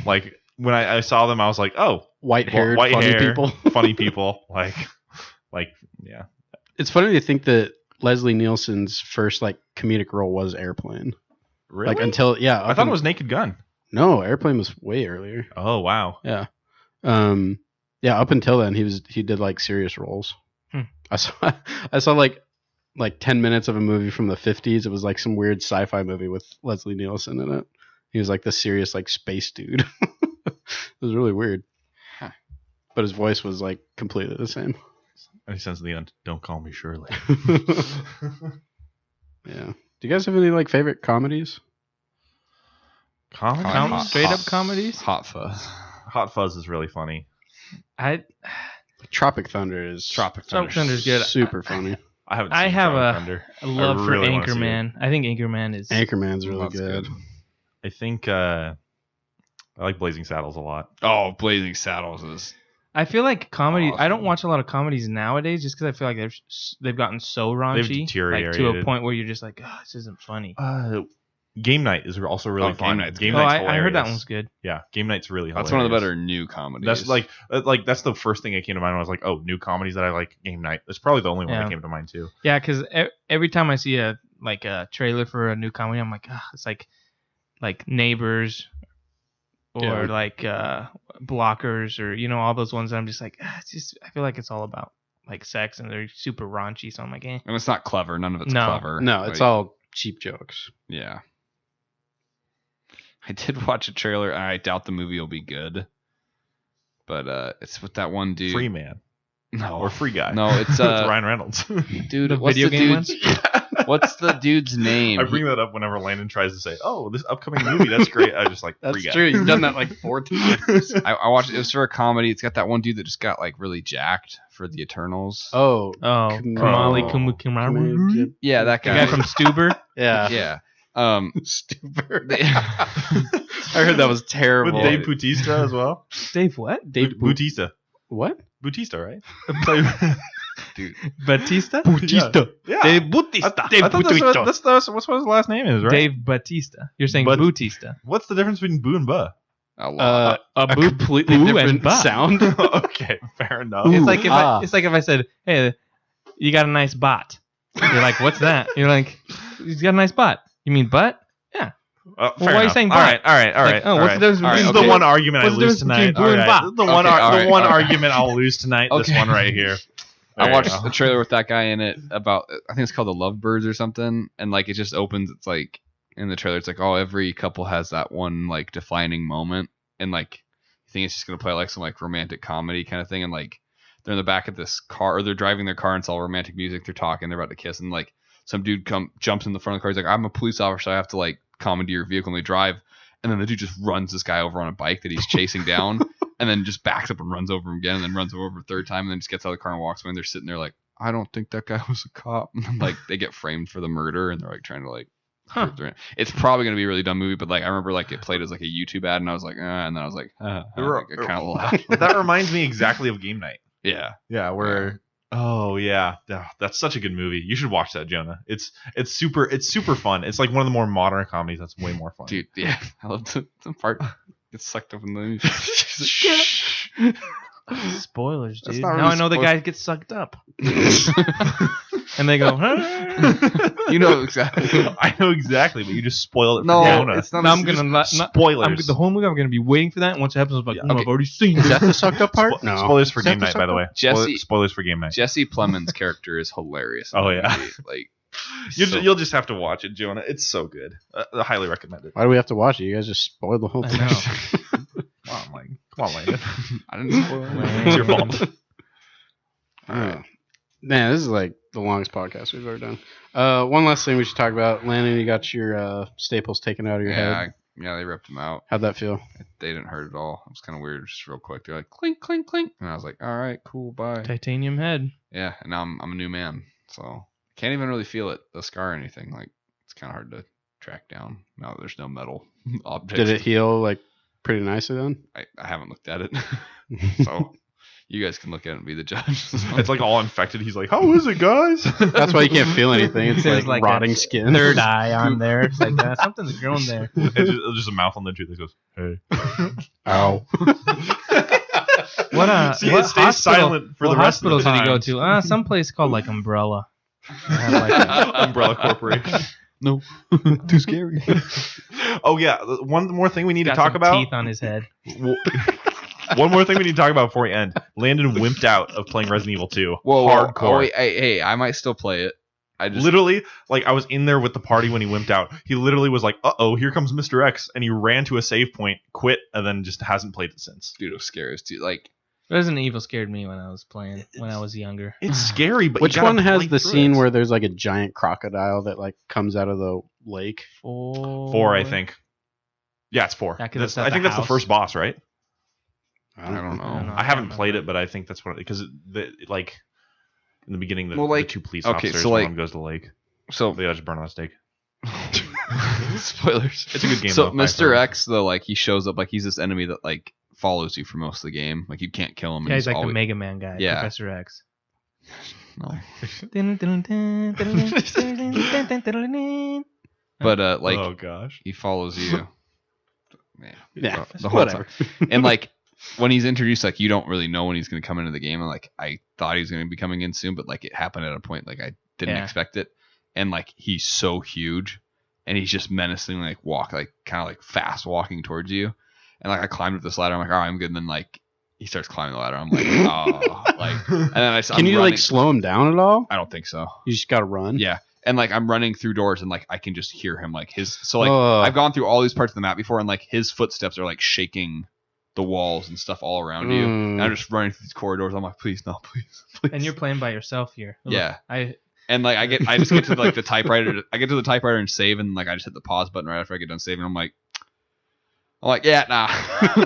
Like when I saw them, I was like, oh,
White-haired,
white
funny
hair,
people.
funny people. Like yeah.
It's funny to think that Leslie Nielsen's first like comedic role was Airplane.
Really?
Like until
I thought it was Naked Gun.
no Airplane was way earlier.
Oh wow.
Yeah. Yeah, up until then he did like serious roles. I saw like 10 minutes of a movie from the 50s. It was like some weird sci-fi movie with Leslie Nielsen in it. He was like the serious like space dude. It was really weird.
Huh.
But his voice was like completely the same.
And he says at the end, "Don't call me Shirley."
Yeah. Do you guys have any like favorite comedies?
Comedy?
Straight up comedies.
Hot Fuzz.
Hot Fuzz is really funny.
Tropic Thunder is
Tropic
Tropic Thunder's good.
super funny.
I haven't.
I
seen
have
Tropic
a-
Thunder.
A love
really
for
wanna see
Anchorman. I think Anchorman is.
Anchorman's really
That's
good.
I think I like Blazing Saddles a lot.
Oh, Blazing Saddles is.
I feel like comedy. I don't
Awesome.
watch a lot of comedies nowadays, just because I feel like they've gotten so raunchy, like to a
deteriorated.
point where you're just like, oh, this isn't funny.
Game Night is also really
Oh,
fun.
Game Night's
Game
good.
Oh,
Night's
I heard that
hilarious.
one's good.
Yeah, Game Night's really hilarious.
That's one of the better new comedies.
That's like that's the first thing that came to mind. When I was like, oh, new comedies that I like. Game Night. That's probably the only one
Yeah.
that came to mind too.
Yeah, because every time I see a trailer for a new comedy, I'm like, it's like Neighbors or
Yeah.
like Blockers or all those ones. That I'm just like, it's just I feel like it's all about like sex and they're super raunchy. So I'm like,
and it's not clever. None of it's
No.
clever.
No, it's
Like,
all cheap jokes.
Yeah. I did watch a trailer. And I doubt the movie will be good. But it's with that one dude.
Free Man
No.
or Free Guy.
No, it's
It's Ryan Reynolds.
dude.
The
What's
video
the
game
dude's? What's the dude's name?
I bring that up whenever Landon tries to say, "Oh, this upcoming movie, that's great." I just like
That's
Free Guy.
true. You've done that like 4 times.
I watched it. It was for a comedy. It's got that one dude that just got like really jacked for the Eternals.
Oh,
Kamali
Oh.
Kumu
Yeah, that
the
guy.
guy from Stuber.
yeah.
yeah.
Stupid. I heard that was terrible.
With Dave Bautista as well.
Dave what?
Dave
Bautista.
What?
Bautista, right?
Dude.
Batista?
Yeah.
Dave Bautista.
I thought that's what his last name is, right?
Dave Batista. You're saying
But-
Bautista.
What's the difference between boo and buh?
A lot.
A boo,
completely
boo
different
and buh.
sound.
Okay, fair enough.
It's like if
Ah.
it's like if I said, "Hey, you got a nice bot." You're like, "What's that?" You're like, "He's got a nice bot." You mean butt? Yeah.
Fair
why are you
enough.
saying
all
butt?
right.
Like, oh, what's the difference
All right,
This is
between
the one argument I
What's the
lose
difference between
tonight.
boo and
All right.
bop?
The one,
Okay, all
the
right,
one
all right.
argument I'll lose tonight. This
Okay.
one right here. There
I
you
watched
go.
a trailer with that guy in it about, I think it's called The Lovebirds or something, and like it just opens. It's like in the trailer, it's like, oh, every couple has that one like defining moment, and like you think it's just gonna play like some like romantic comedy kind of thing, and like they're in the back of this car, or they're driving their car, and it's all romantic music. They're talking, they're about to kiss, and like some dude jumps in the front of the car. He's like, I'm a police officer, so I have to like commandeer your vehicle, and they drive, and then the dude just runs this guy over on a bike that he's chasing down, and then just backs up and runs over him again, and then runs over a third time, and then just gets out of the car and walks away. And they're sitting there like, I don't think that guy was a cop. And then, like they get framed for the murder, and they're like trying to like.
Huh.
It's probably gonna be a really dumb movie, but like I remember like it played as like a YouTube ad, and I was like, and then I was like, I kind of laughed.
That reminds me exactly of Game Night.
Yeah.
Yeah, where oh yeah, that's such a good movie. You should watch that, Jonah. It's super fun. It's like one of the more modern comedies that's way more fun.
Dude, yeah, I love the part gets sucked up in the movie.
Spoilers,
That's
dude.
not
Now
really
I know the guy gets sucked up. And they go, huh?
You know exactly.
I know exactly, but you just spoiled it for
No,
Jonah.
it's not.
No, I'm
it's
gonna
just-
not.
spoilers.
The whole movie, I'm gonna be waiting for that. And once it happens, I'm like,
Yeah.
I've already seen
Is
it.
that the sucked up part? No.
Spoilers for
Is that
Game
the
Night, by the way.
Jesse-
Spoilers for Game Night.
Jesse Plemons' character is hilarious. in
Oh,
that
yeah.
movie. Like
You'll just have to watch it, Jonah. It's so good. I highly recommend it.
Why do we have to watch it? You guys just spoiled the whole
I
thing.
know.
Come on, Landon.
I didn't spoil it.
It's your fault.
All right. Man, this is like the longest podcast we've ever done. One last thing we should talk about. Landon, you got your staples taken out of your head.
Yeah, they ripped him out.
How'd that feel?
They didn't hurt at all. It was kind of weird, just real quick. They're like clink, clink, clink, and I was like, all right, cool, bye.
Titanium head.
Yeah, and now I'm a new man, so can't even really feel it, the scar or anything. Like it's kind of hard to track down now that there's no metal objects.
Did it heal like pretty nicely then?
I haven't looked at it, so you guys can look at it and be the judge.
It's like all infected. He's like, how is it, guys?
That's why you can't feel anything. It's
There's
like,
like
rotting
a
skin.
Third eye on there. It's like something's growing there.
It's just a mouth on the tooth that goes, hey.
Ow.
What
See,
what
it stays silent for
what
the rest of the
hospital did he go
time.
to? Some place called like Umbrella. They have, like,
Umbrella Corporation.
No, too scary.
Oh yeah, one more thing we need to
got
talk
some
about.
teeth on his head.
One more thing we need to talk about before we end. Landon wimped out of playing Resident Evil 2.
Whoa,
Hardcore.
oh, wait, hey, I might still play it. I just
Literally, like I was in there with the party when he wimped out. He literally was like, "Uh-oh, here comes Mr. X," and he ran to a save point, quit, and then just hasn't played it since.
dude, it was scary. It's too, like
Resident Evil scared me when I was playing when I was younger.
It's scary, but
Which
you gotta
one has
play
the
through
scene
it.
where there's like a giant crocodile that like comes out of the lake?
4, I think. Yeah, it's 4.
Yeah, 'cause it's at
I
the
think that's the
house.
first boss, right?
I don't know.
I don't know.
I haven't
can't
played
remember.
it, but I think that's what because like in the beginning,
Well, like-
the 2 police
okay,
officers,
so,
one
like-
of them goes to the lake.
So
They gotta just burn on a stake.
spoilers.
It's a good game.
So
though,
Mr.
five-star.
X though, like he shows up like he's this enemy that like follows you for most of the game. Like you can't kill him. and
Yeah, he's like
always,
the Mega Man guy,
Yeah.
Professor X.
no. But like
oh gosh.
he follows you. Man,
Yeah,
the whole
whatever.
time. And like when he's introduced, like you don't really know when he's gonna come into the game. And like I thought he was gonna be coming in soon, but like it happened at a point like I didn't
Yeah.
expect it. And like he's so huge, and he's just menacing, like kind of like fast walking towards you. And like I climbed up this ladder. I'm like, all right, I'm good. And then like he starts climbing the ladder. I'm like, oh, like. And then
Can
I'm
you
running.
like slow him down at all?
I don't think so.
You just gotta run.
Yeah. And like I'm running through doors and like I can just hear him like his so like
Ugh.
I've gone through all these parts of the map before and like his footsteps are like shaking the walls and stuff all around you. And I'm just running through these corridors. I'm like, please, no, please.
And you're playing by yourself here. Look,
Yeah.
I
And like I just get to like the typewriter. I get to the typewriter and save, and like I just hit the pause button right after I get done saving. I'm like, yeah, nah,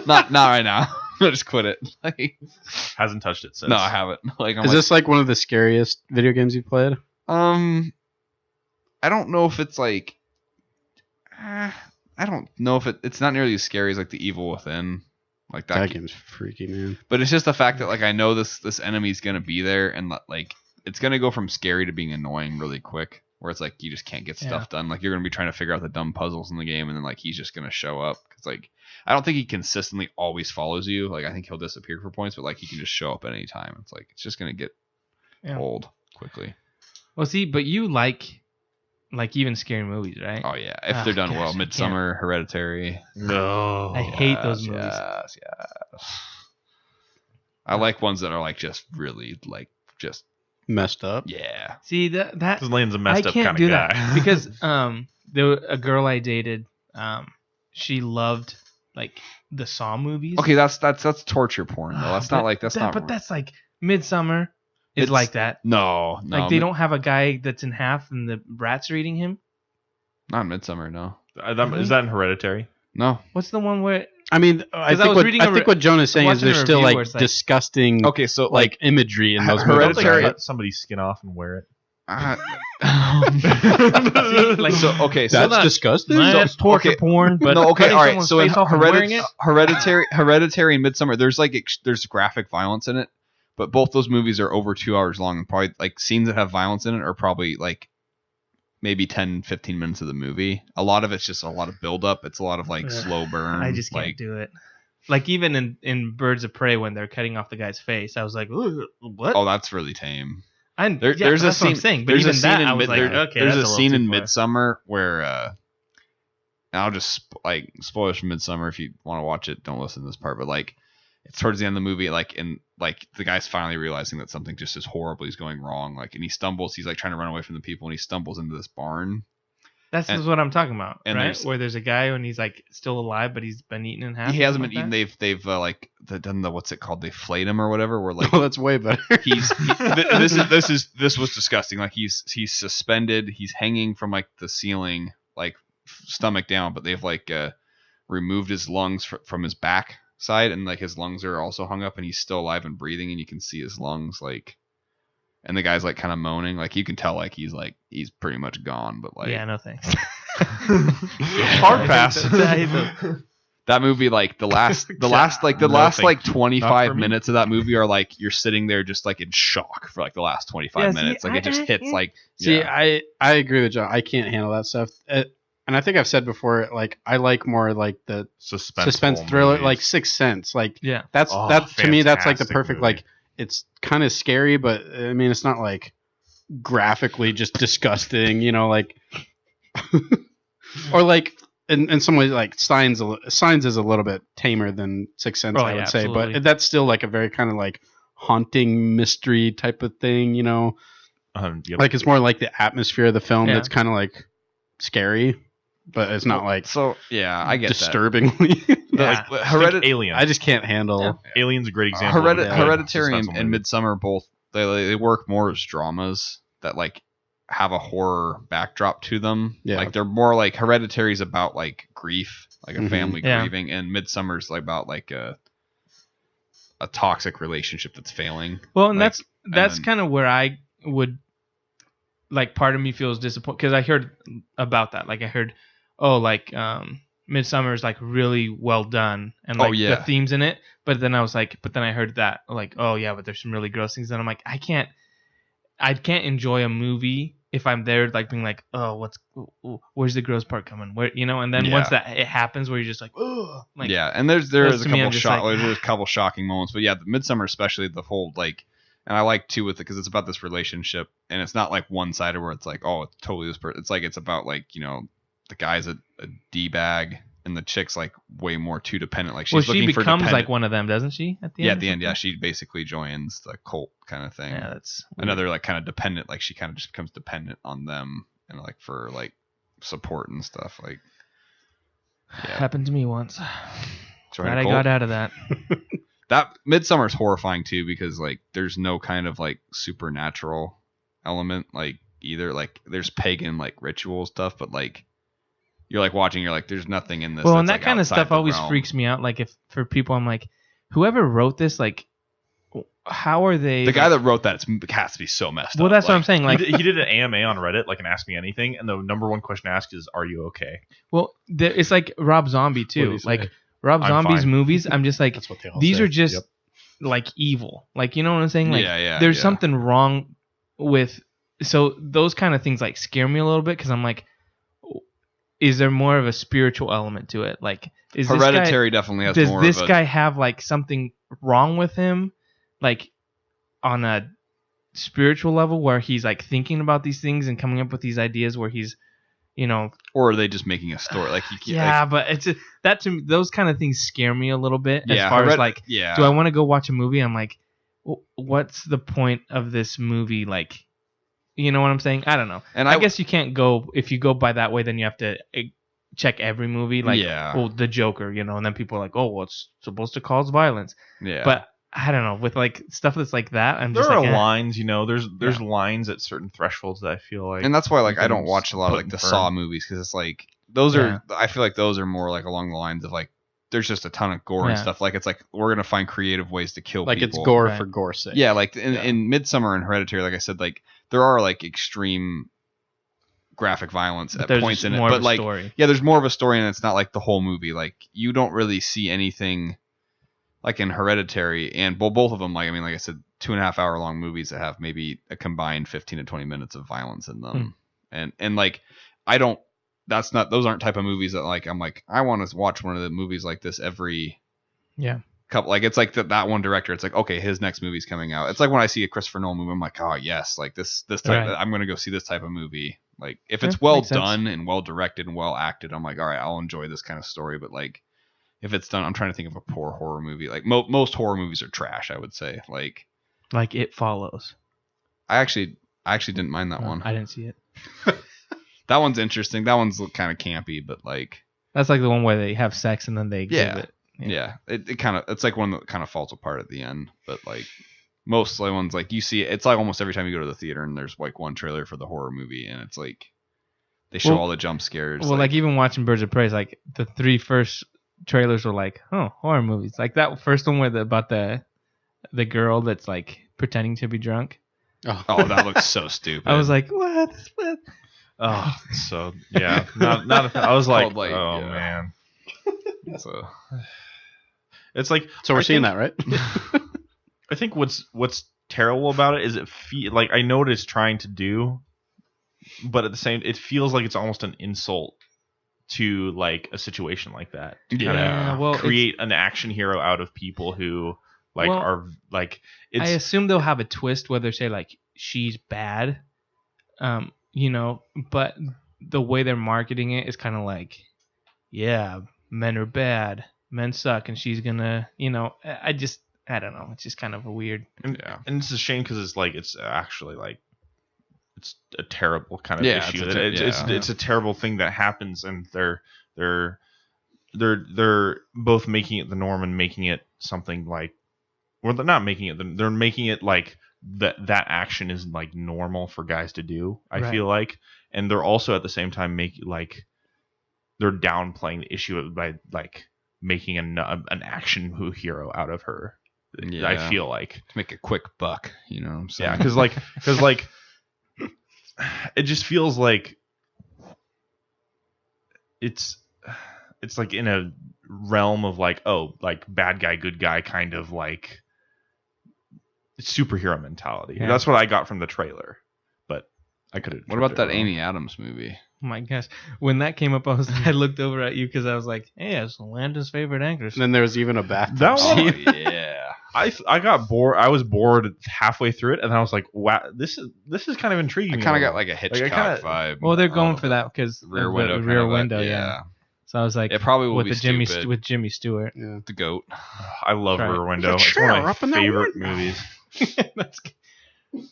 not right now. I just quit it. Like,
Hasn't touched it since.
no, I haven't. Like, I'm
Is
like,
this like one of the scariest video games you've played?
I don't know if it's like, I don't know if it's not nearly as scary as like the Evil Within. Like
That game's freaky, man.
But it's just the fact that like I know this enemy's gonna be there, and like it's gonna go from scary to being annoying really quick. Where it's like you just can't get stuff done. Like you're gonna be trying to figure out the dumb puzzles in the game, and then like he's just gonna show up because like I don't think he consistently always follows you. Like I think he'll disappear for points, but like he can just show up at any time. It's like it's just gonna get old quickly.
Well, see, but you like even scary movies, right?
Oh yeah, if they're done well, Midsummer, Hereditary.
No,
I hate those movies.
Yes. I like ones that are like just really like just
Messed up.
yeah.
See that
Because Lane's a messed
I
up
can't
kind
do
of guy.
that because there was a girl I dated. She loved like the Saw movies.
Okay, that's torture porn though. That's not like that's not.
But that's like Midsummer is
It's-
like that.
No.
Like they don't have a guy that's in half and the rats are eating him.
Not Midsummer. No.
Is that in Hereditary?
No.
What's the one where?
I mean, I think what Jonah's saying is
watching a
there's still
review
like
where it's like-
disgusting
Okay, so
like imagery in those
Hereditary-
movies.
Cut somebody's skin off and wear it.
See, like
so okay, so
That's disgusting.
that's torture
okay.
porn. But
no, okay,
cutting
all right.
someone's
So in
face off and wearing it?
Hereditary, and Midsummer, there's like there's graphic violence in it, but both those movies are over 2 hours long, and probably like scenes that have violence in it are probably like maybe 10, 15 minutes of the movie. A lot of it's just a lot of build up. It's a lot of like slow burn.
I just can't
like,
do it. Like even in Birds of Prey when they're cutting off the guy's face, I was like, "Ooh, what?"
Oh, that's really tame.
There's
There's a
that's what I'm
scene.
saying. But
There's a
even
scene
that,
in
I was like, okay,
there's
that's
a
little
scene
too
in
far.
Midsummer where and I'll just like spoilers from Midsummer. If you want to watch it, don't listen to this part. But like, it's towards the end of the movie, like the guy's finally realizing that something just as horribly is going wrong. Like, and he stumbles. He's like trying to run away from the people, and he stumbles into this barn.
That's what I'm talking about,
and
right?
there's-
Where there's a guy and he's like still alive, but he's been eaten in half.
He hasn't been
something
eaten.
like
They've like done the what's it called? They flayed him or whatever. Where like
Oh, that's way better.
this was disgusting. Like he's suspended. He's hanging from like the ceiling, like stomach down. But they've like removed his lungs from his back side, and like his lungs are also hung up, and he's still alive and breathing, and you can see his lungs like. And the guy's like kind of moaning, like you can tell like he's pretty much gone. But like
Yeah, no thanks.
Hard pass.
that movie, like the last
No,
like
thank you.
25
Not for me.
minutes of that movie are like you're sitting there just like in shock for like the last 25
Yeah, see,
minutes. Like it just hits like
See,
yeah.
I agree with John. I can't handle that stuff. And I think I've said before, like I like more like the suspense thriller, like Sixth Sense. Like
Yeah.
that's to me that's like the
fantastic
perfect
movie.
like it's kind of scary, but I mean it's not like graphically just disgusting, you know, like or like in some ways like Signs is a little bit tamer than Sixth Sense,
Oh,
I would
yeah,
say,
absolutely.
but that's still like a very kind of like haunting mystery type of thing, you know.
Yep.
Like it's more like the atmosphere of the film
Yeah.
that's kind of like scary, but it's not like
So yeah, I get
disturbingly.
Yeah.
that.
Think Aliens.
I just can't handle.
Aliens a great example. of a good
Hereditary
suspenseful
and
movie.
Midsummer both they work more as dramas that like have a horror backdrop to them.
Yeah.
Like they're more like Hereditary's about like grief, like a
Mhm.
family
Yeah.
grieving, and Midsummer's like about like a toxic relationship that's failing.
Well, and
Like,
that's
then-
kind of where I would like. Part of me feels disappointed because I heard about that. Like I heard, Midsummer is like really well done and like
yeah.
the themes in it. But then I was like, I heard that like, oh yeah, but there's some really gross things. And I'm like, I can't enjoy a movie if I'm there like being like, oh, where's the gross part coming? Where and then
Yeah.
once that it happens where you're just like, oh, like
yeah, and there
that's
is a
to me,
couple
I'm just like,
there's a couple shocking moments, but yeah, the Midsummer especially the whole like, and I like too with it because it's about this relationship, and it's not like one sided where it's like, oh, it's totally this person. It's like it's about like the guy's a d bag, and the chick's like way more too dependent. Like she's
she
looking for
becomes
dependent.
like one of them, doesn't she? At the
Yeah,
end.
at the end, yeah, she basically joins the cult kind of thing.
Yeah, that's
Another like kind of dependent, like she kind of just becomes dependent on them and like for like support and stuff. Like yeah,
happened to me once.
join
Glad
a
I
cult.
got out of that.
That Midsummer's horrifying too because like there's no kind of like supernatural element like either. Like there's pagan like ritual stuff, but like you're like watching, you're like there's nothing in this.
Well,
that's,
and that
like,
kind of
outside
stuff
the
always
realm.
freaks me out. Like if for people, I'm like, whoever wrote this, like, how are they?
The guy that wrote that has to be so messed
Well,
up.
that's what I'm
like,
saying. Like,
he did an AMA on Reddit, like an Ask Me Anything, and the number one question asked is, "Are you okay?"
well, it's like Rob Zombie
What do
too.
you say?
Like Rob
I'm
Zombie's
fine.
movies, I'm just like,
That's what they all
these
say.
are just
Yep.
like evil. Like, you know what I'm saying? Like,
Yeah,
there's
yeah.
something wrong with. So those kind of things like scare me a little bit because I'm like, is there more of a spiritual element to it? Like, is
Hereditary definitely has
does
more
this
of a
guy have like something wrong with him, like on a spiritual level where he's like thinking about these things and coming up with these ideas where he's, you know,
or are they just making a story? Like you can't,
yeah, but it's that to me, those kind of things scare me a little bit as
Yeah,
far as like,
yeah.
do I want to go watch a movie? I'm like, what's the point of this movie? Like, you know what I'm saying? I don't know.
And
I guess you can't go if you go by that way. Then you have to check every movie, like,
Yeah.
oh, the Joker, you know, and then people are like, oh, well, it's supposed to cause violence.
Yeah.
But I don't know, with like stuff that's like that, I'm
There
just
are
like,
lines, you know. There's lines at certain thresholds that I feel like,
and that's why like
you
I
can
don't watch a lot of
put
like
in
the
firm.
Saw movies because it's like those are I feel like those are more like along the lines of like there's just a ton of gore and
Yeah.
stuff. Like it's like we're gonna find creative ways to kill
Like
people.
it's gore
Right.
for gore's sake.
Yeah, like in Midsummer and Hereditary, like I said, like there are like extreme graphic violence
but
at
there's
points
just
in it,
more
but
of a
like
story.
yeah, there's more of a story and it's not like the whole movie. Like you don't really see anything like in Hereditary and both of them. Like I mean, like I said, 2.5 hour long movies that have maybe a combined 15 to 20 minutes of violence in them, and like I don't. That's not those aren't type of movies that like I'm like I want to watch one of the movies like this every couple. Like it's like that one director. It's like okay, his next movie's coming out. It's like when I see a Christopher Nolan movie, I'm like oh yes, like this type.
Right.
I'm gonna go see this type of movie. Like if
Yeah,
it's well
makes sense.
done and well directed and well acted, I'm like all right, I'll enjoy this kind of story. But like if it's done, I'm trying to think of a poor horror movie. Like most horror movies are trash. I would say like
It Follows.
I actually didn't mind that one.
I didn't see it.
That one's interesting. That one's kind of campy, but like
That's like the one where they have sex and then they give it.
yeah, it kind of it's like one that kind of falls apart at the end. But like most like ones like you see it's like almost every time you go to the theater and there's like one trailer for the horror movie and it's like they show all the jump scares.
Well, like even watching Birds of Prey, it's like the 3 first trailers were like, oh, horror movies. Like that first one where about the girl that's like pretending to be drunk.
oh, that looks so stupid.
I was like, what?
Oh, so yeah, not. I was like,
Called, like,
oh
yeah.
man,
so,
it's like
So we're
I
seeing
think-
that, right?
I think what's terrible about it is like I know what it's trying to do, but at the same, it feels like it's almost an insult to like a situation like that. To kind
Yeah,
of
well,
create an action hero out of people who like
Well,
are like
I
it's
assume they'll have a twist where they say like she's bad, you know, but the way they're marketing it is kind of like, yeah, men are bad, men suck, and she's gonna, you know, I don't know, it's just kind of a weird.
and it's a shame because it's like it's actually like it's a terrible kind of
Yeah,
issue.
it's
It's a terrible thing that happens, and they're both making it the norm and making it something like, well, they're not making it. They're making it like that action is like normal for guys to do. I
Right.
feel like, and they're also at the same time they're downplaying the issue by like making an action hero out of her.
Yeah.
I feel like.
to make a quick buck, you know what I'm saying?
Yeah, because like it just feels like it's like in a realm of like, oh, like bad guy, good guy kind of like superhero mentality.
Yeah.
That's what I got from the trailer. But I could have.
What about that Amy Adams movie?
Oh my gosh, when that came up, I looked over at you because I was like, hey, it's Landon's favorite actress.
And then there was even a bathtub
That one-
scene.
yeah.
I got bored. I was bored halfway through it, and I was like, "Wow, this is kind of intriguing."
I
me
kind
a
of got
little.
like a Hitchcock
kinda-
vibe.
Well, they're going
of
for that because
rear window. kind
rear
of, like,
window, yeah. So I was like,
It probably will
with
be
the Jimmy
stupid.
with Jimmy Stewart.
Yeah.
The goat.
I love
Right.
Rear Window.
There's a
It's one
chair
of my
up in that
favorite
window.
movies.
That's good.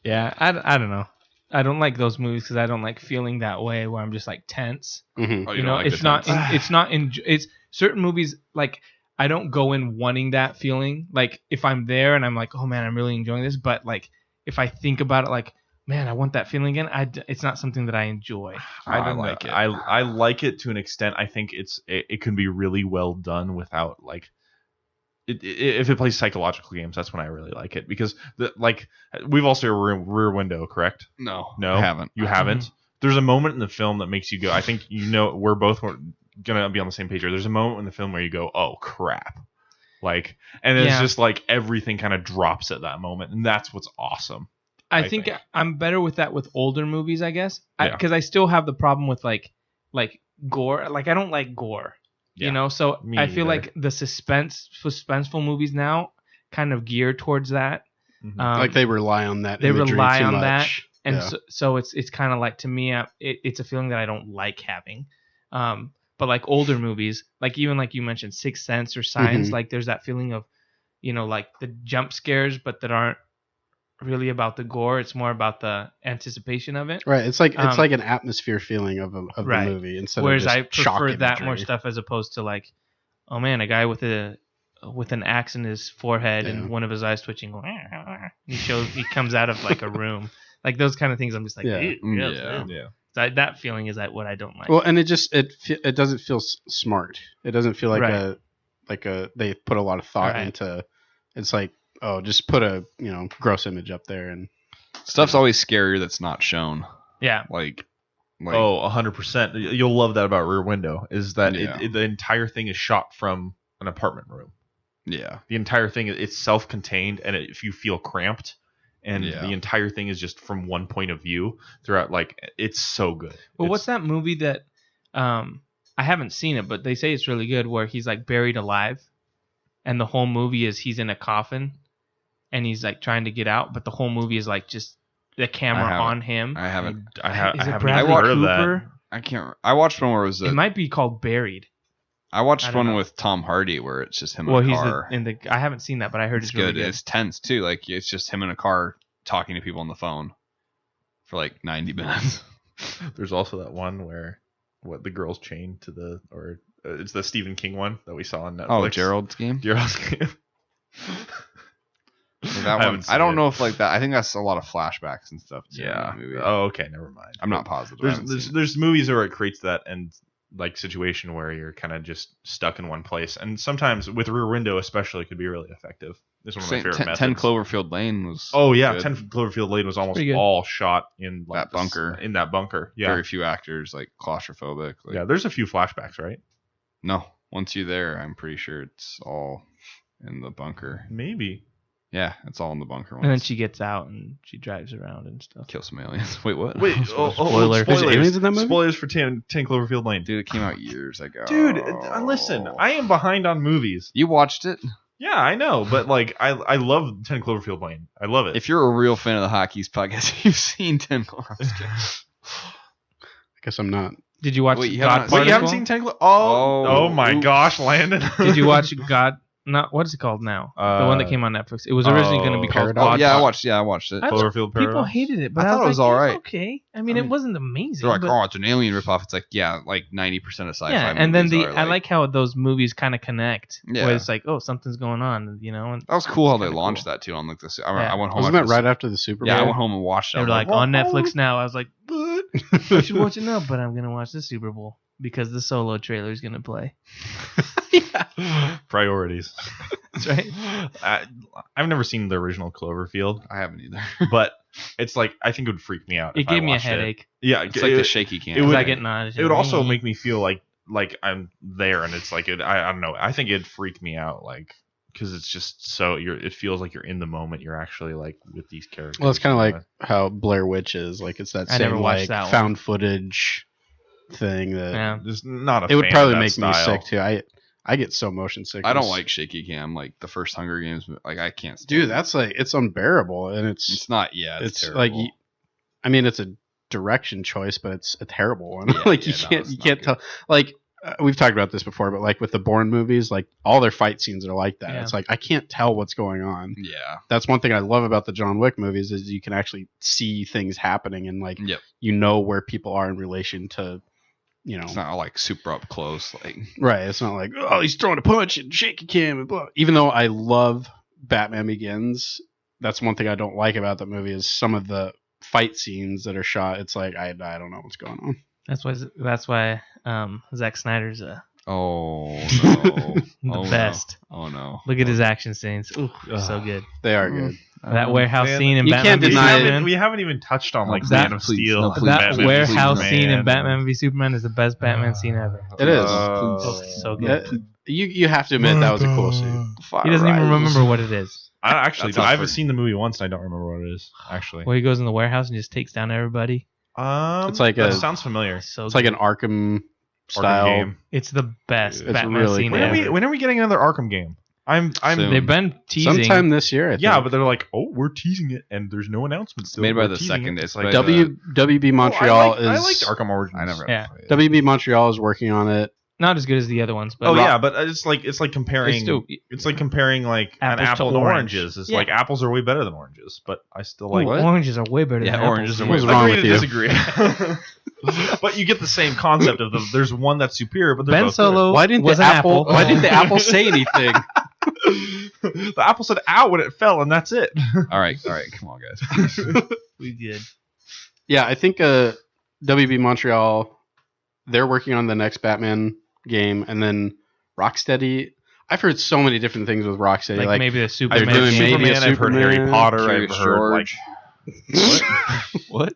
Yeah, I don't know. I don't like those movies because I don't like feeling that way where I'm just like tense.
Mhm.
Oh,
You
don't
know,
like
it's
the
not.
tense?
It's not. It's certain movies like I don't go in wanting that feeling. Like if I'm there and I'm like, oh man, I'm really enjoying this, but like if I think about it, like man, I want that feeling again. It's not something that I enjoy.
I don't
like
know.
it.
I like it to an extent. I think it can be really well done without like. If it plays psychological games, that's when I really like it because we've also Rear Window, correct?
No,
No,
I haven't.
You haven't. There's a moment in the film that makes you go. I think you know we're both gonna be on the same page here. There's a moment in the film where you go, "Oh crap!" Like, and it's just like everything kind of drops at that moment, and that's what's awesome.
I think I'm better with that with older movies, I guess, because I still have the problem with like gore. Like I don't like gore, you know. So I feel like the suspenseful movies now kind of gear towards that.
Like they rely on that.
They rely on
much.
that, and so it's kind of like, to me, it's a feeling that I don't like having. But like older movies, like even like you mentioned, Sixth Sense or Signs, like there's that feeling of, you know, like the jump scares, but that aren't really about the gore. It's more about the anticipation of it.
Right. It's like an atmosphere feeling of the movie instead
Whereas
of just
I prefer
shock
that
imagery.
more stuff as opposed to like, oh man, a guy with an axe in his forehead and one of his eyes twitching. He comes out of like a room. Like those kind of things. I'm just like,
Yeah.
That feeling is what I don't like.
Well, and it doesn't feel smart. It doesn't feel like they put a lot of thought into. It's like, oh, just put a gross image up there and
stuff's always scarier that's not shown.
Yeah.
Like
100%. You'll love that about Rear Window is that the entire thing is shot from an apartment room.
Yeah.
The entire thing, it's self-contained, and if you feel cramped, and the entire thing is just from one point of view throughout, like, it's so good.
Well, what's that movie that I haven't seen it, but they say it's really good, where he's like buried alive, and the whole movie is he's in a coffin, and he's like trying to get out, but the whole movie is like just the camera on him.
I haven't.
I
haven't
Bradley
heard of
Cooper?
that.
I can't. I watched one where it was.
It might be called Buried.
I watched one
know.
with Tom Hardy where it's just him in a car.
I haven't seen that, but I heard it's really
good.
good.
It's tense too. Like it's just him in a car talking to people on the phone for like 90 minutes.
There's also that one where the girl's chained to it's the Stephen King one that we saw on Netflix.
Oh, Gerald's Game.
Gerald's Game.
That one. I don't know if like that. I think that's a lot of flashbacks and stuff. Too,
yeah.
in that movie.
Oh, okay. Never mind.
I'm not positive.
There's movies where it creates that and like situation where you're kind of just stuck in one place, and sometimes with Rear Window especially it could be really effective. It's one of my favorite methods.
10 Cloverfield Lane was.
Oh yeah,
good.
10 Cloverfield Lane was almost all shot in like
that bunker.
In that bunker. Yeah.
Very few actors like claustrophobic. Like,
yeah. There's a few flashbacks, right?
No. Once you're there, I'm pretty sure it's all in the bunker.
Maybe.
Yeah, it's all in the bunker.
And then she gets out and she drives around and stuff.
Kill some aliens. Wait, what?
Wait,
spoiler.
There's aliens in that movie?
Spoilers for 10 Cloverfield Lane.
Dude, it came out years ago.
Dude, listen, I am behind on movies.
You watched it?
Yeah, I know, but like I love 10 Cloverfield Lane. I love it.
If you're a real fan of the Hotkeys podcast, you've seen 10 Cloverfield.
I guess I'm not.
Did you watch
Wait, you
God
haven't-
Particle?
You haven't seen 10 Oh my
oops.
gosh, Landon.
Did you watch God? Not what is it called now? The one that came on Netflix. It was originally going to be called
Paradox?
God.
Yeah, I
Particle.
watched it.
Cloverfield
People
Paradox?
hated it, but
I
I,
thought it was
like,
alright.
Okay. I mean, it wasn't amazing.
They're like,
but,
oh, it's an alien ripoff. It's like, yeah, like 90% of sci-fi
yeah, and then
movies are,
I like how those movies kind of connect.
Yeah.
Where it's like, oh, something's going on, you know. And
that was cool how they
kinda
launched
cool.
that too on like this. I went home.
Wasn't that right after the Super Bowl?
Yeah, I went home and watched it.
they were like,
"What?"
on Netflix now. I was like, but I should watch it now, but I'm gonna watch the Super Bowl because the Solo trailer is gonna play.
Priorities.
That's right.
I've never seen the original Cloverfield,
I haven't either.
but it's like I think it would freak me out.
It
if I
gave me a
watched it.
headache.
Yeah,
It's like the shaky cam.
it would-
I get nauseous.
It would also make me feel like I'm there, and it's like I don't know. I think it'd freak me out, like because it's just so it feels like you're in the moment. You're actually like with these characters.
Well, it's kind of like how Blair Witch is. Like it's that
I never
same
watched
like
that one.
found footage thing that
Yeah.
Just not a.
it would
fan
probably
of that
make me
style.
sick too. I get so motion sick.
I don't like shaky cam. Like the first Hunger Games, like I can't. stand
Dude,
it.
that's like it's unbearable, and
It's not. Yeah, it's terrible.
like, I mean, it's a direction choice, but it's a terrible one.
Yeah,
like
yeah, no, it's
you
not
can't
good.
tell. Like we've talked about this before, but like with the Bourne movies, like all their fight scenes are like that.
Yeah.
It's like I can't tell what's going on.
Yeah.
That's one thing I love about the John Wick movies is you can actually see things happening and like
Yep.
you know where people are in relation to, you know.
It's not like super up close. Like
Right. It's not like, oh, he's throwing a punch and shaking cam and blah. Even though I love Batman Begins, that's one thing I don't like about that movie is some of the fight scenes that are shot. It's like I don't know what's going on.
That's why Zack Snyder's a
Oh no.
The best.
No. Oh no.
Look at his action scenes. Ooh, so good.
They are good.
That warehouse scene in
you
Batman
can't
v
deny it.
Superman.
We haven't even touched on like
That-
Man of
please,
Steel.
no, please,
That
Batman v
warehouse
Superman.
scene in Batman v Superman is the best Batman scene ever.
It is.
Oh, so good.
You have to admit that was a cool scene.
He doesn't even remember what it is.
I actually,
That's
I haven't
awkward.
seen the movie once, and I don't remember what it is. Actually,
Where he goes in the warehouse and just takes down everybody.
It's like
that
a-
sounds familiar.
So
It's like
good.
an Arkham
Arkham
style.
game.
It's the best
It's
Batman
really
scene
cool.
ever.
When are we getting another Arkham game? I'm.
Soon.
They've been teasing.
Sometime this year, I think.
Yeah, but they're like, oh, we're teasing it, and there's no announcement.
It's made by the second. It's like
WB Montreal
I liked
is
Arkham Origins.
I never.
Yeah.
WB Montreal is working on it.
not as good as the other ones, but
Oh yeah, but it's like comparing.
It's still-
It's like comparing like an
Apples to
apple and
orange.
oranges. It's
Yeah.
like apples are way better than oranges, but I still
Ooh,
like.
What?
oranges are way better
Yeah,
than apples.
oranges are
What's
way
wrong
Agree
with
to
you?
disagree. But you get the same concept of there's one that's superior, but they're
Ben
both
Solo
Why didn't
was
the
an
apple?
apple.
Why didn't the apple say anything?
good. The apple said "ow" when it fell, and that's it.
All right, come on, guys.
We did.
Yeah, I think WB Montreal, they're working on the next Batman game, and then Rocksteady. I've heard so many different things with Rocksteady.
Like, maybe the
I've
Superman.
doing
game.
maybe a
Superman, I've heard Harry
Superman,
Potter.
Curious
I've heard like
What?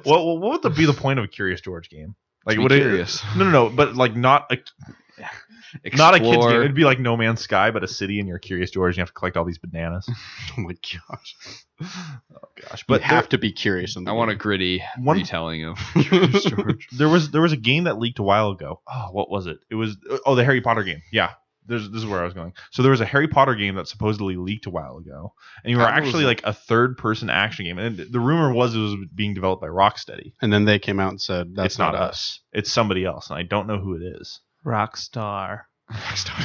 what would be the point of a Curious George game? Like
Be
would
curious.
it? No, but like not a not a kid's
Explore.
game. It'd be like No Man's Sky, but a city, and you're Curious George, and you have to collect all these bananas.
Oh my gosh!
Gosh,
But
but
have to be curious. In the
I want a
game.
gritty
One-
retelling of Curious George.
there was a game that leaked a while ago. Oh, what was it? It was the Harry Potter game. Yeah. This is where I was going. So there was a Harry Potter game that supposedly leaked a while ago, and you were
How was
actually
it?
like a third-person action game. And the rumor was it was being developed by Rocksteady.
And then they came out and said, "That's
It's not us. It's somebody else, and I don't know who it is.
Rockstar.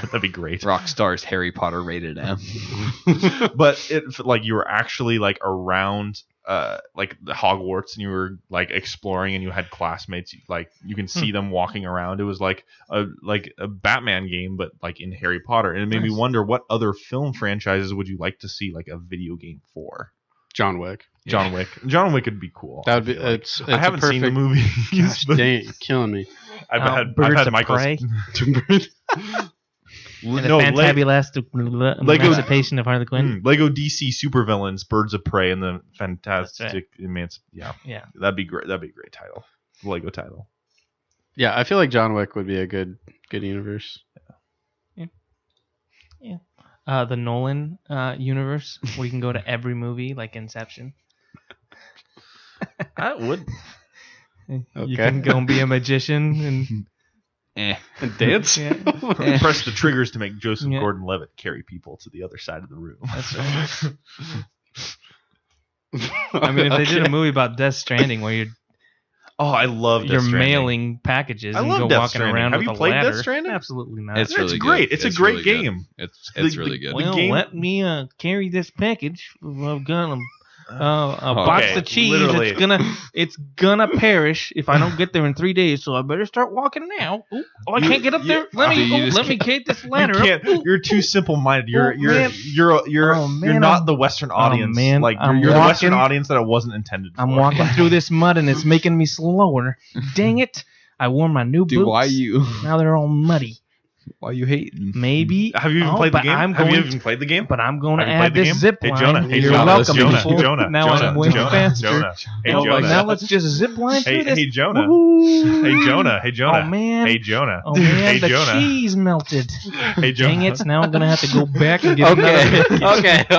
That'd be great.
Rockstar's Harry Potter rated M.
But it like you were actually like around like the Hogwarts, and you were like exploring, and you had classmates, like you can see them walking around. It was like a Batman game, but like in Harry Potter, and it made me
Nice.
wonder what other film franchises would you like to see like a video game for?
John Wick."
John Wick. John Wick would be cool.
That would be.
I feel like.
It's
I haven't seen the movie.
Gosh, dang, you're killing me.
I've
Birds
had
of
Michael's.
Prey. And the
No,
fantabulous emancipation of Harley Quinn.
Lego DC supervillains, Birds of Prey, and the Fantastic Yeah,
Yeah.
that'd be great. That'd be a great title. Lego title.
Yeah, I feel like John Wick would be a good universe.
The Nolan universe, where you can go to every movie, like Inception.
That would.
You
Okay.
can go and be a magician and
And dance.
yeah,
Press the triggers to make Joseph
Yeah.
Gordon-Levitt carry people to the other side of the room.
that's right. I mean, if they did a movie about Death Stranding where
Oh, I love Death
you're
Stranding.
mailing packages
I
and
love
go
Death
walking
Stranding.
around
Have
with
you
a
played Death
ladder.
Stranding?
Absolutely not.
It's really
great.
good.
It's a great
really good.
game.
It's
The-
really
the-
good.
Well,
game-
let me carry this package. I've got a
Okay,
box of cheese.
literally.
It's gonna perish if I don't get there in 3 days. So I better start walking now. Ooh, I can't get up there. Let
Dude, you
me
just
get this
You
ladder.
can't.
Up. Ooh.
You're too simple-minded. You're
man.
you're
man,
not
I'm-
the Western audience.
man,
like
I'm
you're the Western
walking-
audience that it wasn't intended for.
I'm walking through this mud and it's making me slower. Dang it! I wore my new
Dude,
boots.
why you
Now they're all muddy.
hating?
Maybe.
Have you even
Oh,
played the
but
game?
I'm
Have you
going
even played the game?
But I'm going to
Have you
add
played the
this
game?
zip
Hey,
line.
Jonah. Hey,
You're
Jonah.
welcome.
Jonah.
people.
Jonah.
Now
Jonah.
I'm way
Jonah.
faster.
Jonah. Hey,
Oh,
Jonah.
now let's just zip line through
Hey,
this.
hey, Jonah.
Woo-hoo.
Hey, Jonah. Hey, Jonah.
Oh man.
Hey, Jonah.
Oh man,
Hey,
the
Jonah.
cheese melted.
Hey, Jonah.
Dang it! Now I'm gonna have to go back and get
Okay.
another package.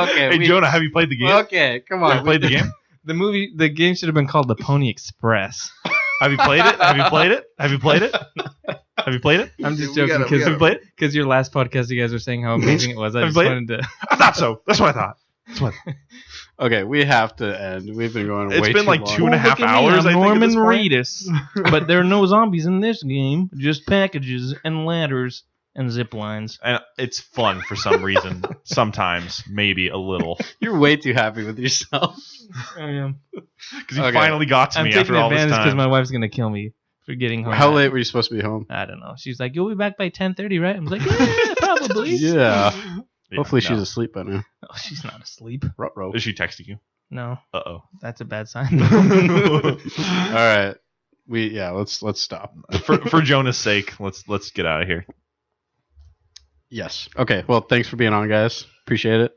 Okay.
Hey, Jonah. Have you played the game?
Okay. Come
Have
on.
you played the game?
The game should have been called the Pony Express.
Have you played it? Have you played it? Have you played it? Have you played it?
I'm just
We
joking
gotta- we
Have you played it?
because your last podcast you guys were saying how amazing it was. I
Have you
just
played it?
wanted to.
I thought so. That's what I thought. That's what.
Okay, we have to end. We've been going
It's
way
been
too
like
long.
2.5
Look at me,
hours, I
I'm
think, at
Norman
this point.
Reedus, but there are no zombies in this game. Just packages and ladders and zip lines.
And it's fun for some reason. Sometimes, maybe a little,
You're way too happy with yourself.
I am.
because you
Okay.
finally got to
I'm
me
taking
after all this
advantage because
time.
my wife's gonna kill me for getting home.
How late were you supposed to be home?
I don't know. She's like, "You'll be back by 10:30, right?" I'm like, "Yeah, probably."
Yeah.
Yeah,
Hopefully
no.
she's asleep by now.
Oh, she's not asleep.
Ruh-roh.
Is she texting you?
No,
Uh oh.
that's a bad sign.
All right. let's stop.
For Jonah's sake, let's get out of here.
Yes. Okay. Well, thanks for being on, guys. Appreciate it.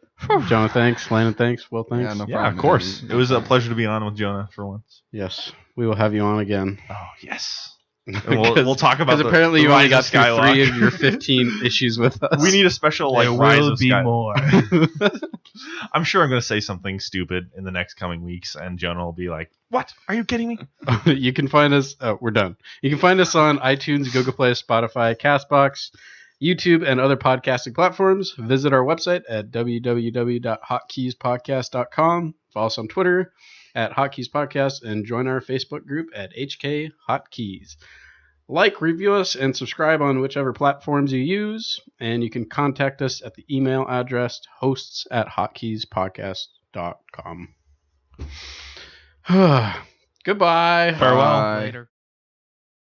Jonah, thanks. Landon, thanks. Will, thanks.
Yeah, no
Yeah,
problem,
of course.
man.
It was a pleasure to be on with Jonah for once.
Yes, we will have you on again.
Oh yes. And we'll talk about
because apparently
the
you only got
Rise of
through
Skywalker.
3 of your 15 issues with us.
We need a special
There
Rise
will
of
be
Sky.
more.
I'm sure I'm going to say something stupid in the next coming weeks, and Jonah will be like, "What? Are you kidding me?"
You can find us. We're done. You can find us on iTunes, Google Play, Spotify, Castbox, YouTube, and other podcasting platforms. Visit our website at www.hotkeyspodcast.com. Follow us on Twitter at Hotkeys Podcast, and join our Facebook group at HK Hotkeys. Like, review us, and subscribe on whichever platforms you use. And you can contact us at the email address hosts@hotkeyspodcast.com. Goodbye.
Farewell.
Bye.
Later.